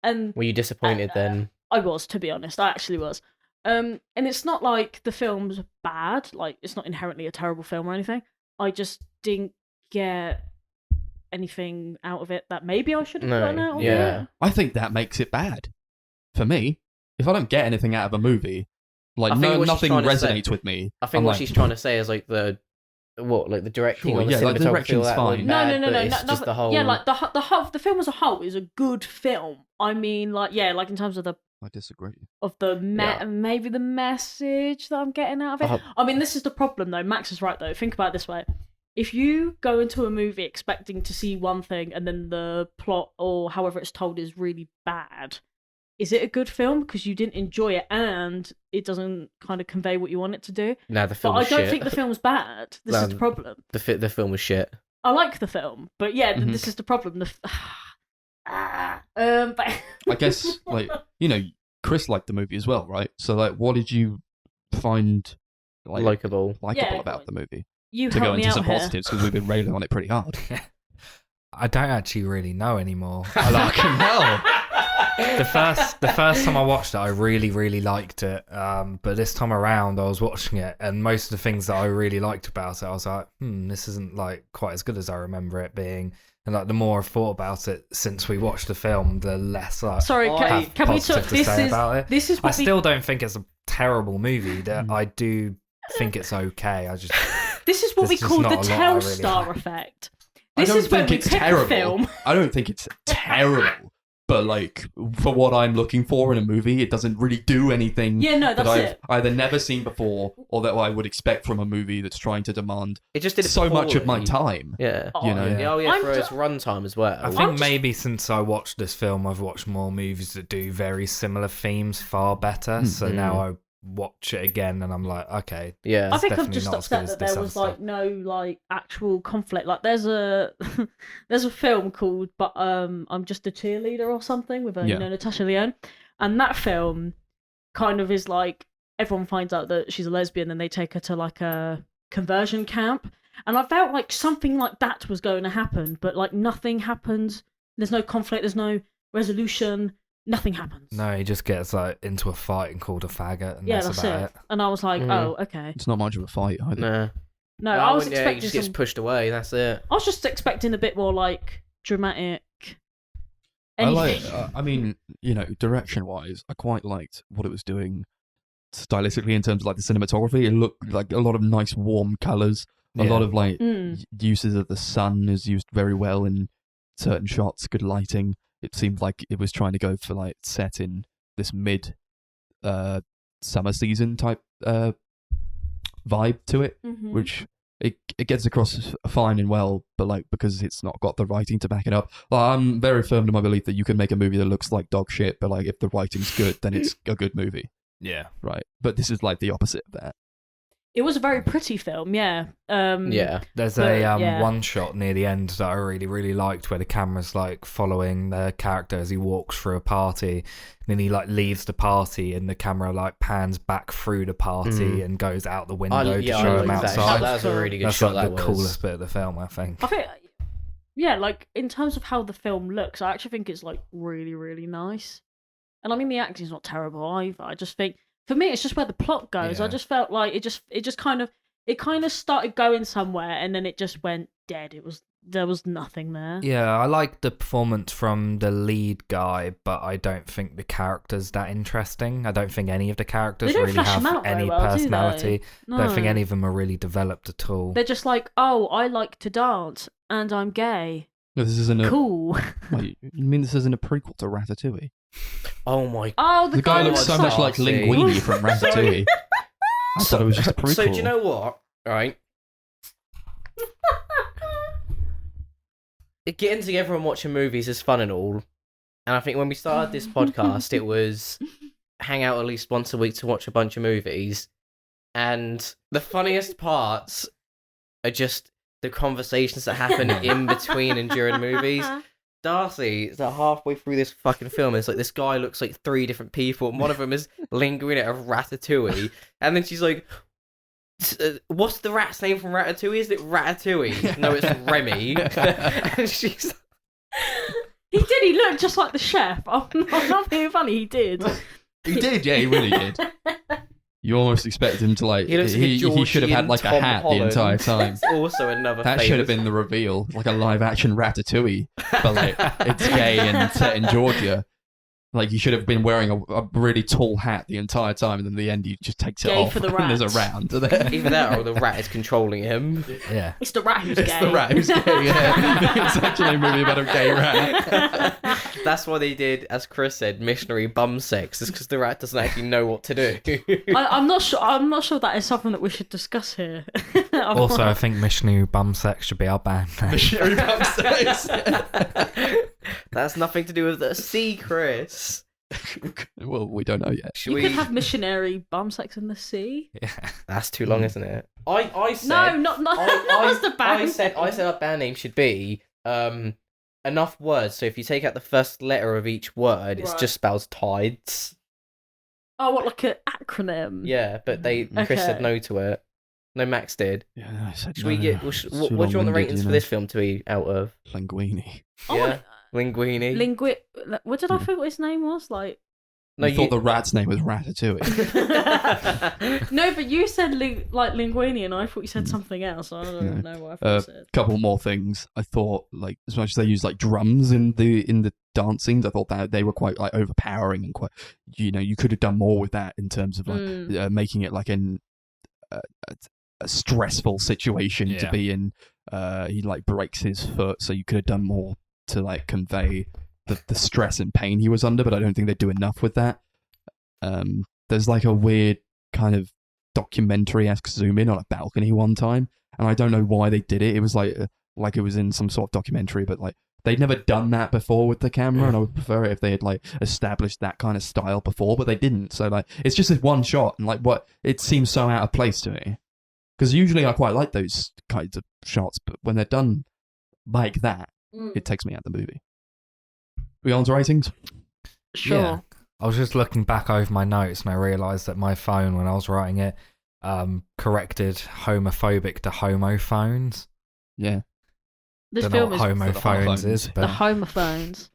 And Were you disappointed then? I was, to be honest. I actually was. And it's not like the film's bad. Like, it's not inherently a terrible film or anything. I just didn't get anything out of it that maybe I should have gotten out of it. I think that makes it bad. For me, if I don't get anything out of a movie, like I think what she's nothing trying to say- resonates with me. I think I'm what like, she's trying to say is like the directing Sure, or the yeah, like, the cinematography, direction's all that fine. wasn't No, bad, no, but no. it's just the whole. Yeah, like the film as a whole is a good film. I mean, like, yeah, like in terms of I disagree. maybe the message that I'm getting out of it. I mean, this is the problem though. Max is right though. Think about it this way: if you go into a movie expecting to see one thing and then the plot or however it's told is really bad, is it a good film because you didn't enjoy it and it doesn't kind of convey what you want it to do? No, the But film I was don't shit. think the film's bad. This is the problem. The film was shit. I like the film, but yeah, Mm-hmm. this is the problem. But I guess, like, you know, Chris liked the movie as well, right? So, like, what did you find Likeable. Yeah, about the movie? You to go help me into out some here. positives because we've been railing on it pretty hard. I don't actually really know anymore. I like No. the first time I watched it, I really, really liked it. But this time around, I was watching it, and most of the things that I really liked about it, I was like, this isn't like quite as good as I remember it being. And like the more I've thought about it since we watched the film, the less I Sorry, have can we positive talk? to This say is about it. this is I what we, still don't think it's a terrible movie. That I do think it's okay. this is what we there's just call the not a lot I really Telstar like. effect. I This don't is when think we it's pick terrible. a film. I don't think it's terrible. But like for what I'm looking for in a movie, it doesn't really do anything Yeah, no, that that's I've it. either never seen before or that I would expect from a movie that's trying to demand It just did it so much of my poorly. time. Yeah. You know, Yeah, I'm for ju- its runtime as well. I think maybe since I watched this film, I've watched more movies that do very similar themes far better. So now I watch it again, and I'm like, okay, yeah. I think I'm definitely just not as good upset as that this there was other like stuff. no like actual conflict. Like there's a there's a film called "But I'm Just a Cheerleader" or something with Yeah. Natasha Lyonne, and that film kind of is like everyone finds out that she's a lesbian, and they take her to like a conversion camp, and I felt like something like that was going to happen, but like nothing happened. There's no conflict. There's no resolution. Nothing happens. No, he just gets like into a fight and called a faggot, and Yeah, that's that's about it. And I was like, oh, okay. It's not much of a fight either. Nah. No, I was He expecting just gets some. pushed away. That's it. I was just expecting a bit more like dramatic. I like. Anything. I mean, you know, direction-wise, I quite liked what it was doing stylistically in terms of like the cinematography. It looked like a lot of nice warm colors. A lot of like uses of the sun is used very well in certain shots. Good lighting. It seemed like it was trying to go for like set in this mid summer season type vibe to it, which it gets across fine and well, but like because it's not got the writing to back it up. Like, I'm very firm to my belief that you can make a movie that looks like dog shit, but like if the writing's good, then it's a good movie, Yeah. right? But this is like the opposite of that. It was a very pretty film, yeah. Yeah. There's But, a yeah. one shot near the end that I really, really liked where the camera's like following the character as he walks through a party. And then he like leaves the party and the camera like pans back through the party and goes out the window to show him like that. outside. That was a really good That's shot. like That the was. coolest bit of the film, I think. I think, yeah, like in terms of how the film looks, I actually think it's like really, really nice. And I mean, the acting's not terrible either. I just think, for me, it's just where the plot goes. I Yeah. just felt like it just kind of started going somewhere and then it just went dead. There was nothing there. Yeah, I like the performance from the lead guy, but I don't think the character's that interesting. I don't think any of the characters They don't really flesh 'em have out very any well, do they? personality. I don't think No. any of them are really developed at all. They're just like, oh, I like to dance and I'm gay. No, this isn't a. Cool. Wait, you mean this isn't a prequel to Ratatouille? Oh my. Oh, The guy looks so much like Darcy. Linguini from Ratatouille. I thought it was just a prequel. So do you know what? Right. Getting together and watching movies is fun and all, and I think when we started this podcast, it was hang out at least once a week to watch a bunch of movies, and the funniest parts are just the conversations that happen in between and during movies. Darcy is like halfway through this fucking film, and it's like this guy looks like three different people, and one of them is lingering at a Ratatouille, and then she's like, what's the rat's name from Ratatouille? Is it Ratatouille? No, it's Remy. And she's He did. He looked just like the chef. I'm not being funny. He did. He did, yeah, he really did. You almost expect him to like. He looks like a He should have had like a Georgian hat Tom the entire Holland. time. That's also another. That should have been the reveal, like a live action Ratatouille, but like it's gay and set in Georgia. Like he should have been wearing a really tall hat the entire time, and then at the end he just takes it Gay off for the and there's a rats. round there. Either that or the rat is controlling him. Yeah. It's the rat who's It's gay. the rat who's gay. Yeah, it's actually a movie about a gay rat. That's why they did, as Chris said, missionary bum sex. It's because the rat doesn't actually know what to do. I'm not sure. I'm not sure that is something that we should discuss here. Also, I think Missionary Bum Sex should be our band name. Missionary bum sex. That's nothing to do with the sea, Chris. Well, we don't know yet. Should you we? could have missionary bum sex in the sea. Yeah. That's too long, isn't it? I said. No, not that was the band. I said our band name should be enough words. So if you take out the first letter of each word, it Right. just spells tides. Oh, what, like an acronym? Yeah, but Chris Okay. said no to it. No, Max did. Yeah, I said Should no. we get? It's What too do you want the long-winded, ratings you for know. this film to be out of? Linguini. Oh, Yeah, Linguini. What did I Yeah. think what his name was? Like, No, I thought the rat's name was Ratatouille. no, but you said Linguini, and I thought you said something else. I don't know what I thought you said. Couple more things. I thought, like, as much as they use like drums in the dance scenes, I thought that they were quite like overpowering and quite. You could have done more with that in terms of like making it like a stressful situation to Yeah. be in. He like breaks his foot, so you could have done more to like convey the stress and pain he was under, but I don't think they do enough with that. There's like a weird kind of documentary-esque zoom in on a balcony one time, and I don't know why they did it. It was like it was in some sort of documentary, but like they'd never done that before with the camera, and I would prefer it if they had like established that kind of style before, but they didn't. So like it's just this one shot, and like it seems so out of place to me. Because usually I quite like those kinds of shots, but when they're done like that, it takes me out of the movie. We on to ratings? Sure. Yeah. I was just looking back over my notes and I realised that my phone, when I was writing it, corrected homophobic to homophones. Yeah. This Don't know film what is homophones is, the but homophones.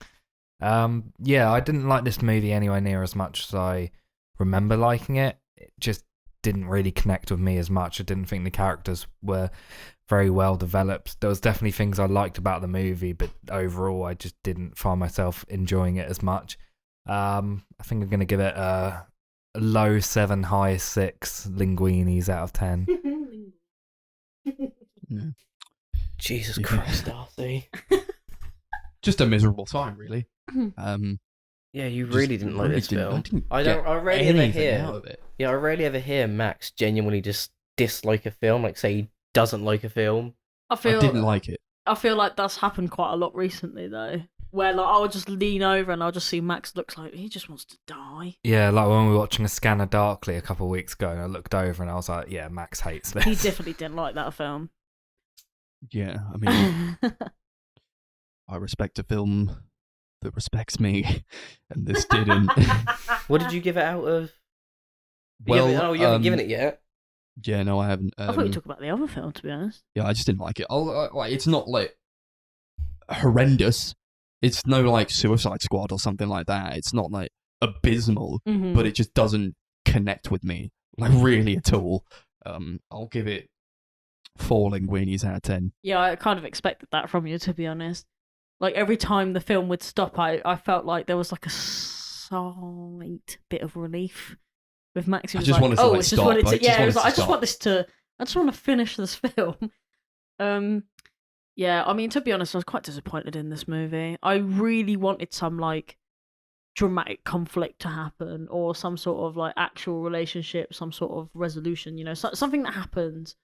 yeah, I didn't like this movie anywhere near as much as I remember liking it. It just didn't really connect with me as much. I didn't think the characters were very well developed. There was definitely things I liked about the movie, but overall I just didn't find myself enjoying it as much. I think I'm going to give it a low 7, high 6 linguinis out of 10. Yeah. Jesus Yeah. Christ, Darcy. Just a miserable time, really. Yeah, you Just really didn't like this film. I rarely ever anything hear. out of it. Yeah, I rarely ever hear Max genuinely just dislike a film, like say he doesn't like a film. I I didn't like it. I feel like that's happened quite a lot recently, though. Where like I'll just lean over and I'll just see Max looks like he just wants to die. Yeah, like when we were watching A Scanner Darkly a couple of weeks ago, and I looked over and I was like, yeah, Max hates this. He definitely didn't like that film. Yeah, I mean, I respect a film that respects me, and this didn't. What did you give it out of? Well, you haven't given it yet. Yeah, no, I haven't. I thought you talked about the other film, to be honest. Yeah, I just didn't like it. Like, it's not like horrendous. It's no like Suicide Squad or something like that. It's not like abysmal, Mm-hmm. but it just doesn't connect with me like really at all. I'll give it 4 linguinis out of 10. Yeah, I kind of expected that from you, to be honest. Like every time the film would stop, I felt like there was like a slight bit of relief with Max. He I was just like, wanted to, oh, like, it's stop. just wanted I to, just yeah. It wanted was like, to I just stop. want this to, I just want to finish this film. Yeah, I mean, to be honest, I was quite disappointed in this movie. I really wanted some like dramatic conflict to happen, or some sort of like actual relationship, some sort of resolution. You know, something that happens.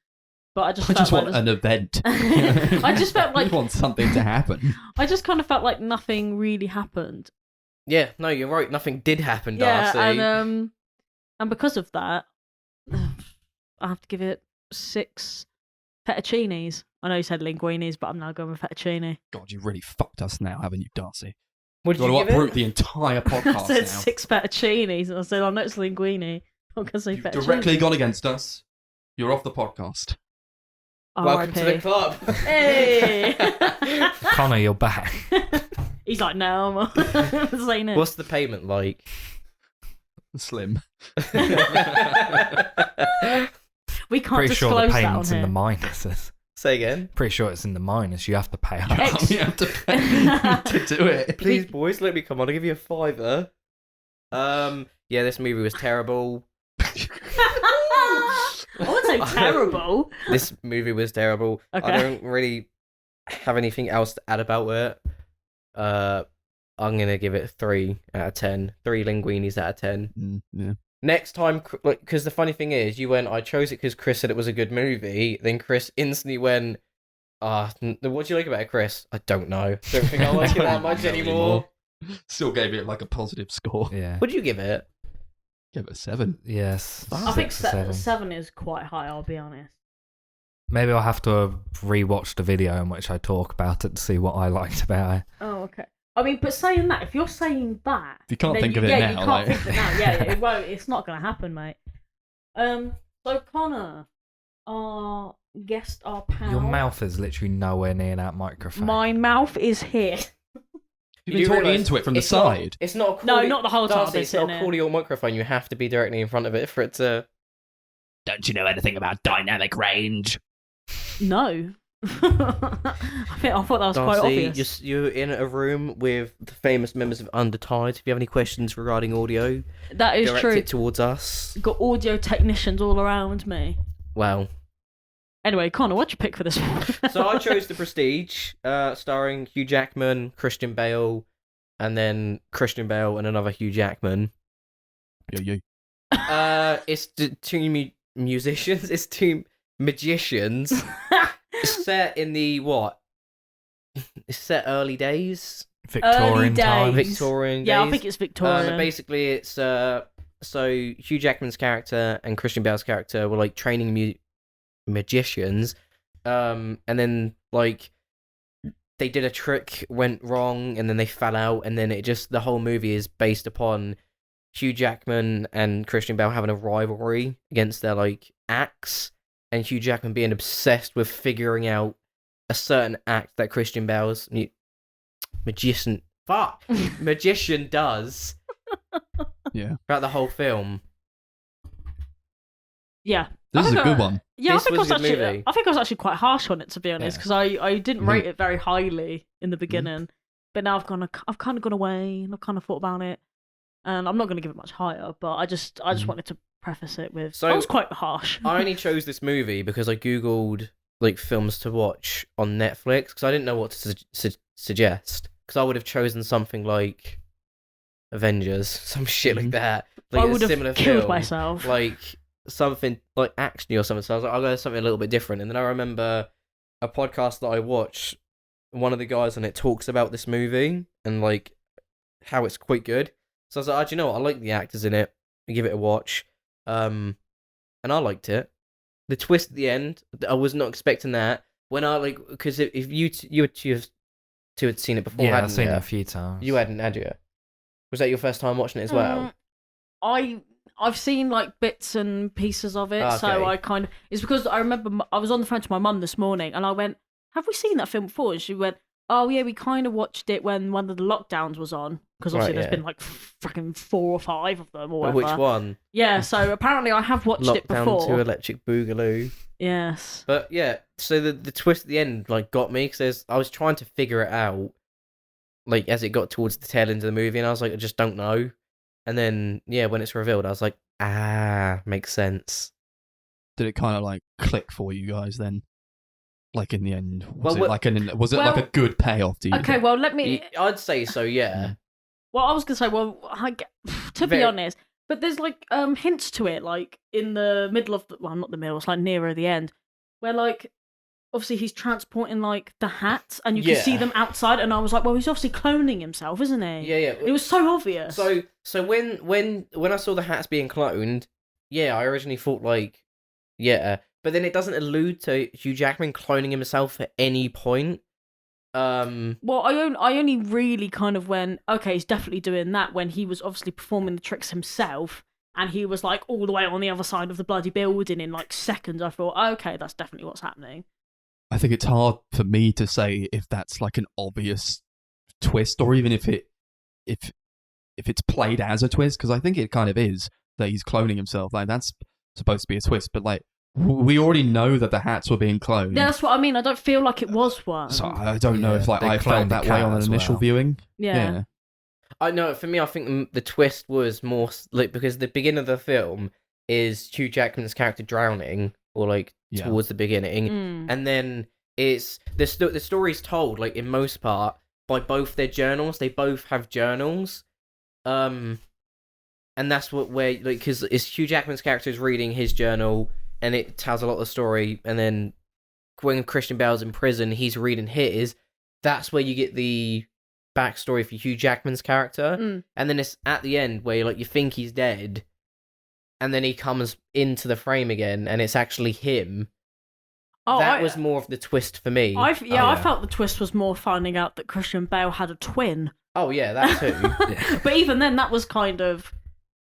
But I just I felt just like want an event. I just felt I like just want something to happen. I just kind of felt like nothing really happened. Yeah, no, you're right. Nothing did happen, Yeah, Darcy. and because of that, I have to give it 6 fettuccinis. I know you said linguinis, but I'm now going with fettuccine. God, you really fucked us now, haven't you, Darcy? What did You've you got to give uproot it? the entire I podcast said now. 6 fettuccinis, and I said, I know it's linguini. I'm going to say You've fettuccine. directly gone against us. You're off the podcast. Welcome to the club. Hey! Connor, you're back. He's like, no, I'm saying it. What's the payment like? Slim. We can't Pretty sure the disclose that on payment's in here. the minuses. Say again. Pretty sure it's in the minus. You have to pay Ex- up. You have to pay to do it. Please, boys, let me come on. I'll give you a £5. Yeah, this movie was terrible. I would say terrible. This movie was terrible. Okay. I don't really have anything else to add about it. I'm gonna give it 3 out of 10. 3 linguinis out of 10. Yeah. Next time, because the funny thing is, you went, I chose it because Chris said it was a good movie. Then Chris instantly went, what do you like about it, Chris? I don't know. Don't think I like it that much anymore. Still gave it like a positive score. Yeah. What did you give it? Give it a 7. Yes. I think 6 or 7 is quite high, I'll be honest. Maybe I'll have to rewatch the video in which I talk about it to see what I liked about it. Oh, okay. I mean, but saying that, if you're saying that... If you can't then think of it yeah, now, you can't like- think of it now. Yeah, it won't, it's not going to happen, mate. So, Connor, Our guest, our pal. Your mouth is literally nowhere near that microphone. My mouth is here. You've been talking into it from the side. It's not a No, not the whole time. Darcy, it's not a cordial microphone. You have to be directly in front of it for it to... Don't you know anything about dynamic range? No. I thought that was quite Darcy, obvious. you're in a room with the famous members of Undertide. If you have any questions regarding audio, That is direct true. it towards us. Got audio technicians all around me. Well, Anyway, Connor, what'd you pick for this one? so I chose The Prestige, starring Hugh Jackman, Christian Bale, and then Christian Bale and another Hugh Jackman. It's two musicians. It's two magicians. It's set in the what? It's set early days. Victorian time. days. Victorian Yeah, days. I think it's Victorian. Basically, it's so Hugh Jackman's character and Christian Bale's character were like training magicians, and then like they did a trick, went wrong, and then they fell out, and then the whole movie is based upon Hugh Jackman and Christian Bale having a rivalry against their like acts, and Hugh Jackman being obsessed with figuring out a certain act that Christian Bale's magician does. Yeah. Throughout the whole film. Yeah. This I is a think good one. Yeah, This I think was a good movie. I was actually quite harsh on it, to be honest, Yeah. because I didn't Mhm. rate it very highly in the beginning, but now I've kind of gone away and I've kind of thought about it, and I'm not going to give it much higher, but I just wanted to preface it with So- I was quite harsh. I only chose this movie because I googled like films to watch on Netflix because I didn't know what to suggest. Because I would have chosen something like Avengers, some shit like Mhm. that. Like I a would have similar killed film, myself. like something like actiony or something. So I was like, I'll go something a little bit different. And then I remember a podcast that I watched. One of the guys on it talks about this movie and like how it's quite good. So I was like, oh, do you know what? I like the actors in it. I give it a watch. And I liked it. The twist at the end, I was not expecting that. When I like, because if you two had seen it before, Yeah, hadn't I've seen you? it a few times. You hadn't, had you? Was that your first time watching it as well? I've seen like bits and pieces of it, so Okay. I kind of. It's because I remember I was on the phone to my mum this morning, and I went, "Have we seen that film before?" And she went, "Oh yeah, we kind of watched it when one of the lockdowns was on, because obviously Right, there's yeah. been like freaking 4 or 5 of them or But whatever." which one? Yeah, so apparently I have watched it Lockdown before. to Electric Boogaloo. Yes. But yeah, so the twist at the end like got me because I was trying to figure it out, like as it got towards the tail end of the movie, and I was like, I just don't know. And then yeah, when it's revealed, I was like, makes sense. Did it kind of like click for you guys then? Like in the end, was Well, it like a good payoff? Do you Okay, think? well let me. I'd say so. Yeah. Well, I was gonna say, to be Very- honest, but there's like hints to it, like in the middle of well, not the middle, it's like nearer the end, where like obviously he's transporting like the hats, and you can see Yeah. them outside, and I was like, well, he's obviously cloning himself, isn't he? Yeah, yeah. It was so obvious. So when I saw the hats being cloned, yeah, I originally thought like, yeah, but then it doesn't allude to Hugh Jackman cloning himself at any point. Well, I only really kind of went, okay, he's definitely doing that when he was obviously performing the tricks himself, and he was like all the way on the other side of the bloody building in like seconds. I thought, okay, that's definitely what's happening. I think it's hard for me to say if that's like an obvious twist, or even if it's played as a twist, because I think it kind of is that he's cloning himself. Like that's supposed to be a twist, but like we already know that the hats were being cloned. Yeah, that's what I mean. I don't feel like it was one. So I don't know Yeah, if like they I cloned felt the that way cat on an as initial well. viewing. Yeah. I know for me, I think the twist was more like because the beginning of the film is Hugh Jackman's character drowning, or like Yeah. towards the beginning, Mm. and then it's the story's told like in most part by both their journals. They both have journals, and that's where like because it's Hugh Jackman's character is reading his journal, and it tells a lot of the story, and then when Christian Bale's in prison, he's reading his. That's where you get the backstory for Hugh Jackman's character, Mm. and then it's at the end where like you think he's dead, and then he comes into the frame again, and it's actually him. Oh, That was more of the twist for me. I yeah. felt the twist was more finding out that Christian Bale had a twin. Oh yeah, that too. Yeah. But even then, that was kind of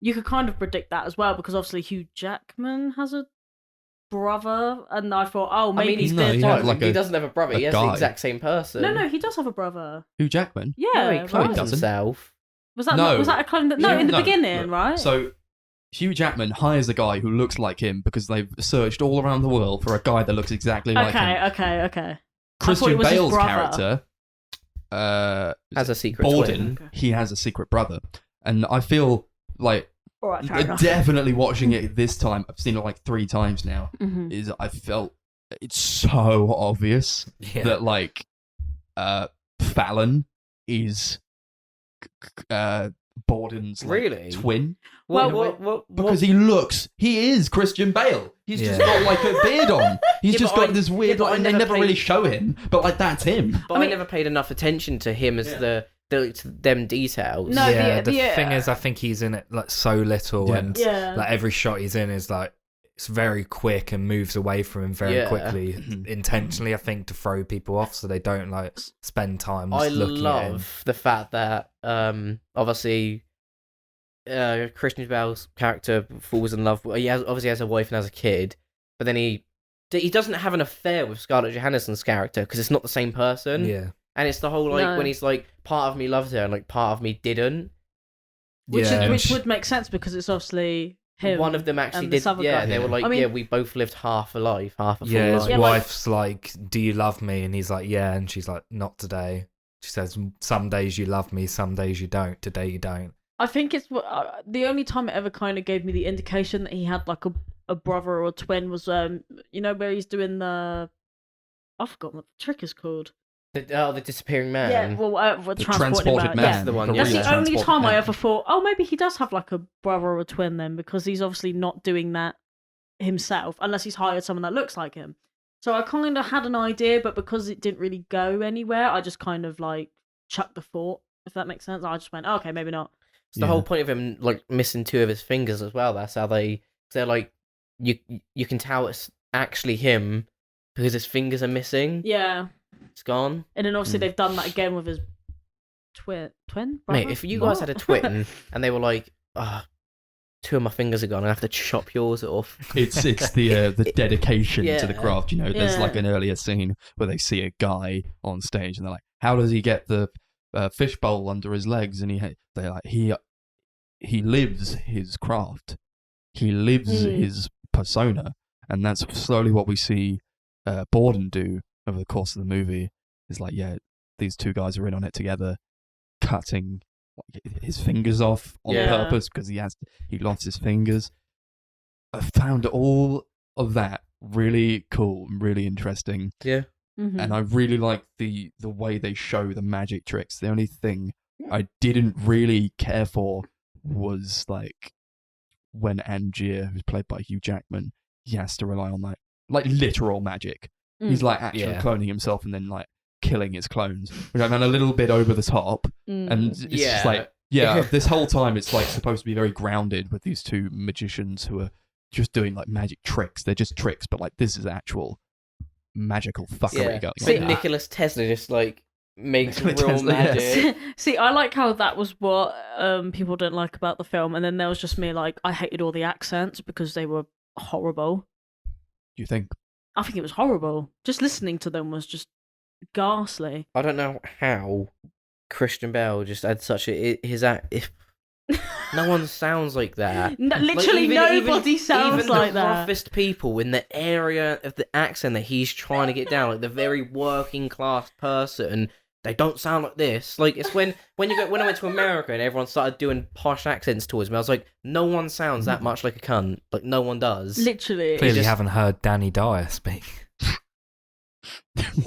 you could kind of predict that as well, because obviously Hugh Jackman has a brother, and I thought, oh, maybe he's No, the he fine. had, like, He a- doesn't have a brother. a He has the guy. exact same person. No, he does have a brother. Hugh Jackman. Yeah, No, he right? clones doesn't. himself. Was that No. was that a clone? No, in the beginning, look, right? So Hugh Jackman hires a guy who looks like him because they've searched all around the world for a guy that looks exactly like him. okay. Christian it was his Bale's brother. character Has a secret Borden, twin. he has a secret brother. And I feel like All right, fair enough. definitely watching it this time, I've seen it like 3 times now, Mhm. is I felt it's so obvious Yeah. that like Fallon is Borden's like, Really? twin. Well, Because he is Christian Bale. He's just Yeah. got like a beard on. He's Yeah, just but got I- this weird, yeah, but like, I and they never never really paid- show him, but like that's him. But I never paid enough attention to him as to them details. No, yeah, the- the thing is, I think he's in it like so little, Yeah. and Yeah. like every shot he's in is like it's very quick and moves away from him very Yeah. quickly, Mhm. intentionally. I think to throw people off so they don't like spend time I just looking at him. love the fact that obviously Christian Bale's character falls in love. He obviously has a wife and has a kid, but then he doesn't have an affair with Scarlett Johansson's character because it's not the same person. Yeah, And it's the whole like No. when he's like part of me loved her and like part of me didn't. Which yeah, which would make sense because it's obviously him. One of them actually and did. this other Yeah, guy. they were like, I mean- yeah, we both lived half a life, half a full yeah. His life. Yeah, but- wife's like, "Do you love me?" And he's like, "Yeah," and she's like, "Not today." She says, "Some days you love me, some days you don't. Today you don't." I think it's the only time it ever kind of gave me the indication that he had like a brother or a twin was you know where he's doing I forgot what the trick is called. The disappearing man. Yeah, well, The transported man. That's Yeah. the one. The Yeah. That's real the only transported time I man. ever thought, oh, maybe he does have like a brother or a twin then, because he's obviously not doing that himself, unless he's hired someone that looks like him. So I kind of had an idea, but because it didn't really go anywhere, I just kind of like chucked the thought, if that makes sense. I just went, oh, okay, maybe not. It's the Yeah. whole point of him like missing 2 of his fingers as well. That's how they're like you can tell it's actually him because his fingers are missing. Yeah. It's gone. And then obviously Mm. they've done that again with his twin Mate, brother? if you guys had a twin and they were like, 2 of my fingers are gone, I have to chop yours off. It's the dedication to the Yeah. craft. You know, there's like Yeah. an earlier scene where they see a guy on stage and they're like, "How does he get the fishbowl under his legs?" And they're like, he lives his craft, he lives Mm. his persona, and that's slowly what we see Borden do over the course of the movie. Is like, yeah, these 2 guys are in on it together, cutting his fingers off on Yeah. purpose because he lost his fingers. I found all of that really cool and really interesting, Yeah. Mhm. and I really like the way they show the magic tricks. The only thing I didn't really care for was like when Angier, who's played by Hugh Jackman, he has to rely on like literal magic. Mm. He's like actually Yeah. cloning himself and then like killing his clones, which I found a little bit over the top. Mm. And it's just like, yeah, this whole time it's like supposed to be very grounded with these 2 magicians who are just doing like magic tricks. They're just tricks, but like this is actual magical fuckery going But on. Nicholas Tesla just like makes Nikola real Tesla, magic. See, I like how that was what people didn't like about the film, and then there was just me like, I hated all the accents because they were horrible. You think? I think it was horrible. Just listening to them was just ghastly. I don't know how Christian Bale just had such his act. No one sounds like that. No, Like, literally even- nobody even- sounds even like the that. roughest people in the area of the accent that he's trying to get down, like the very working class person, they don't sound like this. Like it's when I went to America and everyone started doing posh accents towards me, I was like, no one sounds that much like a cunt. Like no one does. Literally. Clearly, just- haven't heard Danny Dyer speak.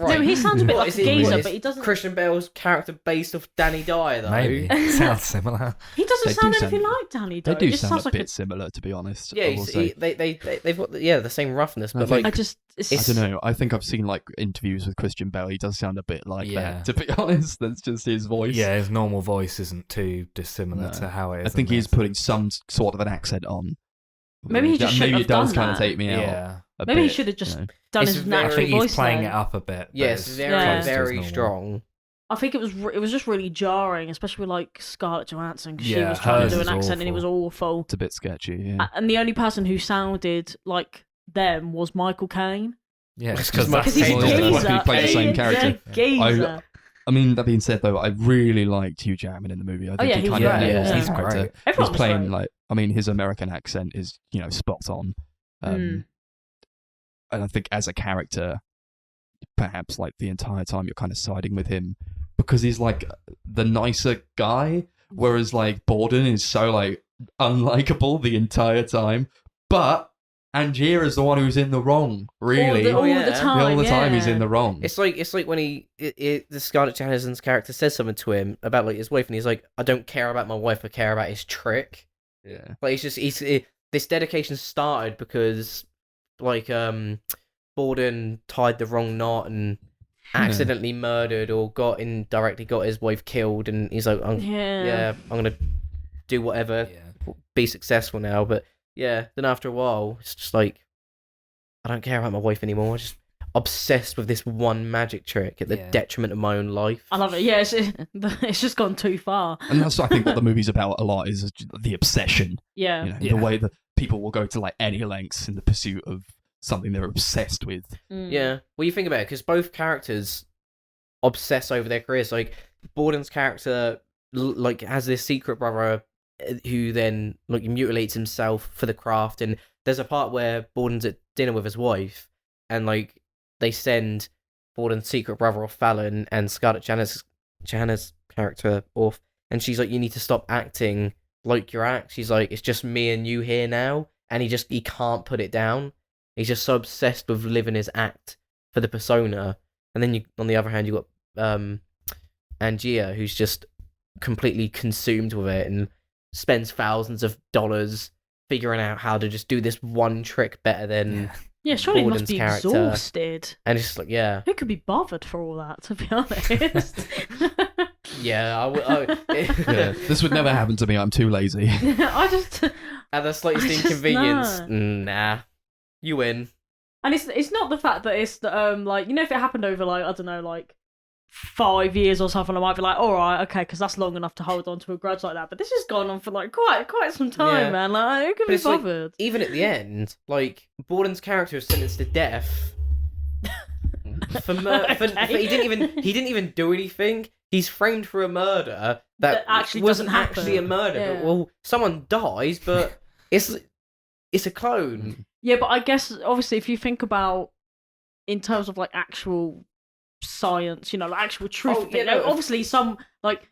No, he sounds a bit What, like is a it- geezer, what, is but he doesn't. Christian Bale's character based off Danny Dyer though. Maybe sounds similar. He doesn't They do sound sound- anything like Danny. They Dyer. do He just sound sounds a like bit similar, to be honest. Yeah, I will say. they've got the same roughness, I but think- like I just. It's, I don't know. I think I've seen like interviews with Christian Bale. He does sound a bit like Yeah. that. To be honest, that's just his voice. Yeah, his normal voice isn't too dissimilar No. to how it is. I think in he's this. putting some sort of an accent on. Maybe he just maybe shouldn't it does have kind done of that. take me out. Yeah, a Maybe he bit, should have just you know. done It's his very- I natural think he's voice. playing then. it up a bit. but yes, it's very Yeah. close to his very normal. strong. I think it was just really jarring, especially with like Scarlett Johansson, 'cause she Yeah, was trying to hers do an is accent and it was awful. It's a bit sketchy. Yeah. And the only person who sounded like them was Michael Caine. Yeah, Because because Because he's Caine a was geezer. Michael He played the same character. Yeah, geezer. I mean, that being said, though, I really liked Hugh Jackman in the movie. I think yeah, he he was kind of great. nails Yeah. the He's character. great. Everyone He's was playing great. like, I mean, his American accent is, spot on. And I think as a character, perhaps like the entire time you're kind of siding with him because he's like the nicer guy, whereas like Borden is so like unlikable the entire time. But Angier is the one who's in the wrong, really. all the yeah. time. All the time yeah. he's in the wrong. It's like when the Scarlett Johansson's character says something to him about like his wife, and he's like, "I don't care about my wife. I care about his trick." Yeah. Like this dedication started because like Borden tied the wrong knot and accidentally murdered or indirectly got his wife killed, and he's like, I'm gonna do whatever, be successful now. But yeah, then after a while, it's just like, I don't care about my wife anymore. I'm just obsessed with this one magic trick at the detriment of my own life. I love it. Yeah, it's just gone too far. And that's, I think, what the movie's about a lot is the obsession. Yeah. The way that people will go to like any lengths in the pursuit of something they're obsessed with. Yeah. Well, you think about it, because both characters obsess over their careers. Like, Borden's character like has this secret brother who then like mutilates himself for the craft, and there's a part where Borden's at dinner with his wife, and like they send Borden's secret brother off Fallon and Scarlett Johansson's character off, and she's like, you need to stop acting like your act. She's like, it's just me and you here now, and he can't put it down. He's just so obsessed with living his act for the persona. And then on the other hand, you got Angier, who's just completely consumed with it and spends thousands of dollars figuring out how to just do this one trick better than surely he must Borden's be character. exhausted. And it's just like, yeah. Who could be bothered for all that, to be honest? Yeah, This would never happen to me. I'm too lazy. I just... At the slightest inconvenience, nah. You win. And it's not the fact that it's like, if it happened over like, I don't know, like 5 years or something, I might be like, all right, okay, because that's long enough to hold on to a grudge like that. But this has gone on for like quite some time, man. Like, who could be bothered? Like, even at the end, like Borden's character was sentenced to death for murder. He didn't even do anything. He's framed for a murder that actually wasn't doesn't happen. actually a murder. Yeah. But, well, someone dies, but it's a clone. Yeah, but I guess obviously if you think about in terms of like actual science, like actual truth, obviously some like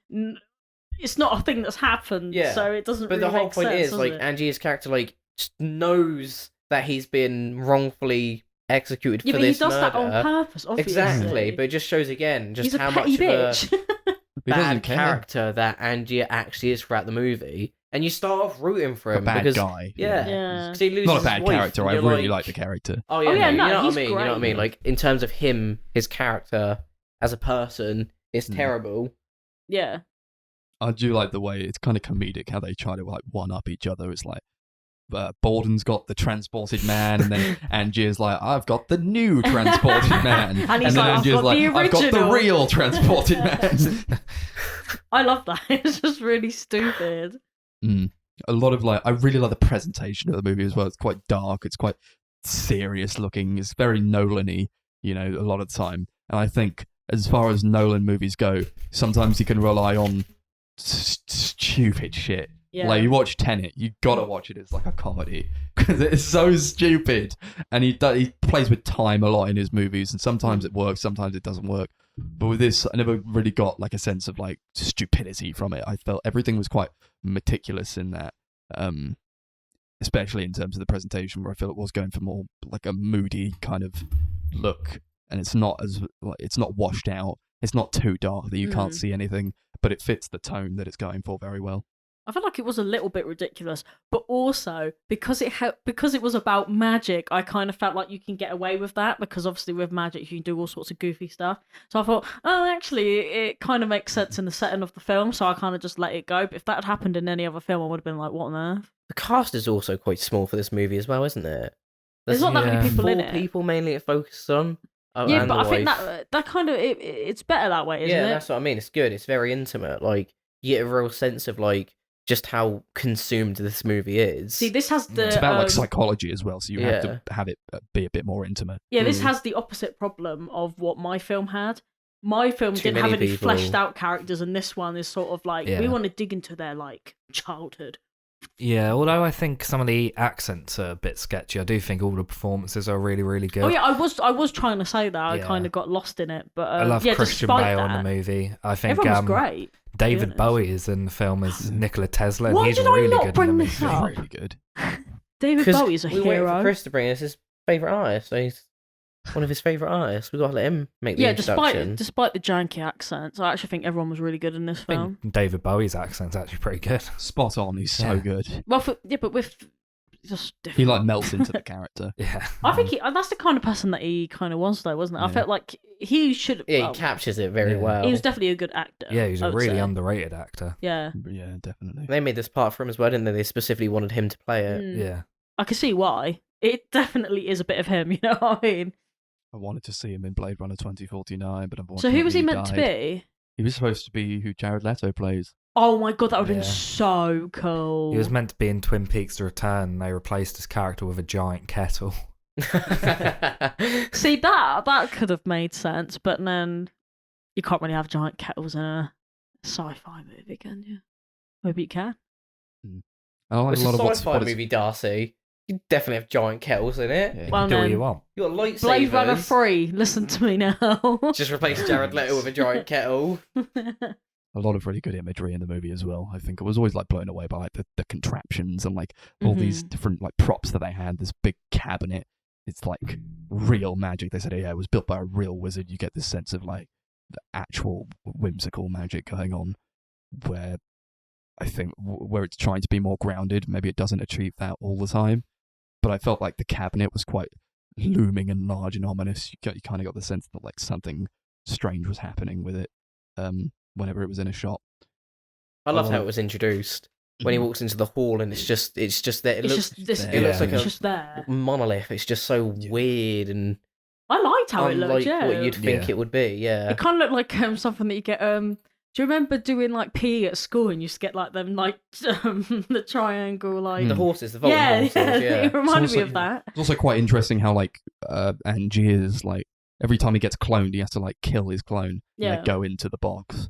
it's not a thing that's happened, so it doesn't. But really the whole make point sense, is like Angier's character like just knows that he's been wrongfully executed for this but he does murder. that on purpose, obviously. Exactly, but it just shows again just he's how a petty much bitch. of a He doesn't bad care. character that Angier actually is throughout the movie. And you start off rooting for him A bad because guy. yeah, Yeah. 'cause he loses Not a his bad wife, character. and I you're really like the character. Oh yeah, Oh, yeah, you no, know what I he's mean. You know what I great. mean. Like in terms of him, his character as a person is terrible. Yeah. I do like the way it's kind of comedic how they try to like one up each other. It's like Borden's got the transported man, and then Angier's like, I've got the new transported man, And he's then like, Angier's I've got the I've got the original." real transported man. I love that. It's just really stupid. A lot of like, I really like the presentation of the movie as well. It's quite dark. It's quite serious looking. It's very Nolan-y, a lot of the time. And I think as far as Nolan movies go, sometimes you can rely on stupid shit. Yeah. Like you watch Tenet, you gotta watch it as like a comedy because it's so stupid, and he plays with time a lot in his movies, and sometimes it works, sometimes it doesn't work. But with this, I never really got like a sense of like stupidity from it. I felt everything was quite meticulous in that, especially in terms of the presentation, where I feel it was going for more like a moody kind of look, and it's not washed out. It's not too dark that you can't see anything, but it fits the tone that it's going for very well. I felt like it was a little bit ridiculous, but also because it was about magic, I kind of felt like you can get away with that because obviously with magic you can do all sorts of goofy stuff. So I thought, oh, actually, it kind of makes sense in the setting of the film, so I kind of just let it go. But if that had happened in any other film, I would have been like, what on earth? The cast is also quite small for this movie as well, isn't it? There's not that many people in 4 it. people mainly it focuses on. Oh, Yeah, and but the I think wife. that kind of it's better that way, isn't Yeah, it? that's what I mean. It's good. It's very intimate. Like you get a real sense of like just how consumed this movie is. See, this has the It's about like psychology as well, so you have Yeah. to have it be a bit more intimate. this has the opposite problem of what my film had. My film Too didn't have many any people. fleshed out characters, and this one is sort of like we Yeah. want to dig into their like childhood. Yeah, although I think some of the accents are a bit sketchy, I do think all the performances are really, really good. Oh yeah, I was trying to say that. I Yeah. kind of got lost in it, but I love yeah, Christian despite Bale that, in the movie. I think everyone was great. David honest. Bowie is in the film as Nikola Tesla, and Why he's did I really not good in bring the this movie. up? Really good. David 'Cause Bowie's a we waited for hero. Chris to bring us his favourite artist. So he's one of his favourite artists. We got to let him make the introduction. despite the janky accents, I actually think everyone was really good in this I film. think David Bowie's accent's actually pretty good. Spot on. He's so Yeah. good. Well, but with just different. He like melts into the character. Yeah. I think that's the kind of person that he kind of was, though, wasn't it? I Yeah. felt like he should. Yeah, well, he captures it very Yeah. well. he was definitely a good actor. Yeah, he's I a would really say. underrated actor. Yeah, Yeah, definitely. They made this part for him as well, didn't they? They specifically wanted him to play it. Mm. Yeah. I can see why. It definitely is a bit of him. You know what I mean? I wanted to see him in Blade Runner 2049, but So unfortunately who was he meant to died. be? He was supposed to be who Jared Leto plays. Oh my god, that would have Yeah. been so cool. He was meant to be in Twin Peaks: The Return, and they replaced his character with a giant kettle. See that could have made sense, but then you can't really have giant kettles in a sci-fi movie, can you? Maybe you can. And I like It's a lot a of sci-fi movie, Darcy. You definitely have giant kettles in it. Yeah. You Well, can do what then- you want. You got lightsabers. Blade Runner 3, listen to me now. Just replace Jared Leto with a giant kettle. A lot of really good imagery in the movie as well. I think I was always like blown away by like the contraptions and like all these different like props that they had. This big cabinet. It's like real magic. They said, yeah, it was built by a real wizard. You get this sense of like the actual whimsical magic going on, where I think where it's trying to be more grounded, maybe it doesn't achieve that all the time. But I felt like the cabinet was quite looming and large and ominous. You kind of got the sense that like something strange was happening with it whenever it was in a shot. I love how Oh. it was introduced. When he walks into the hall and it's just there. It It's looks just this. it looks like it's a- just there. monolith. It's just so Yeah. weird and I liked how it looked. unlike Yeah, what you'd think Yeah. it would be. Yeah. it kind of looked like something that you get. Do you remember doing like PE at school and you used to get like them like the triangle like? The horses, the Vulcan Yeah, horses. yeah, Yeah. it reminded also- me of that. It's also quite interesting how like Angier's like every time he gets cloned, he has to like kill his clone and Yeah. like, go into the box.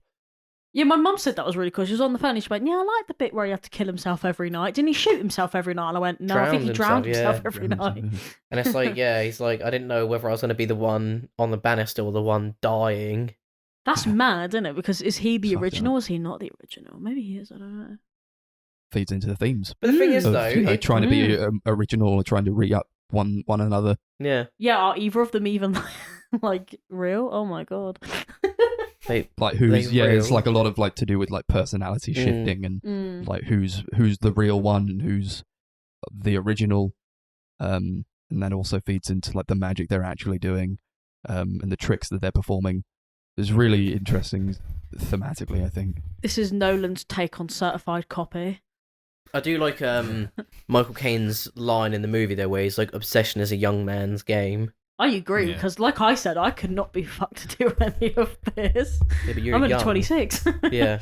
Yeah, my mum said that was really cool. She was on the phone and she went, "Yeah, I like the bit where he had to kill himself every night. Didn't he shoot himself every night?" And I went, "No, I think he drowned Drowned himself, himself every Yeah. night." And it's like, yeah, he's like, I didn't know whether I was going to be the one on the banister or the one dying. That's mad, isn't it? Because is he the Fucked up. original? Or is he not the original? Maybe he is. I don't know. Feeds into the themes But the thing is, of though, you know, it- trying to be original or trying to re-up one another. yeah, Yeah, are either of them even like real? Oh my god. they, Like who's They it's real. like a lot of like to do with like personality Mm. shifting and Mm. like who's the real one and who's the original, and that also feeds into like the magic they're actually doing, and the tricks that they're performing. It's really interesting thematically, I think. This is Nolan's take on Certified Copy. I do like Michael Caine's line in the movie there, where he's like, "Obsession is a young man's game." I agree Yeah. because, like I said, I could not be fucked to do any of this. Yeah, but you're I'm only young. 26. Yeah,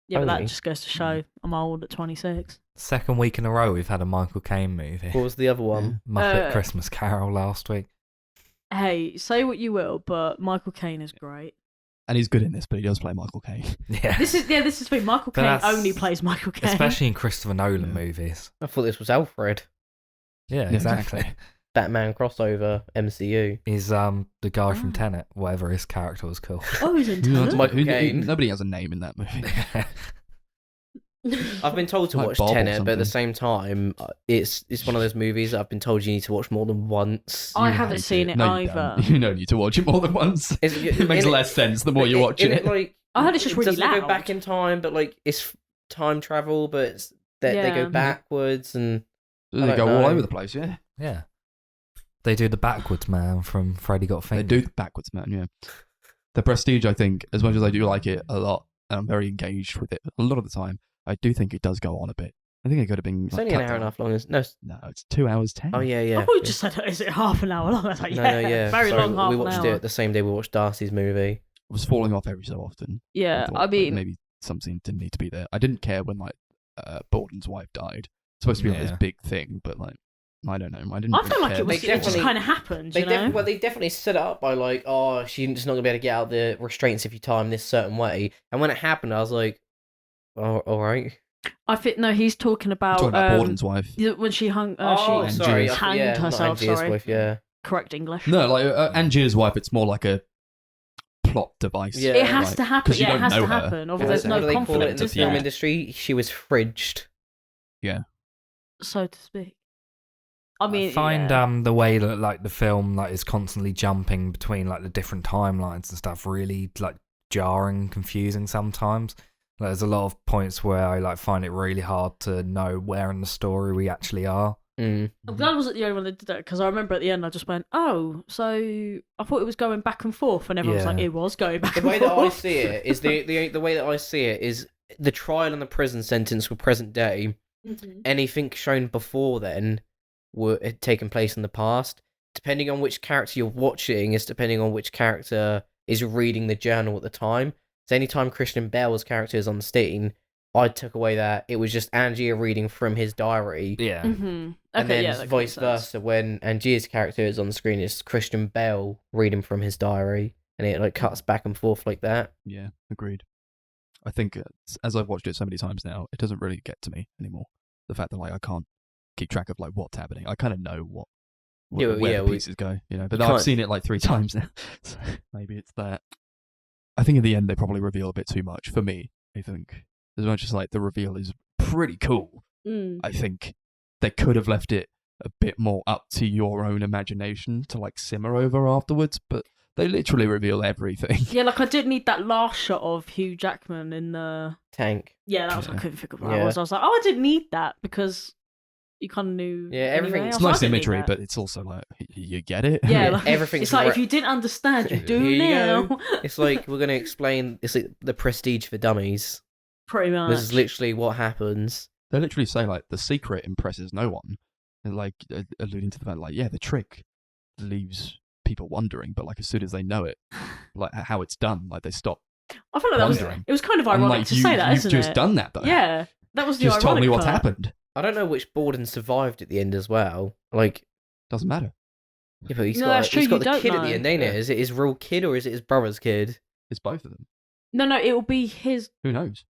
Yeah, but that Only. just goes to show I'm old at 26. Second week in a row, we've had a Michael Caine movie. what was the other one? Muppet Christmas Carol last week. Hey, say what you will, but Michael Caine is great. And he's good in this, but he does play Michael Caine. Yeah. This is the thing. Michael But Caine that's- only plays Michael Caine. Especially in Christopher Nolan Yeah. movies. I thought this was Alfred, Yeah, Yeah, exactly. Batman crossover MCU. He's the guy from Ah. Tenet, whatever his character was called. Oh, he's in Who- Tenet. Michael Caine. Nobody has a name in that movie. I've been told to Like watch Bob or Tenet, but at the something. same time, it's one of those movies that I've been told you need to watch more than once. I You haven't hate seen it No, you either. don't. You don't need to watch it more than once. It makes less sense the more you watch Isn't it. Like, I heard it's just really doesn't go loud. back in time, but like it's time travel, but it's they Yeah. go backwards and They don't go all know. over the place, yeah. Yeah. They do the backwards man from Freddy Got They Fingered. do the backwards, man, yeah. The Prestige, I think, as much as I do like it a lot, and I'm very engaged with it a lot of the time, I do think it does go on a bit. I think it could have been. it's like, only an cut hour and a down. half long. No, No, it's 2 hours 10. oh yeah, yeah. I thought you just said, is it half an hour long? I was like, No, yeah, no, yeah. very Sorry, long half we an watched hour. it the same day we watched Darcy's movie. It was falling off every so often. Yeah, thought, I like, mean, maybe some scenes didn't need to be there. I didn't care when like Borden's wife died. It's supposed to be like this big thing, but like I don't know. I didn't. I really felt like care. it just kind of happened. They definitely set it up by like, oh, she's not gonna be able to get out of the restraints if you time this certain way. And when it happened, I was like, oh, all right. I think no, he's talking about Borden's wife when she hung. Oh, she sorry, hanged herself. Angie's Sorry, wife, yeah. Correct English. No, like Angier's wife. It's more like a plot device. Yeah. It has to happen. you Yeah, it don't has know to her. happen. Or What there's do no they call it in confidence. the Is film there? industry? She was fridged. Yeah. So to speak. I mean, I find yeah. the way that like the film like is constantly jumping between like the different timelines and stuff really like jarring, confusing sometimes. Like, there's a lot of points where I like find it really hard to know where in the story we actually are. Mm. I'm glad I wasn't the only one that did that because I remember at the end I just went, oh, so I thought it was going back and forth, and everyone was like, it was going back The and way forth. that I see it is the way that I see it is the trial and the prison sentence were present day. Mhm. Anything shown before then had taken place in the past. Depending on which character you're watching is depending on which character is reading the journal at the time. So anytime Christian Bale's character is on the scene, I took away that it was just Angier reading from his diary. Yeah. Mm-hmm. And then that vice makes sense. versa, when Angier's character is on the screen, it's Christian Bale reading from his diary. And it like cuts back and forth like that. Yeah, agreed. I think as I've watched it so many times now, it doesn't really get to me anymore. The fact that like I can't keep track of like what's happening. I kind of know where the pieces go, you know. But I've seen it like 3 times now, so maybe it's that. I think in the end they probably reveal a bit too much for me. I think as much as like the reveal is pretty cool, I think they could have left it a bit more up to your own imagination to like simmer over afterwards. But they literally reveal everything. Yeah, like I did need that last shot of Hugh Jackman in the Tank. Yeah, that was I Yeah. couldn't figure out what that was. I was like, oh, I didn't need that because you kind of knew. Yeah, everything- Anyway. It's I was like, nice I didn't need imagery, that. but it's also like you get it. Yeah, like, Everything's it's like re- if you didn't understand, you do Here you now. go. It's like we're going to explain. It's like the Prestige for dummies. Pretty much. This is literally what happens. They literally say like the secret impresses no one, and like alluding to the fact like the trick leaves people wondering, but like as soon as they know it, like how it's done, like they stop. I feel like that was. wondering. It was kind of I'm ironic like, to say that, you've isn't just it? done that though. Yeah, that was the Just told me ironic what's part. happened. I don't know which Borden survived at the end as well. Like, Doesn't matter. yeah, but he's No, got, that's true, he's got you the don't kid at the know. end, ain't it? Yeah. Is it his real kid or is it his brother's kid? It's both of them. No, it will be his. Who knows?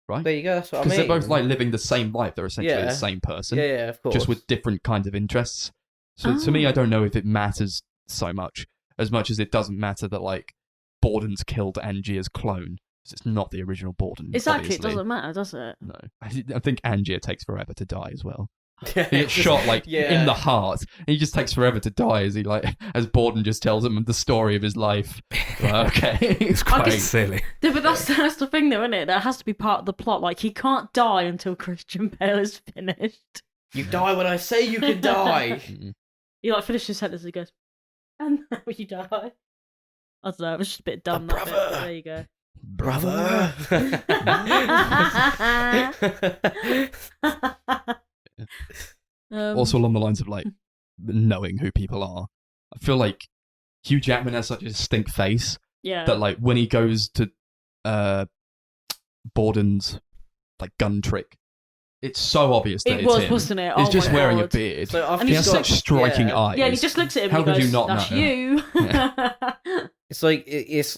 Right? There you go. That's what I Because mean. they're both like living the same life. They're essentially Yeah. the same person, Yeah, of course. just with different kinds of interests. So to me, I don't know if it matters so much as it doesn't matter that like Borden's killed Angier's clone. 'Cause it's not the original Borden. Exactly, it obviously. doesn't matter, does it? No, I think Angier takes forever to die as well. Yeah, He gets shot like yeah. in the heart. And he just takes forever to die as Borden just tells him the story of his life. Like, okay, It's quite guess- silly. Yeah, but that's the thing, though, isn't it? That has to be part of the plot. Like he can't die until Christian Bale is finished. You die when I say you can die. Mm. He like finishes his sentence. He goes, "And now you die." I don't know. It was just a bit dumb. That bit, but there you go. Brother. Also along the lines of like knowing who people are. I feel like Hugh Jackman has such a distinct face yeah. that like when he goes to Borden's like gun trick, it's so obvious that it it's was, him. wasn't it? He's Oh just my wearing a God. beard. So after He he's has got- such striking yeah. eyes. Yeah, and he just looks at him How and he could goes, you not "That's know?" you." It's like it's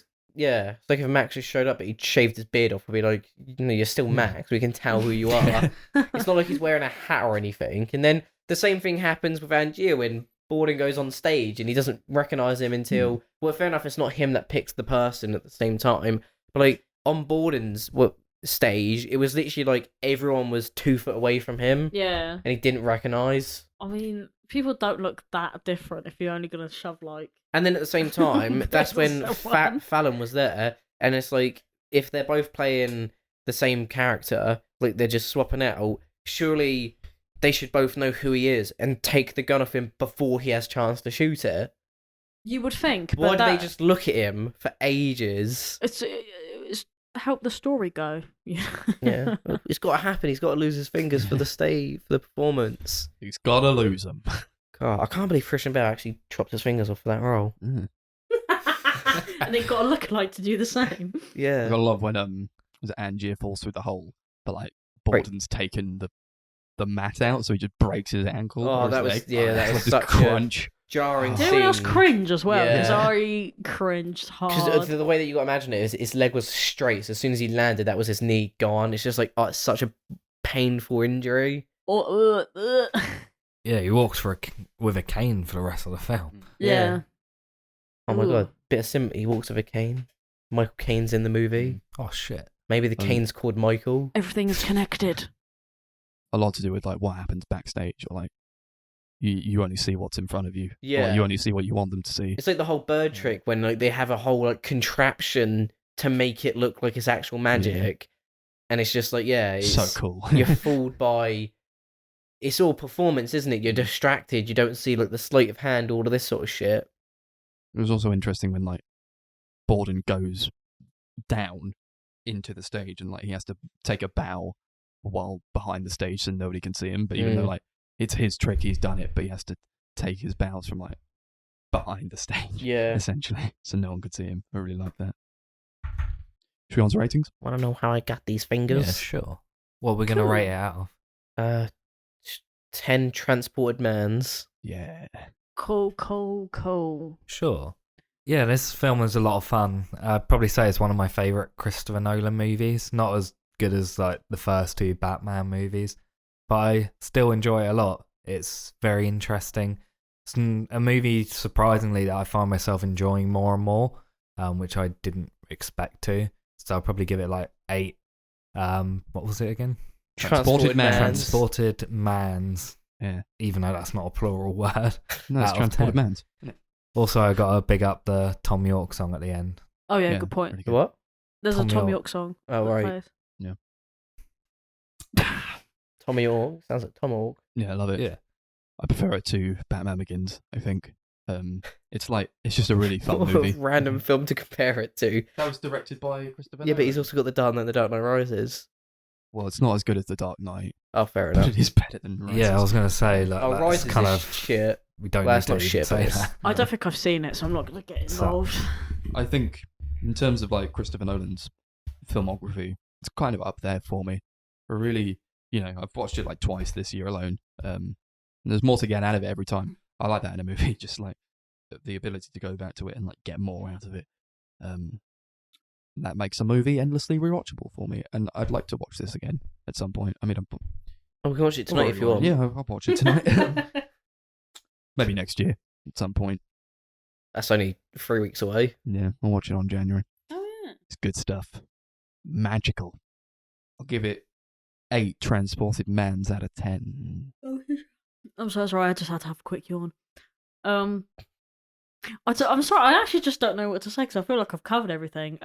like if Max just showed up but he'd shaved his beard off, I'd be like, you're still Max. We can tell who you are. It's not like he's wearing a hat or anything. And then the same thing happens with Angier when Borden goes on stage and he doesn't recognize him until well, fair enough, it's not him that picks the person at the same time. But like on Borden's stage, it was literally like everyone was 2 foot away from him Yeah. and he didn't recognize. I mean, people don't look that different if you're only gonna shove like. And then at the same time, that's when Someone. Fallon was there, and it's like if they're both playing the same character, like they're just swapping out. Surely they should both know who he is and take the gun off him before he has chance to shoot it. You would think. Why but do they that- just look at him for ages? It's help the story go. Yeah, it's got to happen. He's got to lose his fingers for the stay for the performance. He's gotta lose them. God, I can't believe Christian Bale actually chopped his fingers off for that role. And they've got a lookalike to do the same. Yeah. I love when was it Angier falls through the hole, but like Right. Borden's taken the mat out, so he just breaks his ankle. Oh, or his that was- leg. yeah, that It's was like this such a- crunch. Jarring Did anyone else scene. cringe as well? Yeah. Because I cringed hard. Because the way that you got to imagine it is his leg was straight. So as soon as he landed, that was his knee gone. It's just like, oh, it's such a painful injury. Yeah, he walks with a cane for the rest of the film. Yeah. Oh my Ooh. god. Bit of sympathy. He walks with a cane. Michael Caine's in the movie. Oh shit. Maybe the cane's called Michael. Everything is connected. A lot to do with like what happens backstage, or like you only see what's in front of you. Yeah. Or you only see what you want them to see. It's like the whole bird trick when like they have a whole like contraption to make it look like it's actual magic, and it's just like it's So cool. You're fooled by. It's all performance, isn't it? You're distracted. You don't see like the sleight of hand, all of this sort of shit. It was also interesting when like Borden goes down into the stage and like he has to take a bow while behind the stage so nobody can see him. But even though like it's his trick, he's done it, but he has to take his bows from like behind the stage, Yeah. essentially, so no one could see him. I really like that. Should we on to ratings? Want to know how I got these Yeah, fingers? sure. What are we gonna Cool. rate it out of? 10 transported mans. Yeah. Cool. Sure. Yeah, this film was a lot of fun. I'd probably say it's one of my favourite Christopher Nolan movies. Not as good as like the first two Batman movies, but I still enjoy it a lot. It's very interesting. It's a movie, surprisingly, that I find myself enjoying more and more, which I didn't expect to. So I'll probably give it like 8. What was it again? Transported Mans. Transported Mans. Yeah. Even though that's not a plural word. No, it's Out of Transported 10. Mans. Also, I got to big up the Tom York song at the end. Oh yeah, Yeah, good point. really good. What? There's Tom a Tom York. York song. Oh, that right. plays. Tommy Ork. Sounds like Tom Ork. Yeah, I love it. Yeah. I prefer it to Batman Begins, I think. It's just a really fun What a movie. random film to compare it to. That was directed by Christopher Yeah, but he's also got The Dark Knight and The Dark Knight Rises. Well, it's not as good as The Dark Knight, Oh, fair but enough. it is better than Rises. Yeah, I was going to say, like, Oh, that's Rises kind is of... shit. We don't Well, need that's to not even shit, say but it's- that. I don't think I've seen it, so I'm not going to get involved. I think, in terms of like Christopher Nolan's filmography, it's kind of up there for me. But really, I've watched it like twice this year alone. There's more to get out of it every time. I like that in a movie, just like the ability to go back to it and like get more out of it. That makes a movie endlessly rewatchable for me, and I'd like to watch this again at some point. I mean, Oh, we can watch it tonight if you want. yeah, I'll watch it tonight. Maybe next year at some point. That's only 3 weeks away. Yeah, I'll watch it on January. Oh yeah. It's good stuff. Magical. I'll give it 8 transported mans out of 10. I'm so sorry. I just had to have a quick yawn. I'm sorry. I actually just don't know what to say because I feel like I've covered everything.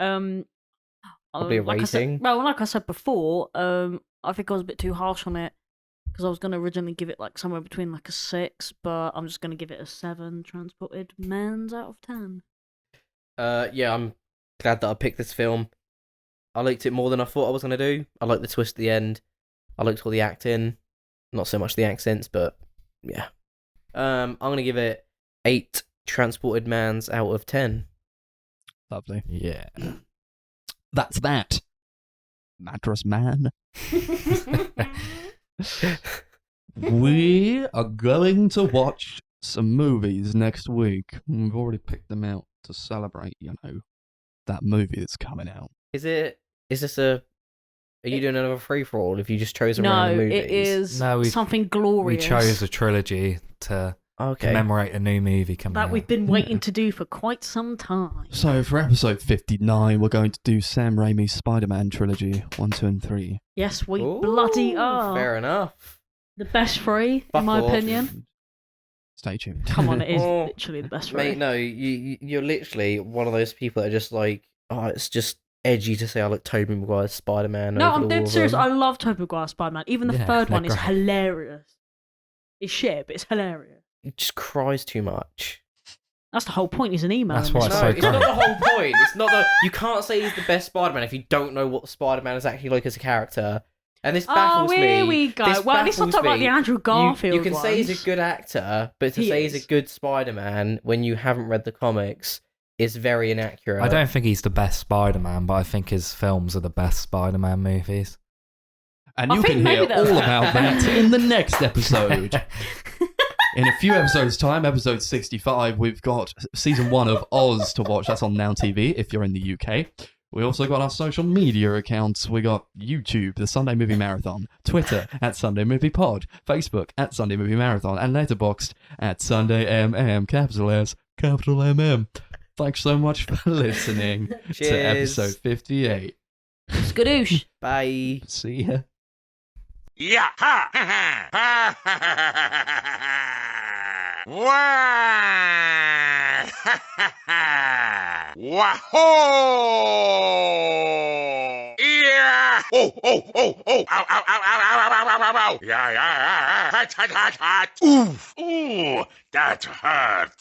Probably a like I said, rating. well, like I said before, I think I was a bit too harsh on it because I was going to originally give it like somewhere between like a 6, but I'm just going to give it a 7 transported mans out of 10. Yeah, I'm glad that I picked this film. I liked it more than I thought I was going to do. I liked the twist at the end. I liked all the acting. Not so much the accents, but yeah. I'm going to give it 8 transported mans out of 10. Lovely. Yeah. That's that. Mattress Man. We are going to watch some movies next week. We've already picked them out to celebrate, that movie that's coming out. Is this Are you doing another free for all if you just chose a No, random movies? it is No, we- something We glorious. chose a trilogy to Okay. commemorate a new movie coming that out. we've been waiting to do for quite some time. So for episode 59, we're going to do Sam Raimi's Spider-Man trilogy, 1, 2, and 3. Yes, we Ooh, bloody are. Fair enough. The best 3, Fuck in my off. opinion. Stay tuned. Come on, it is Oh, literally the best 3. Mate, no, you're literally one of those people that are just like, oh, it's just edgy to say I like Tobey Maguire's Spider-Man. No, over I'm all dead of serious. them. I love Tobey Maguire's Spider-Man. Even the Yeah, third they're one is great. hilarious. It's shit, but it's hilarious. He just cries too much. That's the whole point. He's an email. That's in why this it's No, so film. it's not great. the whole point. It's not the. You can't say he's the best Spider-Man if you don't know what Spider-Man is actually like as a character. And this Oh, baffles me. here we go. This Well, at least I'm baffles talking about me. the Andrew Garfield You can say he's ones. a good actor, but to He say is. he's a good Spider-Man when you haven't read the comics is very inaccurate. I don't think he's the best Spider-Man, but I think his films are the best Spider-Man movies. And I you think can hear maybe they're- all about that in the next episode. In a few episodes' time, episode 65, we've got season 1 of Oz to watch. That's on Now TV if you're in the UK. We also got our social media accounts. We got YouTube, the Sunday Movie Marathon, Twitter at Sunday Movie Pod, Facebook at Sunday Movie Marathon, and Letterboxd at Sunday MM, capital S, capital MM. Thanks so much for listening to Cheers. episode 58. Skadoosh. Bye. See ya. Yeah. Ha. Ha. Wah. Wahoo! Yeah. Oh. Ow. Ow. Ow. Ow. Ow. Ow. Ow. Yeah. Hot. Ooh. That hurt.